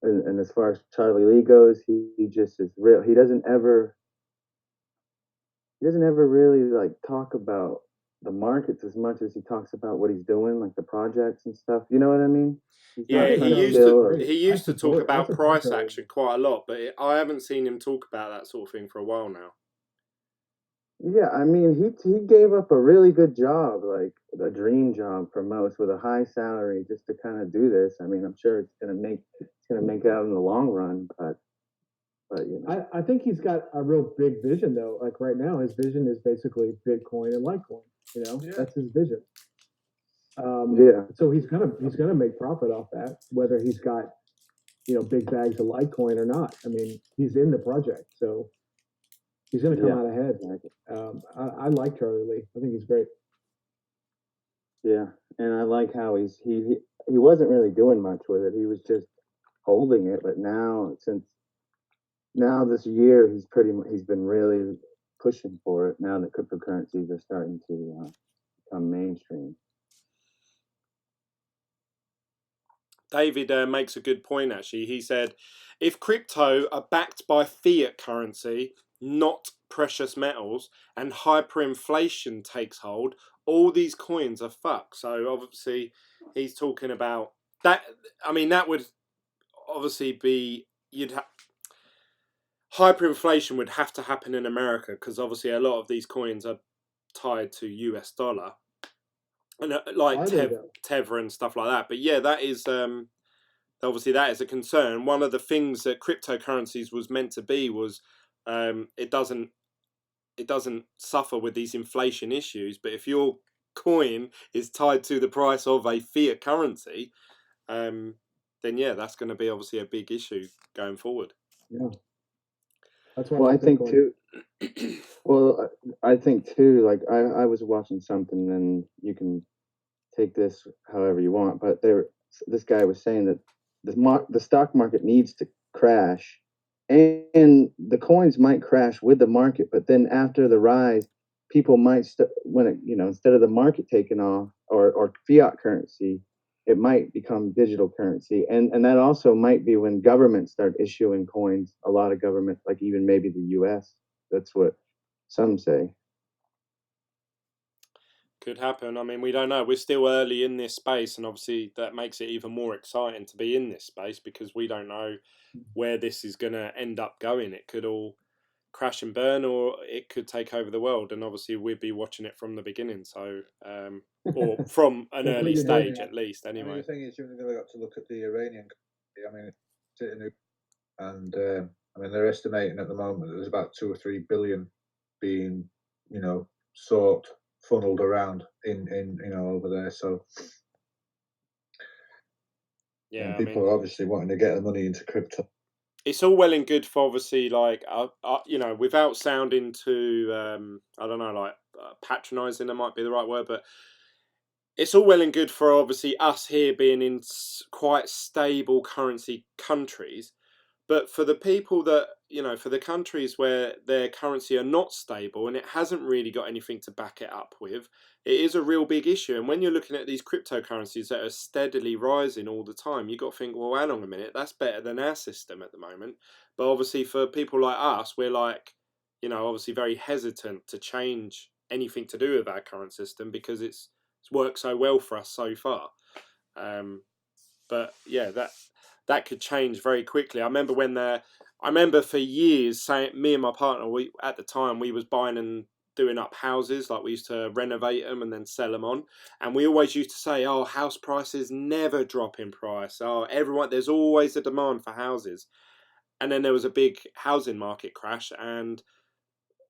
and as far as Charlie Lee goes, he just is real. He doesn't ever really like talk about the markets as much as he talks about what he's doing, like the projects and stuff. You know what I mean? Yeah, he used to talk about price Charlie. action quite a lot, but I haven't seen him talk about that sort of thing for a while now. Yeah, I mean, he gave up a really good job, like a dream job for most, with a high salary, just to kind of do this. I mean, I'm sure it's gonna make out in the long run, but you know. I think he's got a real big vision though. Like right now, his vision is basically Bitcoin and Litecoin. You know, that's his vision. Yeah. So he's gonna make profit off that, whether he's got, you know, big bags of Litecoin or not. I mean, he's in the project, so he's gonna come out ahead. I like Charlie Lee. I think he's great. Yeah, and I like how he wasn't really doing much with it. He was just holding it, but now this year he's been really pushing for it. Now that cryptocurrencies are starting to become mainstream. David makes a good point, actually. He said, if crypto are backed by fiat currency, not precious metals, and hyperinflation takes hold, all these coins are fucked. So obviously he's talking about that. I mean, that would obviously be, hyperinflation would have to happen in America, because obviously a lot of these coins are tied to US dollar. And like Tether and stuff like that. But yeah, that is obviously that is a concern. One of the things that cryptocurrencies was meant to be was it doesn't suffer with these inflation issues. But if your coin is tied to the price of a fiat currency, then yeah, that's going to be obviously a big issue going forward. Yeah, that's why. Well, I think too. Well, I think too. Like I was watching something, and you can take this however you want, but this guy was saying that the stock market needs to crash, and the coins might crash with the market, but then after the rise, people might when it, you know, instead of the market taking off or fiat currency it might become digital currency, and that also might be when governments start issuing coins. A lot of governments, like even maybe the U.S. That's what some say. Could happen. I mean, we don't know. We're still early in this space, and obviously that makes it even more exciting to be in this space because we don't know where this is going to end up going. It could all crash and burn, or it could take over the world, and obviously we'd be watching it from the beginning. So, or from an early stage at least. Anyway, I mean, the thing is, you've really got to look at the Iranian. I mean, and I mean, they're estimating at the moment that there's about 2 or 3 billion being, sought, funneled around in over there. So yeah, people are obviously wanting to get the money into crypto. It's all well and good for obviously like without sounding too I don't know, like patronizing, that might be the right word, but it's all well and good for obviously us here being in quite stable currency countries. But for the people that, for the countries where their currency are not stable and it hasn't really got anything to back it up with, it is a real big issue. And when you're looking at these cryptocurrencies that are steadily rising all the time, you've got to think, well, hang on a minute, that's better than our system at the moment. But obviously for people like us, we're like, obviously very hesitant to change anything to do with our current system because it's worked so well for us so far. But yeah, that could change very quickly. I remember for years saying, me and my partner, at the time we was buying and doing up houses, like we used to renovate them and then sell them on, and we always used to say, oh, house prices never drop in price. Oh, there's always a demand for houses. And then there was a big housing market crash, and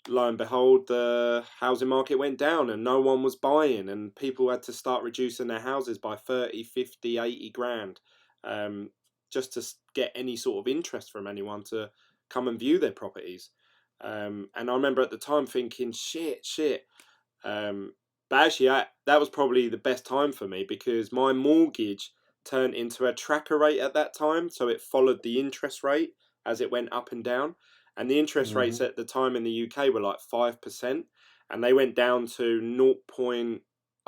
lo and behold, the housing market went down and no one was buying, and people had to start reducing their houses by 30, 50, 80 grand. Just to get any sort of interest from anyone to come and view their properties. And I remember at the time thinking, shit. But actually, that was probably the best time for me because my mortgage turned into a tracker rate at that time. So it followed the interest rate as it went up and down. And the interest rates at the time in the UK were like 5%. And they went down to 0.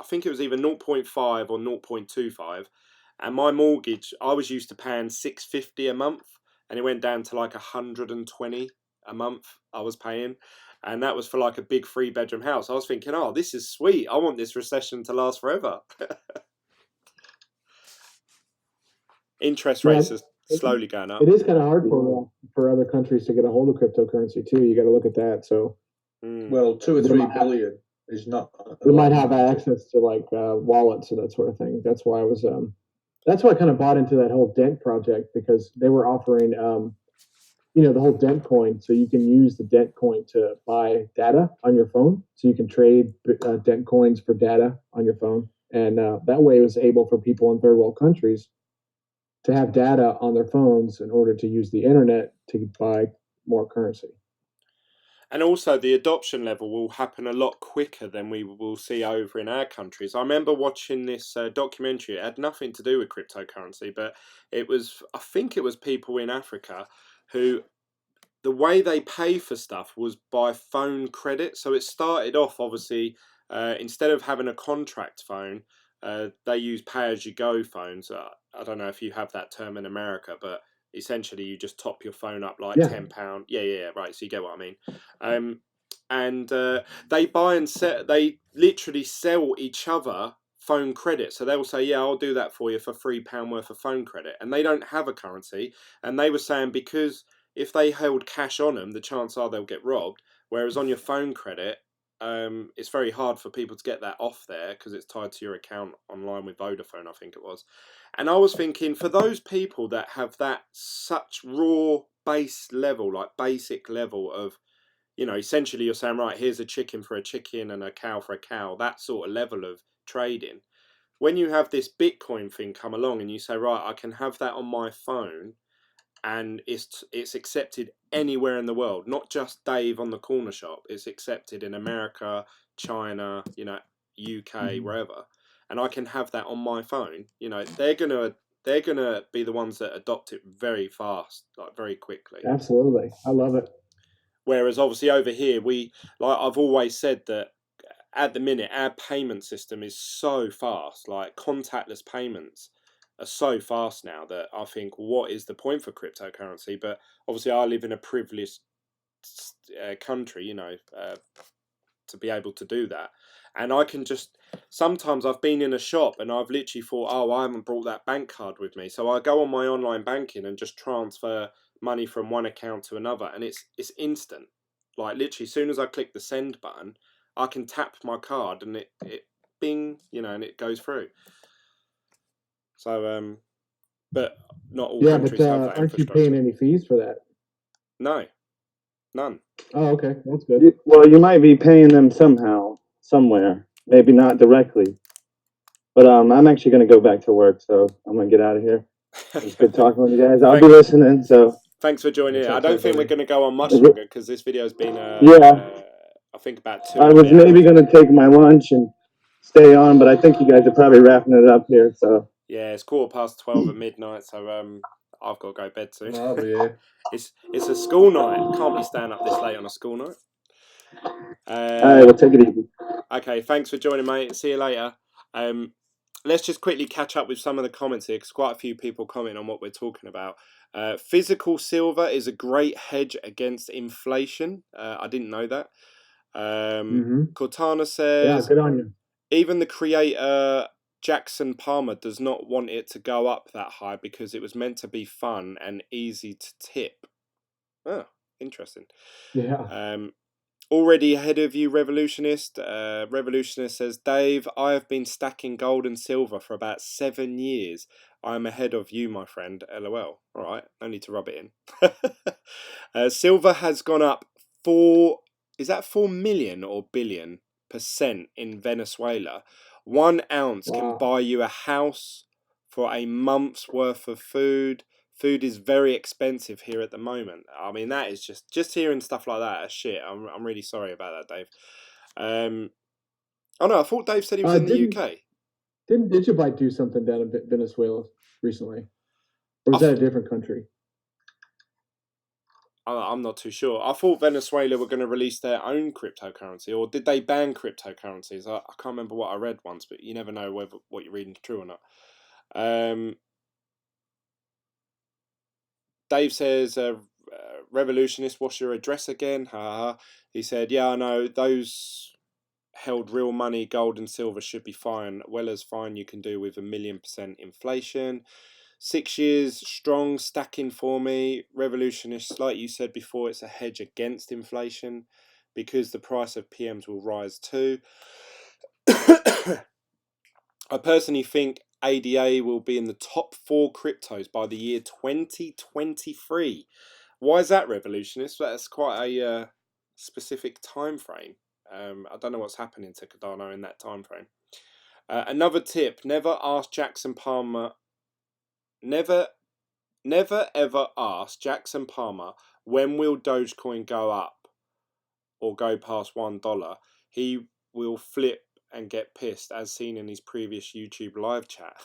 I think it was either 0.5 or 0.25. And my mortgage, I was used to paying $650 a month, and it went down to like $120 a month I was paying, and that was for like a big 3-bedroom house. I was thinking, oh, this is sweet. I want this recession to last forever. Interest rates are slowly going up. It is kind of hard for other countries to get a hold of cryptocurrency too. You got to look at that. So, well, 2 or 3 billion is not. We might have access to like wallets and that sort of thing. That's why I kind of bought into that whole Dent project because they were offering, the whole Dent coin. So you can use the Dent coin to buy data on your phone. So you can trade Dent coins for data on your phone. And that way it was able for people in third world countries to have data on their phones in order to use the internet to buy more currency. And also the adoption level will happen a lot quicker than we will see over in our countries. I remember watching this documentary. It had nothing to do with cryptocurrency, but I think it was people in Africa who, the way they pay for stuff was by phone credit. So it started off, obviously, instead of having a contract phone, they use pay-as-you-go phones. I don't know if you have that term in America, but essentially you just top your phone up like £10. Yeah, right. So you get what I mean. And they buy and sell. They literally sell each other phone credit. So they will say, yeah, I'll do that for you for £3 worth of phone credit. And they don't have a currency. And they were saying because if they held cash on them, the chances are they'll get robbed. Whereas on your phone credit, it's very hard for people to get that off there because it's tied to your account online with Vodafone, I think it was. And I was thinking, for those people that have that such raw base level, like basic level of, essentially you're saying, right, here's a chicken for a chicken and a cow for a cow, that sort of level of trading. When you have this Bitcoin thing come along and you say, right, I can have that on my phone, and it's accepted anywhere in the world, not just Dave on the corner shop. It's accepted in America, China, UK, wherever, and I can have that on my phone. They're gonna be the ones that adopt it very fast, like very quickly. Absolutely, I love it. Whereas obviously over here, I've always said that at the minute our payment system is so fast, like contactless payments. are so fast now that I think, what is the point for cryptocurrency? But obviously, I live in a privileged country, you know, to be able to do that. And I can just, sometimes I've been in a shop and I've literally thought, oh, I haven't brought that bank card with me. So I go on my online banking and just transfer money from one account to another. And it's instant. Like literally, as soon as I click the send button, I can tap my card and it bing, you know, and it goes through. So, but not all countries have that aren't you infrastructure. paying any fees for that? No, none. Oh, okay, that's good. Well, you might be paying them somehow, somewhere. Maybe not directly. But I'm actually going to go back to work, so I'm going to get out of here. It's good talking with you guys. I'll be listening. So thanks for joining. Yeah, I don't take think care, we're buddy. going to go on much longer because this video has been, yeah, I think about 2 I and a was bit maybe hours. going to take my lunch and stay on, but I think you guys are probably wrapping it up here. So Yeah, it's 12:15 at midnight, so I've got to go to bed soon. I'll be here. It's a school night. Can't be staying up this late on a school night. all right, well, take it easy. Okay, thanks for joining, mate. See you later. Let's just quickly catch up with some of the comments here, because quite a few people comment on what we're talking about. Physical silver is a great hedge against inflation. I didn't know that. Cortana says, good on you. even the creator Jackson Palmer does not want it to go up that high because it was meant to be fun and easy to tip. Oh, interesting. Yeah. Already ahead of you, Revolutionist. Revolutionist says, Dave, I have been stacking gold and silver for about 7 years. I'm ahead of you, my friend. LOL. All right, no need to rub it in. Silver has gone up 4 million or billion% in Venezuela. 1 ounce can Wow. buy you a house for a month's worth of food. Food is very expensive here at the moment. I mean, that is just hearing stuff like that. Shit, I'm really sorry about that, Dave. Oh no, I thought Dave said he was in the UK. Didn't Digibyte do something down in Venezuela recently? Or was that a different country? I'm not too sure. I thought Venezuela were going to release their own cryptocurrency, or did they ban cryptocurrencies? I can't remember what I read once, but you never know whether what you're reading is true or not. Dave says, Revolutionist, what's your address again? He said, yeah, I know, those held real money, gold and silver should be fine. Well as fine you can do with 1,000,000% inflation. 6 years strong stacking for me. Revolutionist, like you said before, it's a hedge against inflation because the price of PMs will rise too. I personally think ADA will be in the top 4 cryptos by the year 2023. Why is that, Revolutionist? That's quite a specific time frame. I don't know what's happening to Cardano in that time frame. Another tip: never ask Jackson Palmer. Never ever ask Jackson Palmer when will Dogecoin go up or go past $1. He will flip and get pissed, as seen in his previous YouTube live chat.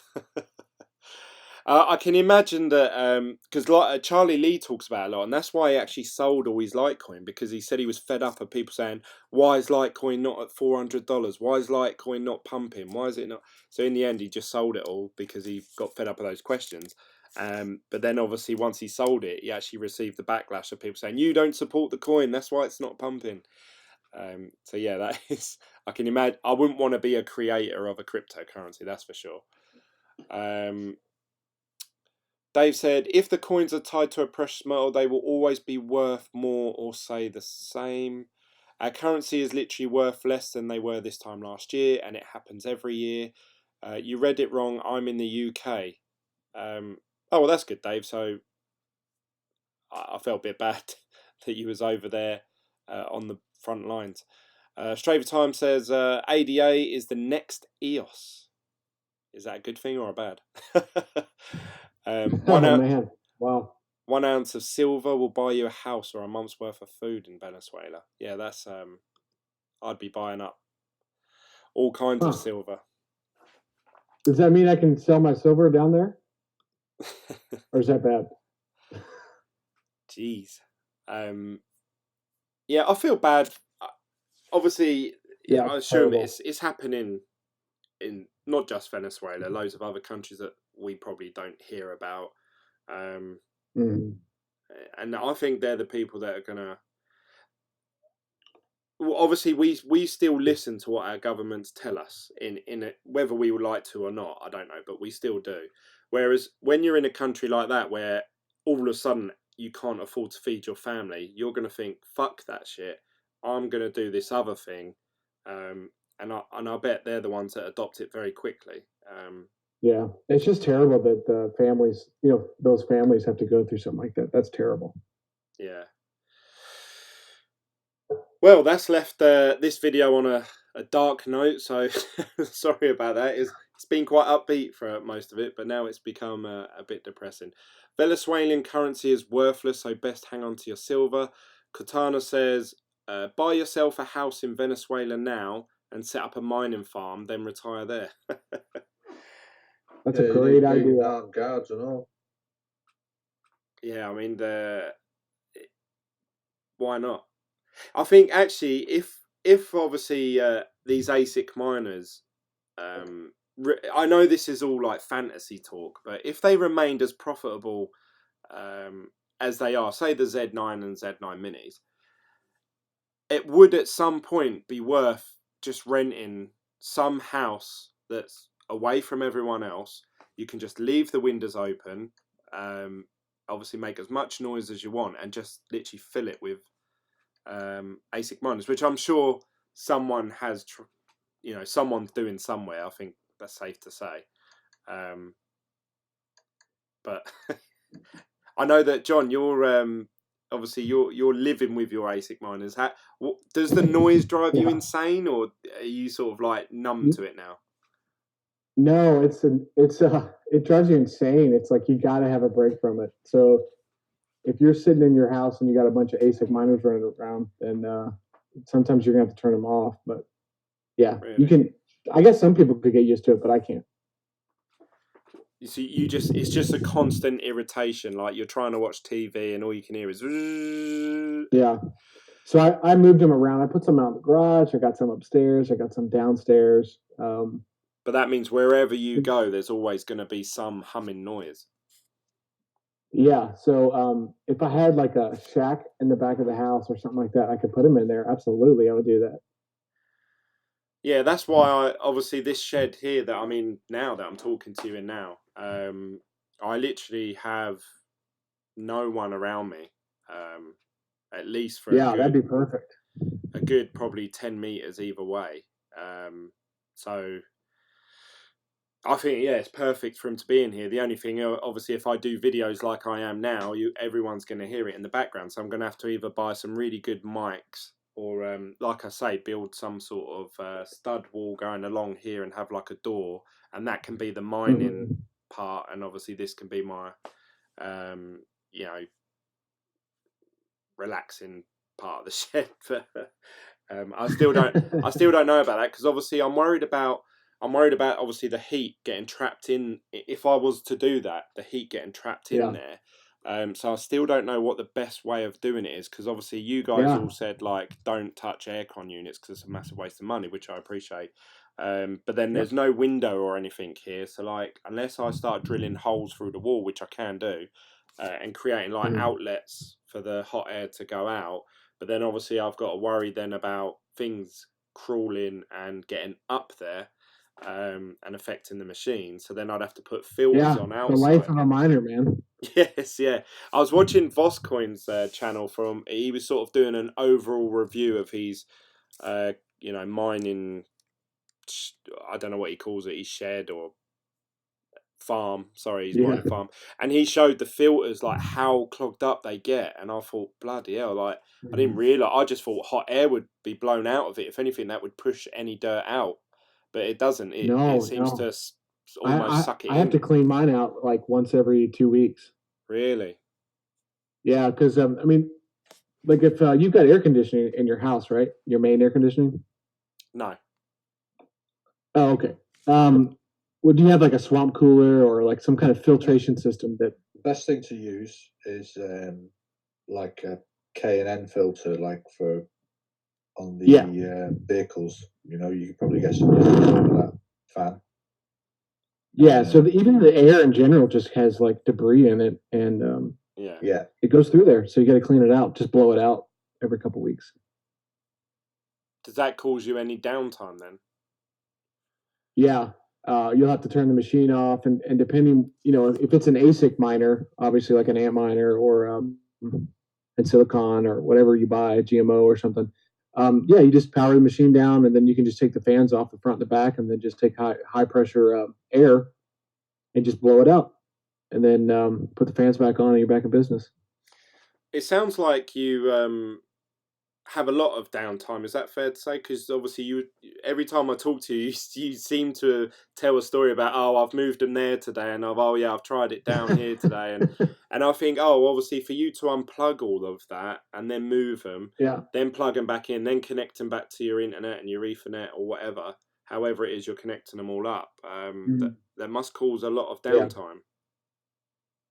I can imagine that because like Charlie Lee talks about it a lot, and that's why he actually sold all his Litecoin, because he said he was fed up of people saying, why is Litecoin not at $400? Why is Litecoin not pumping? Why is it not? So in the end, he just sold it all because he got fed up of those questions. But then obviously once he sold it, he actually received the backlash of people saying, you don't support the coin, that's why it's not pumping. So yeah, that is, I can imagine, I wouldn't want to be a creator of a cryptocurrency, that's for sure. Dave said, if the coins are tied to a precious metal, they will always be worth more or say the same. Our currency is literally worth less than they were this time last year, and it happens every year. You read it wrong. I'm in the UK. Oh, well, that's good, Dave. So I felt a bit bad that you was over there on the front lines. Straight for Time says, ADA is the next EOS. Is that a good thing or a bad? Man, wow. 1 ounce of silver will buy you a house or a month's worth of food in Venezuela. Yeah, that's I'd be buying up all kinds of silver. Does that mean I can sell my silver down there? Or is that bad? Jeez. Yeah, I feel bad. Obviously, I assume it's happening in not just Venezuela, loads of other countries that we probably don't hear about. Mhm. And I think they're the people that are gonna. Well, obviously, we still listen to what our governments tell us in it, whether we would like to or not. I don't know, but we still do. Whereas when you're in a country like that, where all of a sudden you can't afford to feed your family, you're going to think, "Fuck that shit! I'm going to do this other thing," and I bet they're the ones that adopt it very quickly. Yeah, it's just terrible that the families, those families have to go through something like that. That's terrible. Yeah. Well, that's left this video on a dark note, so sorry about that. It's been quite upbeat for most of it, but now it's become a bit depressing. Venezuelan currency is worthless, so best hang on to your silver. Katana says, buy yourself a house in Venezuela now and set up a mining farm, then retire there. That's a great idea. Armed guards and all. Yeah, I mean, why not? I think actually, if obviously these ASIC miners, I know this is all like fantasy talk, but if they remained as profitable as they are, say the Z9 and Z9 minis, it would at some point be worth just renting some house that's away from everyone else. You can just leave the windows open, obviously make as much noise as you want, and just literally fill it with ASIC miners, which I'm sure someone has, someone's doing somewhere. I think that's safe to say. But I know that John, you're obviously you're living with your ASIC miners. Does the noise drive you insane, or are you sort of like numb to it now? No, it drives you insane. It's like you got to have a break from it. So if you're sitting in your house and you got a bunch of ASIC miners running around, then sometimes you're gonna have to turn them off. But yeah, Really? you can. I guess some people could get used to it, but I can't. You see, it's just a constant irritation. Like you're trying to watch TV and all you can hear is. Yeah. So I moved them around. I put some out in the garage. I got some upstairs. I got some downstairs. But that means wherever you go, there's always going to be some humming noise. Yeah. So if I had like a shack in the back of the house or something like that, I could put them in there. Absolutely, I would do that. Yeah, that's why obviously this shed here that I'm in now, that I'm talking to you in now, I literally have no one around me, at least for that'd be perfect. A good probably 10 meters either way. So I think, yeah, it's perfect for him to be in here. The only thing, obviously, if I do videos like I am now, everyone's going to hear it in the background. So I'm going to have to either buy some really good mics or, like I say, build some sort of stud wall going along here and have like a door. And that can be the mining part. And obviously this can be my, relaxing part of the shed. But I still don't know about that, because obviously I'm worried about obviously the heat getting trapped in. If I was to do that, the heat getting trapped in there. So I still don't know what the best way of doing it is, because obviously you guys all said like don't touch aircon units because it's a massive waste of money, which I appreciate. But then there's no window or anything here, so like unless I start drilling holes through the wall, which I can do, and creating like outlets for the hot air to go out. But then obviously I've got to worry then about things crawling and getting up there, and affecting the machine. So then I'd have to put filters on outside. The life of a miner, man. Yes, yeah. I was watching Voscoin's channel he was sort of doing an overall review of his, mining, I don't know what he calls it, his shed or farm, sorry, his mining farm. And he showed the filters, like how clogged up they get. And I thought, bloody hell, like, I didn't realise, I just thought hot air would be blown out of it. If anything, that would push any dirt out. But it doesn't. It seems to almost suck it in. I have to clean mine out like once every 2 weeks. Really? Yeah, because I mean, like if you've got air conditioning in your house, right? Your main air conditioning? No. Oh, okay. Well, do you have like a swamp cooler or like some kind of filtration system that? The best thing to use is like a K&N filter, like for on the vehicles. You know, you could probably get some for that fan. Yeah, so even the air in general just has like debris in it, and Yeah. it goes through there. So you got to clean it out. Just blow it out every couple weeks. Does that cause you any downtime then? Yeah, you'll have to turn the machine off, and depending, if it's an ASIC miner, obviously like an ant miner or in silicon or whatever you buy, GMO or something. Yeah, you just power the machine down, and then you can just take the fans off the front and the back, and then just take high pressure air and just blow it out, and then put the fans back on, and you're back in business. It sounds like you have a lot of downtime. Is that fair to say? Because obviously, every time I talk to you, you seem to tell a story about, oh, I've moved them there today, and I've tried it down here today, and I think, oh, obviously, for you to unplug all of that and then move them, Yeah, then plug them back in, then connect them back to your internet and your Ethernet or whatever, however it is you're connecting them all up, that must cause a lot of downtime.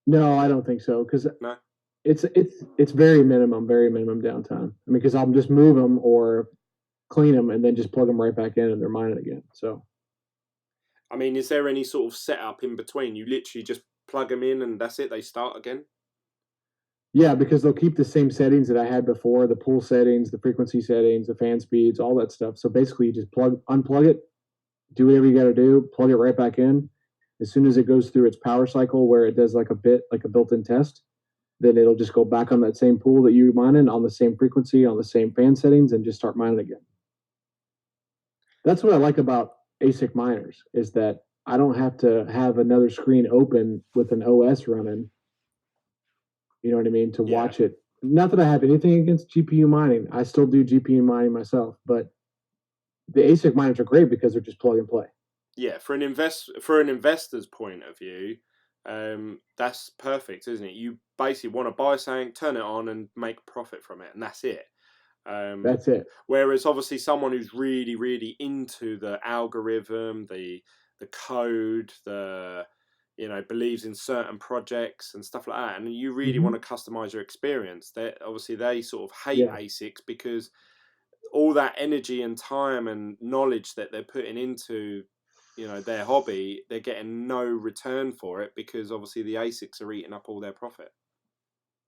No, I don't think so, because No. It's very minimum downtime. I mean, because I'll just move them or clean them and then just plug them right back in, and they're mining again. So, I mean, is there any sort of setup in between? You literally just plug them in and that's it. They start again. yeah, because they'll keep the same settings that I had before: the pool settings, the frequency settings, the fan speeds, all that stuff. So basically, you just unplug it, do whatever you got to do, plug it right back in. As soon as it goes through its power cycle, where it does like a built-in test, then it'll just go back on that same pool that you mining on the same frequency, on the same fan settings, and just start mining again. That's what I like about ASIC miners, is that I don't have to have another screen open with an OS running. You know what I mean? To watch it. Not that I have anything against GPU mining. I still do GPU mining myself, but the ASIC miners are great because they're just plug and play. Yeah, for an investor's point of view, that's perfect, isn't it? You basically want to buy something, turn it on, and make profit from it, and that's it. That's it. Whereas obviously someone who's really, really into the algorithm, the code, believes in certain projects and stuff like that, and you really want to customize your experience. They sort of hate ASICs because all that energy and time and knowledge that they're putting into their hobby, they're getting no return for it because obviously the ASICs are eating up all their profit.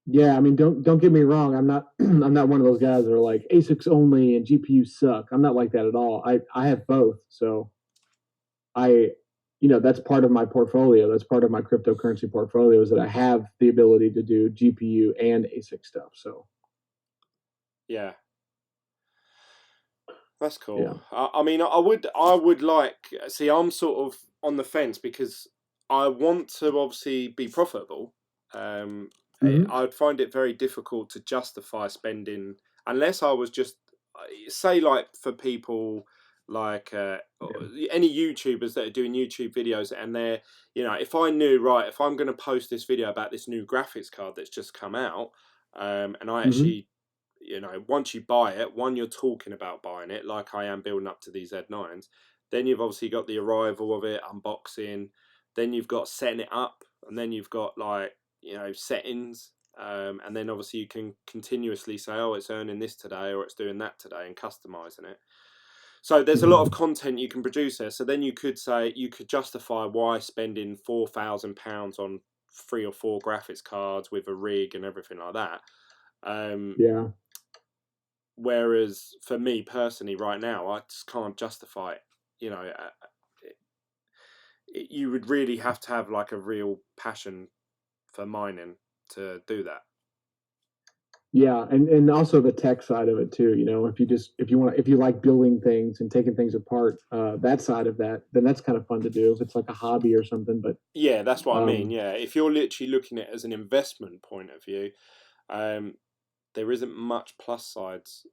Yeah, I mean, don't get me wrong. I'm not I'm not one of those guys that are like ASICs only and GPUs suck. I'm not like that at all. I have both, so that's part of my portfolio. That's part of my cryptocurrency portfolio, is that I have the ability to do GPU and ASIC stuff. So yeah, that's cool. Yeah. I mean, I would like, see, I'm sort of on the fence because I want to obviously be profitable. I'd find it very difficult to justify spending unless I was just, say, like for people like any YouTubers that are doing YouTube videos, and they're, if I knew, right, if I'm going to post this video about this new graphics card that's just come out, and I actually, once you buy it, one, you're talking about buying it, like I am building up to these Z9s. Then you've obviously got the arrival of it, unboxing. Then you've got setting it up, and then you've got like, settings. And then obviously you can continuously say, oh, it's earning this today or it's doing that today, and customizing it. So there's a lot of content you can produce there. So then you could justify why spending £4,000 on 3 or 4 graphics cards with a rig and everything like that. Whereas for me personally, right now, I just can't justify it. You would really have to have like a real passion for mining to do that. Yeah, and also the tech side of it too. If you like building things and taking things apart, that side of that, then that's kind of fun to do if it's like a hobby or something. But yeah, that's what I mean. Yeah, if you're literally looking at it as an investment point of view, there isn't much plus sides.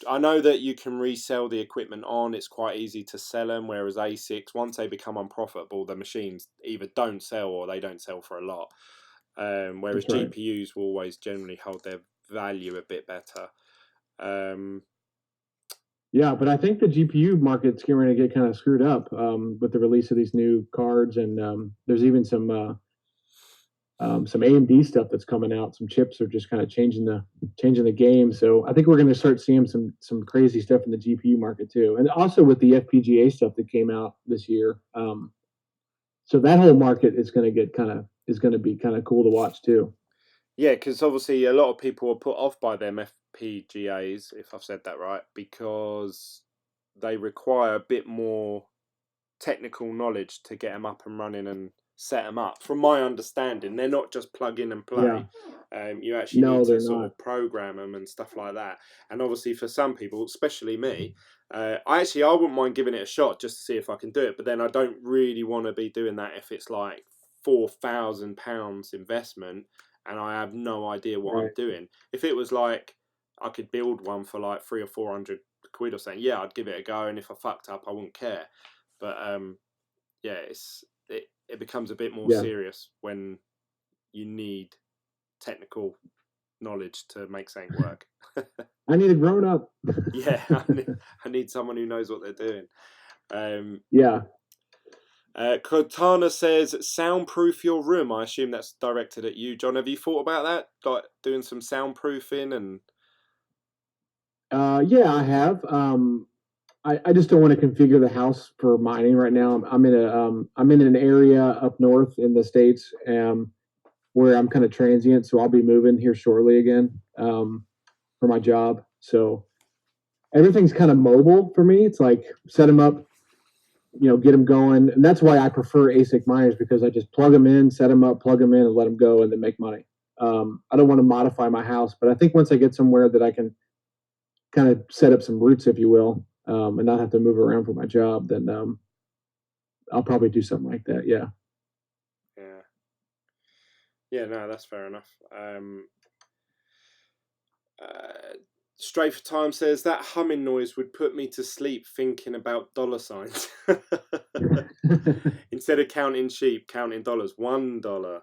I know that you can resell the equipment on. It's quite easy to sell them, whereas ASICs, once they become unprofitable, the machines either don't sell or they don't sell for a lot. Whereas GPUs will always generally hold their value a bit better. Yeah, but I think the GPU market's getting ready to get kind of screwed up with the release of these new cards, and there's even some AMD stuff that's coming out. Some chips are just kind of changing the game. So I think we're going to start seeing some crazy stuff in the GPU market too, and also with the FPGA stuff that came out this year. So that whole market is going to be kind of cool to watch too. Yeah, because obviously a lot of people are put off by them FPGAs, if I've said that right, because they require a bit more technical knowledge to get them up and running and set them up. From my understanding, they're not just plug in and play. You actually No, need to they're sort not. of program them and stuff like that. And obviously for some people, especially me, I wouldn't mind giving it a shot just to see if I can do it. But then I don't really want to be doing that if it's like £4,000 investment and I have no idea what I'm doing. If it was like I could build one for like 300 or 400 quid or something, yeah, I'd give it a go. And if I fucked up, I wouldn't care. But yeah, it becomes a bit more serious when you need technical knowledge to make something work. I need a grown up. Yeah, I need someone who knows what they're doing. Yeah. Cortana says, soundproof your room. I assume that's directed at you, John. Have you thought about that? Like doing some soundproofing and... Yeah, I have. I just don't want to configure the house for mining right now. I'm in an area up north in the States, where I'm kind of transient, so I'll be moving here shortly again, for my job. So everything's kind of mobile for me. It's like set them up, get them going, and that's why I prefer ASIC miners, because I just plug them in, set them up, plug them in, and let them go, and then make money. I don't want to modify my house, but I think once I get somewhere that I can kind of set up some roots, if you will, and not have to move around for my job, then I'll probably do something like that. Yeah. Yeah, no, that's fair enough. Straight for Time says, that humming noise would put me to sleep thinking about dollar signs. Instead of counting sheep, counting dollars. $1, $2.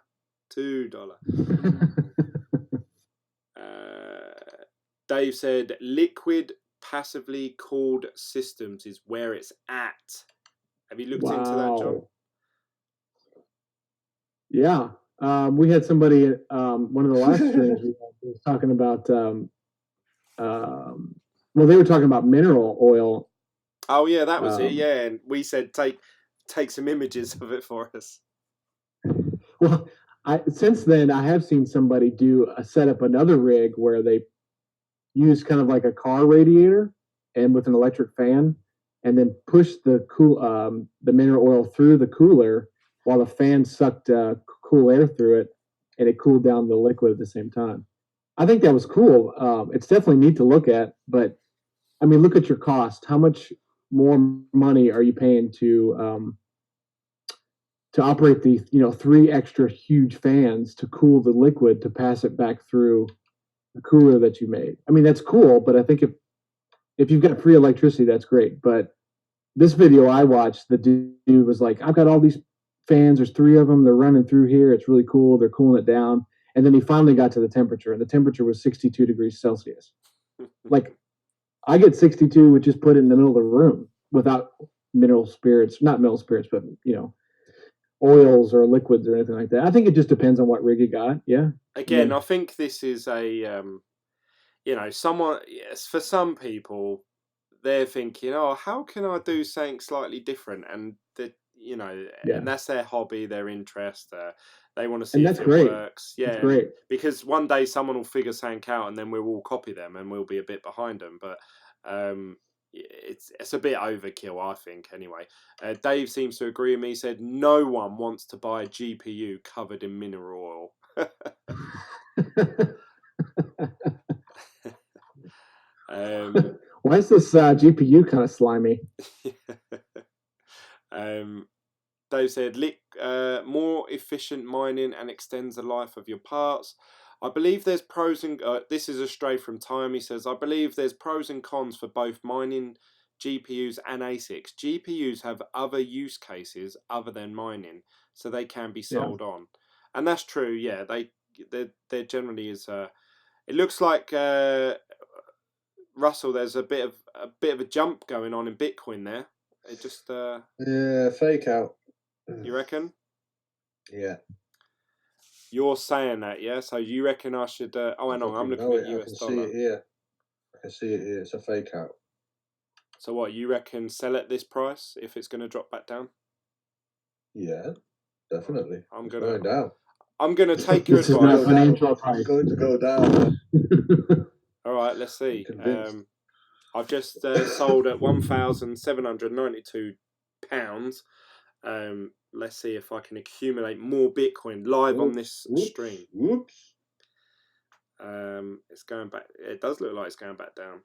Dave said, liquid passively cooled systems is where it's at. Have you looked into that, John? Yeah. We had somebody, one of the last streams we was talking about, well, they were talking about mineral oil. Oh yeah, that was it. Yeah, and we said take some images of it for us. Well, since then I have seen somebody set up another rig where they use kind of like a car radiator and with an electric fan, and then push the mineral oil through the cooler while the fan sucked cool air through it, and it cooled down the liquid at the same time. I think that was cool. It's definitely neat to look at, but I mean, look at your cost. How much more money are you paying to operate the 3 extra huge fans to cool the liquid to pass it back through the cooler that you made? I mean, that's cool, but I think if you've got free electricity, that's great. But this video I watched, the dude was like, I've got all these fans. There's 3 of them. They're running through here. It's really cool. They're cooling it down. And then he finally got to the temperature, and the temperature was 62 degrees Celsius. Like, I get 62 with just put it in the middle of the room without not mineral spirits, but, oils or liquids or anything like that. I think it just depends on what rig you got. Yeah. Again, I think this is a, for some people, they're thinking, oh, how can I do something slightly different? And and that's their hobby, their interest. They want to see if it works. Yeah, great. Because one day someone will figure something out, and then we'll all copy them, and we'll be a bit behind them. But it's a bit overkill, I think. Anyway, Dave seems to agree with me. He said no one wants to buy a GPU covered in mineral oil. Why is this GPU kind of slimy? Dave said, more efficient mining and extends the life of your parts. I believe there's pros and... this is a stray from time. He says, I believe there's pros and cons for both mining GPUs and ASICs. GPUs have other use cases other than mining, so they can be sold on. And that's true, yeah. There generally is... it looks like... Russell, there's a bit of a jump going on in Bitcoin there. It just yeah, fake out. You reckon? Yeah. You're saying that, yeah? So you reckon I should? Oh, hang on, I'm looking at US dollar. I can see it here. I can see it here. It's a fake out. So what? You reckon sell at this price if it's going to drop back down? Yeah. definitely. I'm It's gonna going down. I'm gonna take your This is not advice. financial It's advice. going to go down. All right, let's see. Convinced. I've just sold at £1,792. Let's see if I can accumulate more Bitcoin live on this stream. Whoops. It's going back. It does look like it's going back down.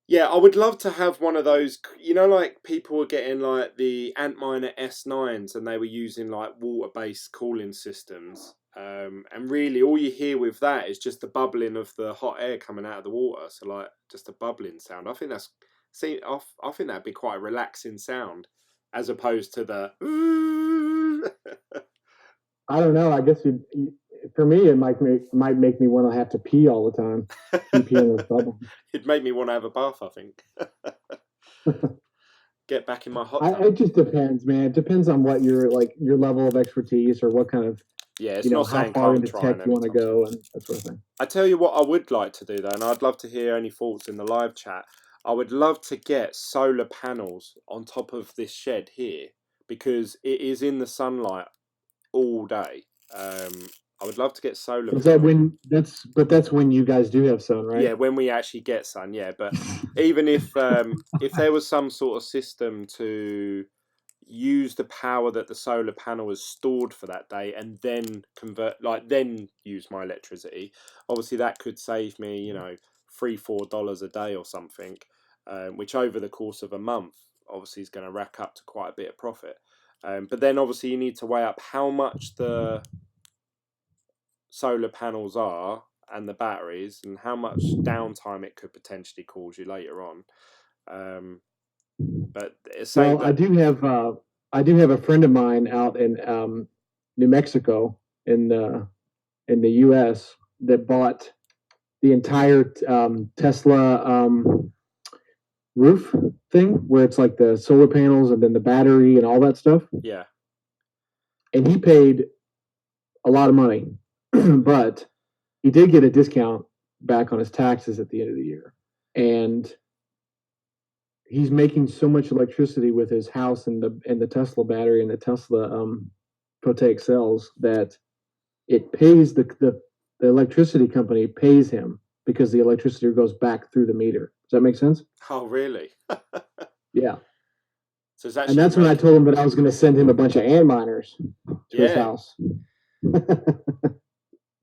Yeah, I would love to have one of those. You know, like people were getting like the Antminer S9s, and they were using like water-based cooling systems. And really, all you hear with that is just the bubbling of the hot air coming out of the water. So, like, just a bubbling sound. I think that's. See, I think that'd be quite a relaxing sound, as opposed to the. I don't know. I guess for me, it might make me want to have to pee all the time. Keep hearing those bubbles. It'd make me want to have a bath, I think. Get back in my hot tub. It just depends, man. It depends on what your level of expertise or what kind of it's not how saying far can't into try tech you want to go and that sort of thing. I tell you what I would like to do though, and I'd love to hear any thoughts in the live chat. I would love to get solar panels on top of this shed here because it is in the sunlight all day. I would love to get solar. Is that when that's when you guys do have sun, right? Yeah, when we actually get sun. Yeah, but even if there was some sort of system to use the power that the solar panel has stored for that day and then then use my electricity, obviously that could save me $3-4 a day or something, which over the course of a month obviously is going to rack up to quite a bit of profit. But then obviously you need to weigh up how much the solar panels are and the batteries and how much downtime it could potentially cause you later on. But I do have a friend of mine out in New Mexico in the U.S. that bought the entire Tesla roof thing, where it's like the solar panels and then the battery and all that stuff. Yeah. And he paid a lot of money, but he did get a discount back on his taxes at the end of the year, and he's making so much electricity with his house and the Tesla battery and the Tesla photovoltaic cells that it pays the electricity company pays him because the electricity goes back through the meter. Does that make sense? Oh, really? Yeah. So it's and that's when I told him that I was going to send him a bunch of Antminers to his house.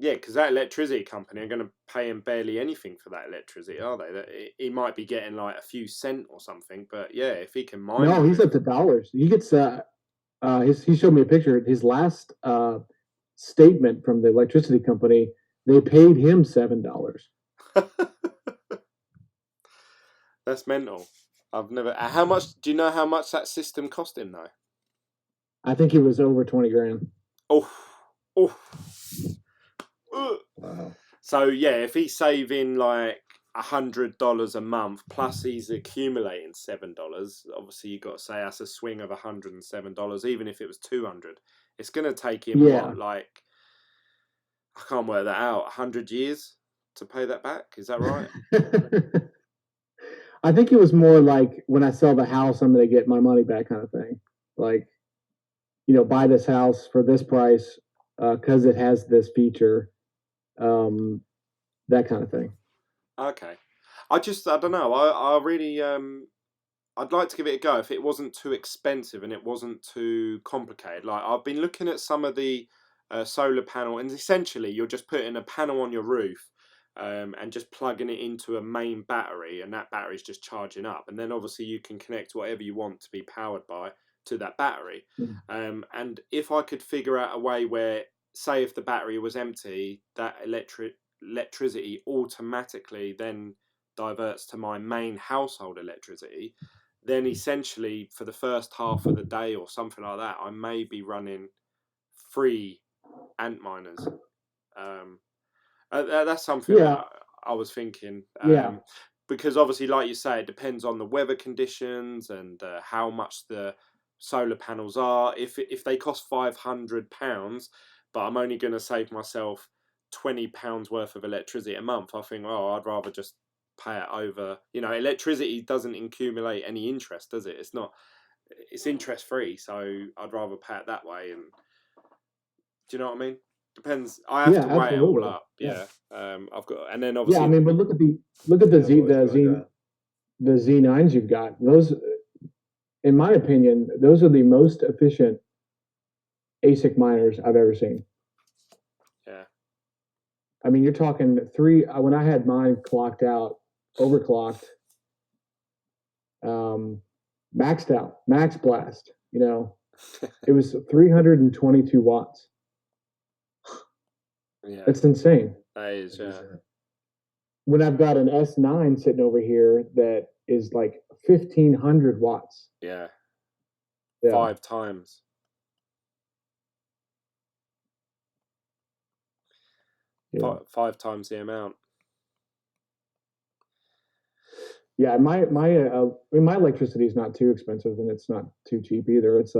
Yeah, because that electricity company are going to pay him barely anything for that electricity, are they? He might be getting like a few cents or something, but yeah, if he can mine. No, he's up to dollars. He gets. He showed me a picture. His last statement from the electricity company, they paid him $7. That's mental. I've never. How much? Do you know how much that system cost him though? I think it was over 20 grand. Oh. Wow. So yeah, if he's saving like $100 a month plus he's accumulating $7, obviously you got to say that's a swing of $107. Even if it was $200, it's going to take him I can't work that out. 100 years to pay that back. Is that right? I think it was more like when I sell the house, I'm going to get my money back kind of thing. Like, buy this house for this price because it has this feature, that kind of thing. Okay. I don't know. I really, I'd like to give it a go if it wasn't too expensive and it wasn't too complicated. Like I've been looking at some of the solar panel, and essentially you're just putting a panel on your roof and just plugging it into a main battery, and that battery's just charging up. And then obviously you can connect whatever you want to be powered by to that battery. Mm. And if I could figure out a way where, say, if the battery was empty, that electricity automatically then diverts to my main household electricity, then essentially for the first half of the day or something like that, I may be running 3 Antminers. That's something that I was thinking. Because obviously, like you say, it depends on the weather conditions and how much the solar panels are. If they cost £500, but I'm only going to save myself £20 worth of electricity a month, I think, I'd rather just pay it over. You know, electricity doesn't accumulate any interest, does it? It's interest free, so I'd rather pay it that way. And do you know what I mean? Depends. I have to weigh it all up. Yeah. I've got, and then obviously. Yeah, I mean, but look at the Z9s you've got. Those, in my opinion, those are the most efficient ASIC miners I've ever seen. Yeah. I mean, you're talking three. When I had mine clocked out, overclocked, maxed out, max blast. You know, it was 322 watts. Yeah, that's insane. That is, yeah. When I've got an S9 sitting over here that is like 1500 watts. Yeah. Yeah. 5 times. Yeah. 5 times the amount. Yeah, my electricity is not too expensive, and it's not too cheap either. It's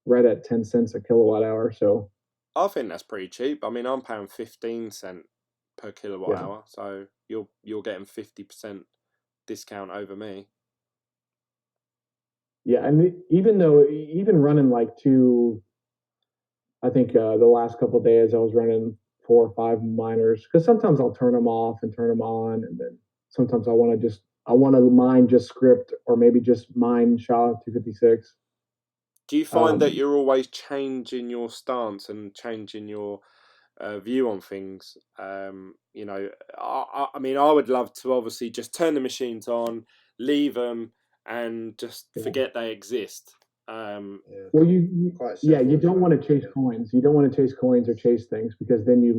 right at 10 cents a kilowatt hour. So I think that's pretty cheap. I mean, I'm paying 15 cents per kilowatt hour, so you're getting 50% discount over me. Yeah, and even running like I think the last couple of days I was running 4 or 5 miners, because sometimes I'll turn them off and turn them on, and then sometimes I want to mine just script, or maybe just mine SHA-256. Do you find that you're always changing your stance and changing your view on things? You know, I mean, I would love to obviously just turn the machines on, leave them, and just forget they exist. Well, you don't want to chase coins. You don't want to chase coins or chase things, because then you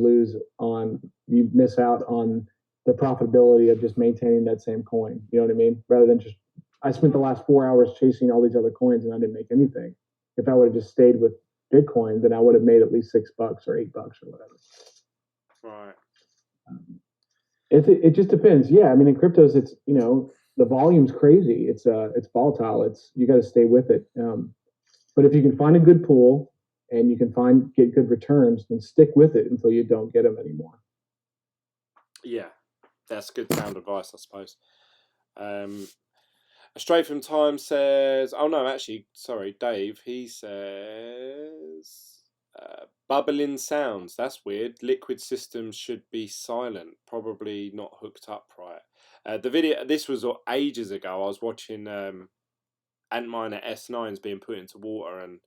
miss out on the profitability of just maintaining that same coin. You know what I mean? Rather than just, I spent the last 4 hours chasing all these other coins and I didn't make anything. If I would have just stayed with Bitcoin, then I would have made at least $6 or $8 or whatever. Right. It just depends. Yeah, I mean, in cryptos, it's, you know, the volume's crazy. It's volatile. You got to stay with it. But if you can find a good pool and you can get good returns, then stick with it until you don't get them anymore. Yeah, that's good sound advice, I suppose. Straight from Time says, oh no, actually, sorry, Dave, he says, bubbling sounds, that's weird. Liquid systems should be silent, probably not hooked up right. The video, this was ages ago, I was watching Antminer S9s being put into water, and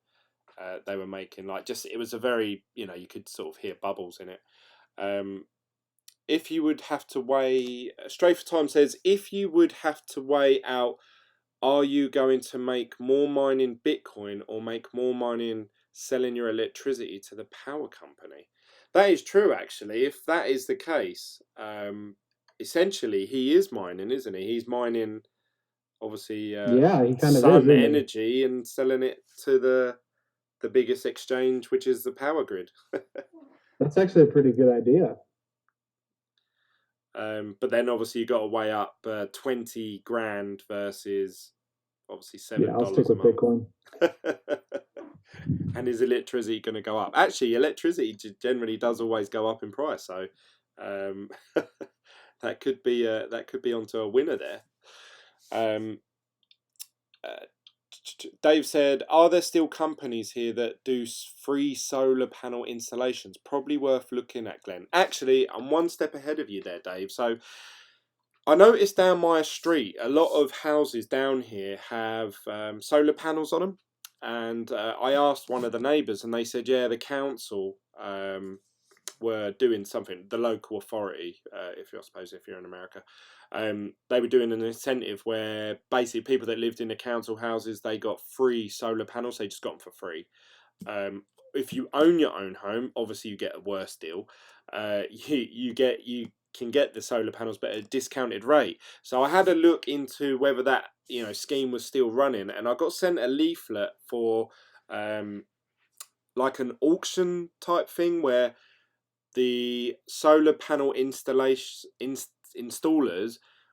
they were making it was a very, you know, you could sort of hear bubbles in it. If you would have to weigh, Straight for Time says, if you would have to weigh out, are you going to make more mining Bitcoin or make more mining selling your electricity to the power company? That is true, actually. If that is the case, essentially he is mining, isn't he? He's mining, obviously, he kind sun energy and selling it to the biggest exchange, which is the power grid. That's actually a pretty good idea. But then obviously you got to weigh up 20 grand versus obviously $7 Yeah, I'll stick with Bitcoin. And is electricity going to go up? Actually, electricity generally does always go up in price, so that could be onto a winner there. Dave said, are there still companies here that do free solar panel installations? Probably worth looking at, Glenn. Actually, I'm one step ahead of you there, Dave. So I noticed down my street, a lot of houses down here have solar panels on them. And I asked one of the neighbours, and they said, yeah, the council were doing something, the local authority, if you're in America. They were doing an incentive where basically people that lived in the council houses, they got free solar panels. They just got them for free. If you own your own home, obviously you get a worse deal. You can get the solar panels but at a discounted rate. So I had a look into whether that scheme was still running, and I got sent a leaflet for like an auction type thing where the solar panel installers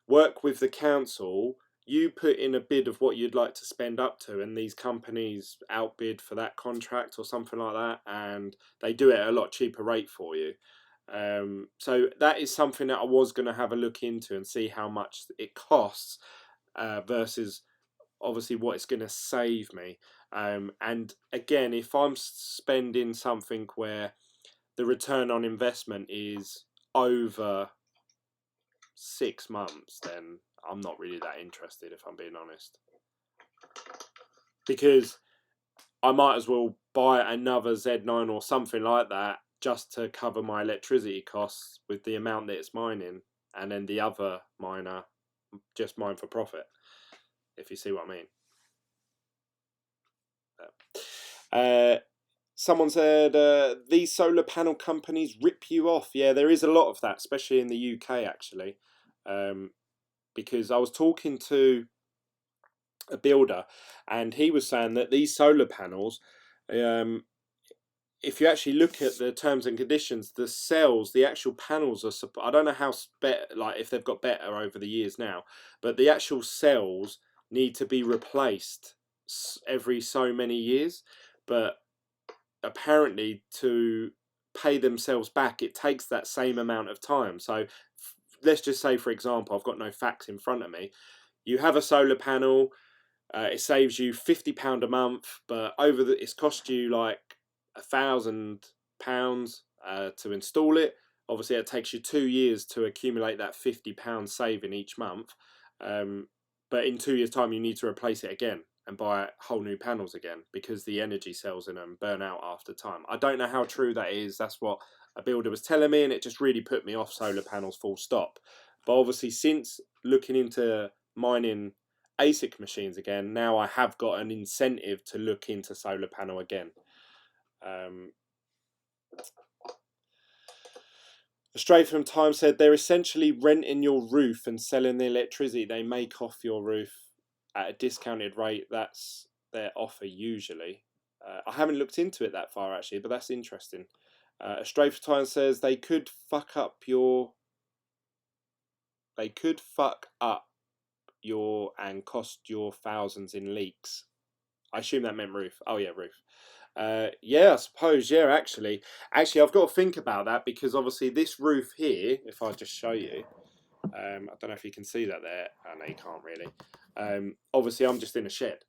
work with the council. You put in a bid of what you'd like to spend up to, and these companies outbid for that contract or something like that, and they do it at a lot cheaper rate for you. So that is something that I was going to have a look into and see how much it costs versus obviously what it's going to save me. And again, if I'm spending something where the return on investment is over 6 months, then I'm not really that interested, if I'm being honest, because I might as well buy another Z9 or something like that just to cover my electricity costs with the amount that it's mining, and then the other miner just mine for profit, if you see what I mean. Someone said these solar panel companies rip you off. Yeah, there is a lot of that, especially in the UK actually, because I was talking to a builder and he was saying that these solar panels, if you actually look at the terms and conditions, the cells, the actual panels are, I don't know how like if they've got better over the years now, but the actual cells need to be replaced every so many years. But apparently to pay themselves back, it takes that same amount of time. So let's just say, for example, I've got no facts in front of me. You have a solar panel, it saves you £50 a month, but it's cost you like £1,000 to install it. Obviously, it takes you 2 years to accumulate that £50 saving each month. But in 2 years' time, you need to replace it again and buy whole new panels again because the energy cells in them burn out after time. I don't know how true that is. That's what a builder was telling me, and it just really put me off solar panels full stop. But obviously, since looking into mining ASIC machines again, now I have got an incentive to look into solar panel again. Straight from Time said they're essentially renting your roof and selling the electricity they make off your roof at a discounted rate. That's their offer usually. I haven't looked into it that far actually, but that's interesting. Straight from Time says they could fuck up your and cost your thousands in leaks. I assume that meant roof. Oh yeah, roof. Yeah, I suppose. Yeah, actually, I've got to think about that because obviously this roof here, if I just show you, I don't know if you can see that there. I know you can't really. Obviously, I'm just in a shed,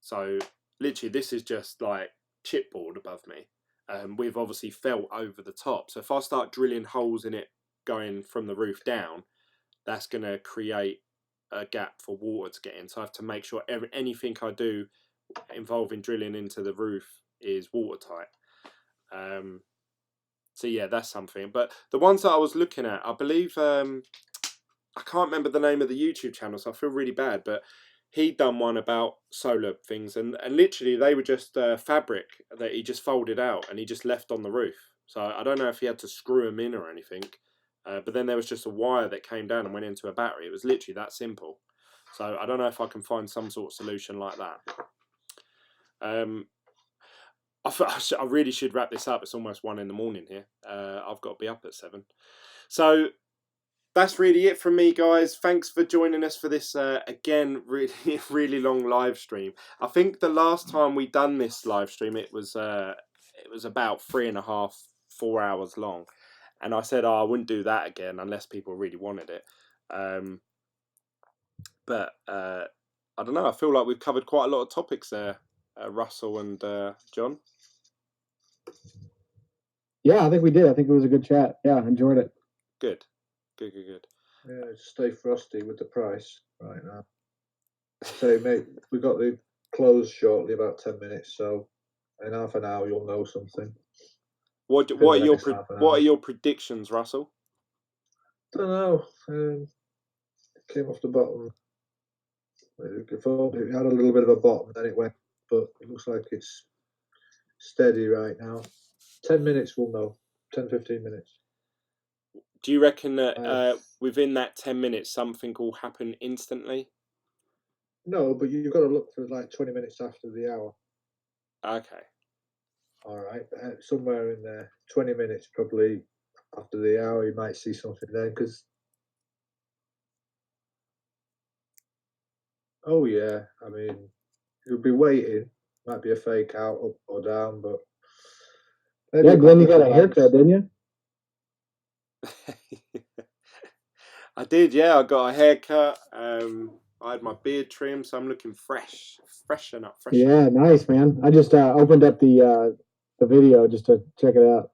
so literally this is just like chipboard above me. With obviously felt over the top. So if I start drilling holes in it, going from the roof down, that's going to create a gap for water to get in. So I have to make sure anything I do involving drilling into the roof is watertight. So yeah, that's something. But the ones that I was looking at, I believe I can't remember the name of the YouTube channel, so I feel really bad. But he'd done one about solar things, and literally they were just fabric that he just folded out and he just left on the roof. So I don't know if he had to screw them in or anything. But then there was just a wire that came down and went into a battery. It was literally that simple. So I don't know if I can find some sort of solution like that. I really should wrap this up. It's almost 1 a.m. here. I've got to be up at 7. So that's really it from me, guys. Thanks for joining us for this again really really long live stream. I think the last time we done this live stream it was about 3.5, 4 hours long, and I said I wouldn't do that again unless people really wanted it. But I don't know. I feel like we've covered quite a lot of topics there, Russell and John. Yeah, I think we did. I think it was a good chat. Yeah, enjoyed it. Good. Yeah, stay frosty with the price right now. So, mate, we got the close shortly, about 10 minutes. So, in half an hour, you'll know something. What are your predictions, Russell? Don't know. It came off the bottom. It had a little bit of a bottom, then it went, but it looks like it's steady right now. 10 minutes, we'll know. 10, 15 minutes. Do you reckon that within that 10 minutes something will happen instantly? No, but you've got to look for like 20 minutes after the hour. Okay. All right. Somewhere in there, 20 minutes probably after the hour, you might see something then. Because, oh yeah, I mean, you'll be waiting. Might be a fake out, up or down, but yeah, Glenn, you got a haircut, didn't you? I did, yeah. I got a haircut. I had my beard trimmed, so I'm looking fresh, freshen up. Yeah, nice, man. I just opened up the video just to check it out.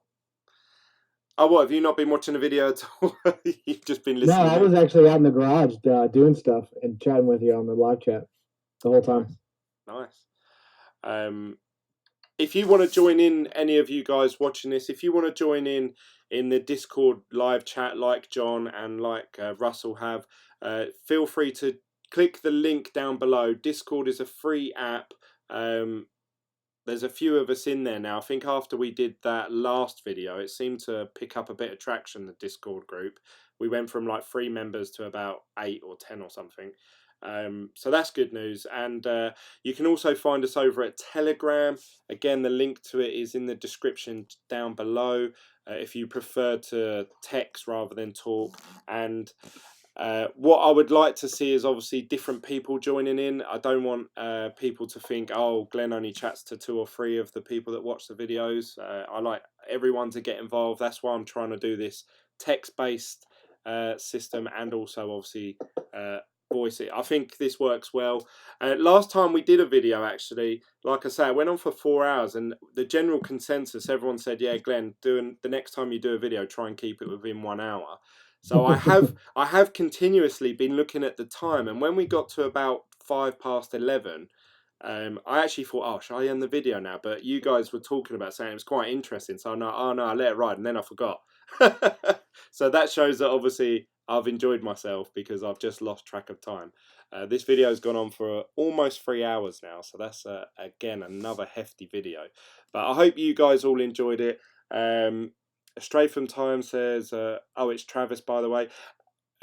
Oh, what? Have you not been watching the video at all? You've just been No, listening. I was actually out in the garage doing stuff and chatting with you on the live chat the whole time. Nice. If you want to join in, any of you guys watching this, if you want to join in the Discord live chat like John and like Russell have, feel free to click the link down below. Discord is a free app. There's a few of us in there now. I think after we did that last video, it seemed to pick up a bit of traction, the Discord group. We went from like 3 members to about 8 or 10 or something. So that's good news. And you can also find us over at Telegram. Again, the link to it is in the description down below if you prefer to text rather than talk. And what I would like to see is obviously different people joining in. I don't want people to think, oh, Glenn only chats to 2 or 3 of the people that watch the videos. I like everyone to get involved. That's why I'm trying to do this text-based system and also obviously voice it. I think this works well. Last time we did a video, actually, like I say, it went on for 4 hours, and the general consensus, everyone said, yeah, Glenn, the next time you do a video, try and keep it within 1 hour. So I have continuously been looking at the time, and when we got to about 11:05, I actually thought, oh, shall I end the video now? But you guys were talking about saying it was quite interesting, so I let it ride, and then I forgot. So that shows that obviously I've enjoyed myself because I've just lost track of time. This video has gone on for almost 3 hours now, so that's again another hefty video. But I hope you guys all enjoyed it. Stray from Time says, oh, it's Travis, by the way.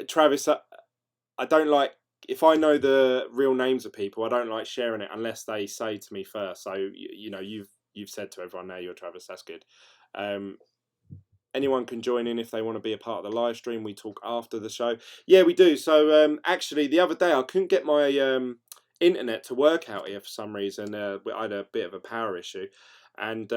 Travis, I don't like, if I know the real names of people, I don't like sharing it unless they say to me first. So, you know, you've said to everyone now you're Travis, that's good. Anyone can join in if they want to be a part of the live stream. We talk after the show. Yeah, we do. So, actually, the other day I couldn't get my internet to work out here for some reason. I had a bit of a power issue. And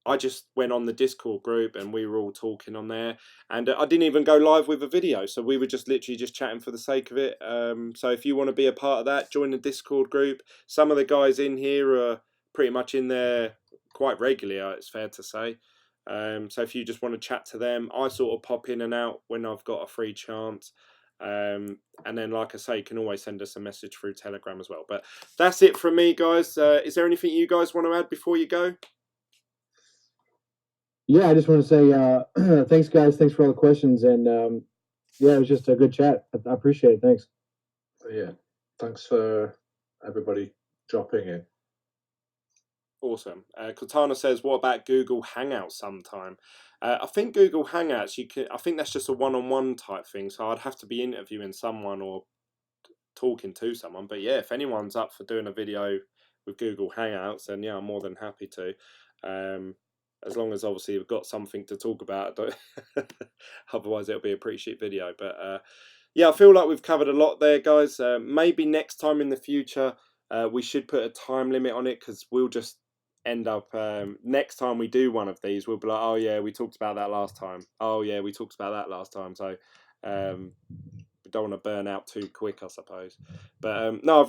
I just went on the Discord group and we were all talking on there, and I didn't even go live with a video, so we were just literally just chatting for the sake of it. So if you want to be a part of that, join the Discord group. Some of the guys in here are pretty much in there quite regularly, it's fair to say. So if you just want to chat to them, I sort of pop in and out when I've got a free chance. And then, like I say, you can always send us a message through Telegram as well. But that's it from me, guys. Is there anything you guys want to add before you go? Yeah, I just want to say thanks, guys. Thanks for all the questions, and yeah, it was just a good chat. I appreciate it. Thanks. Yeah, thanks for everybody dropping in. Awesome. Cortana says, what about Google Hangouts sometime? I think Google Hangouts, I think that's just a one-on-one type thing, so I'd have to be interviewing someone or talking to someone. But yeah, if anyone's up for doing a video with Google Hangouts, then yeah, I'm more than happy to. As long as obviously we've got something to talk about. Otherwise it'll be a pretty shit video. But yeah, I feel like we've covered a lot there, guys. Maybe next time in the future we should put a time limit on it, because we'll just end up next time we do one of these, we'll be like, oh yeah, we talked about that last time. Oh yeah, we talked about that last time. So we don't want to burn out too quick, I suppose. But no, I've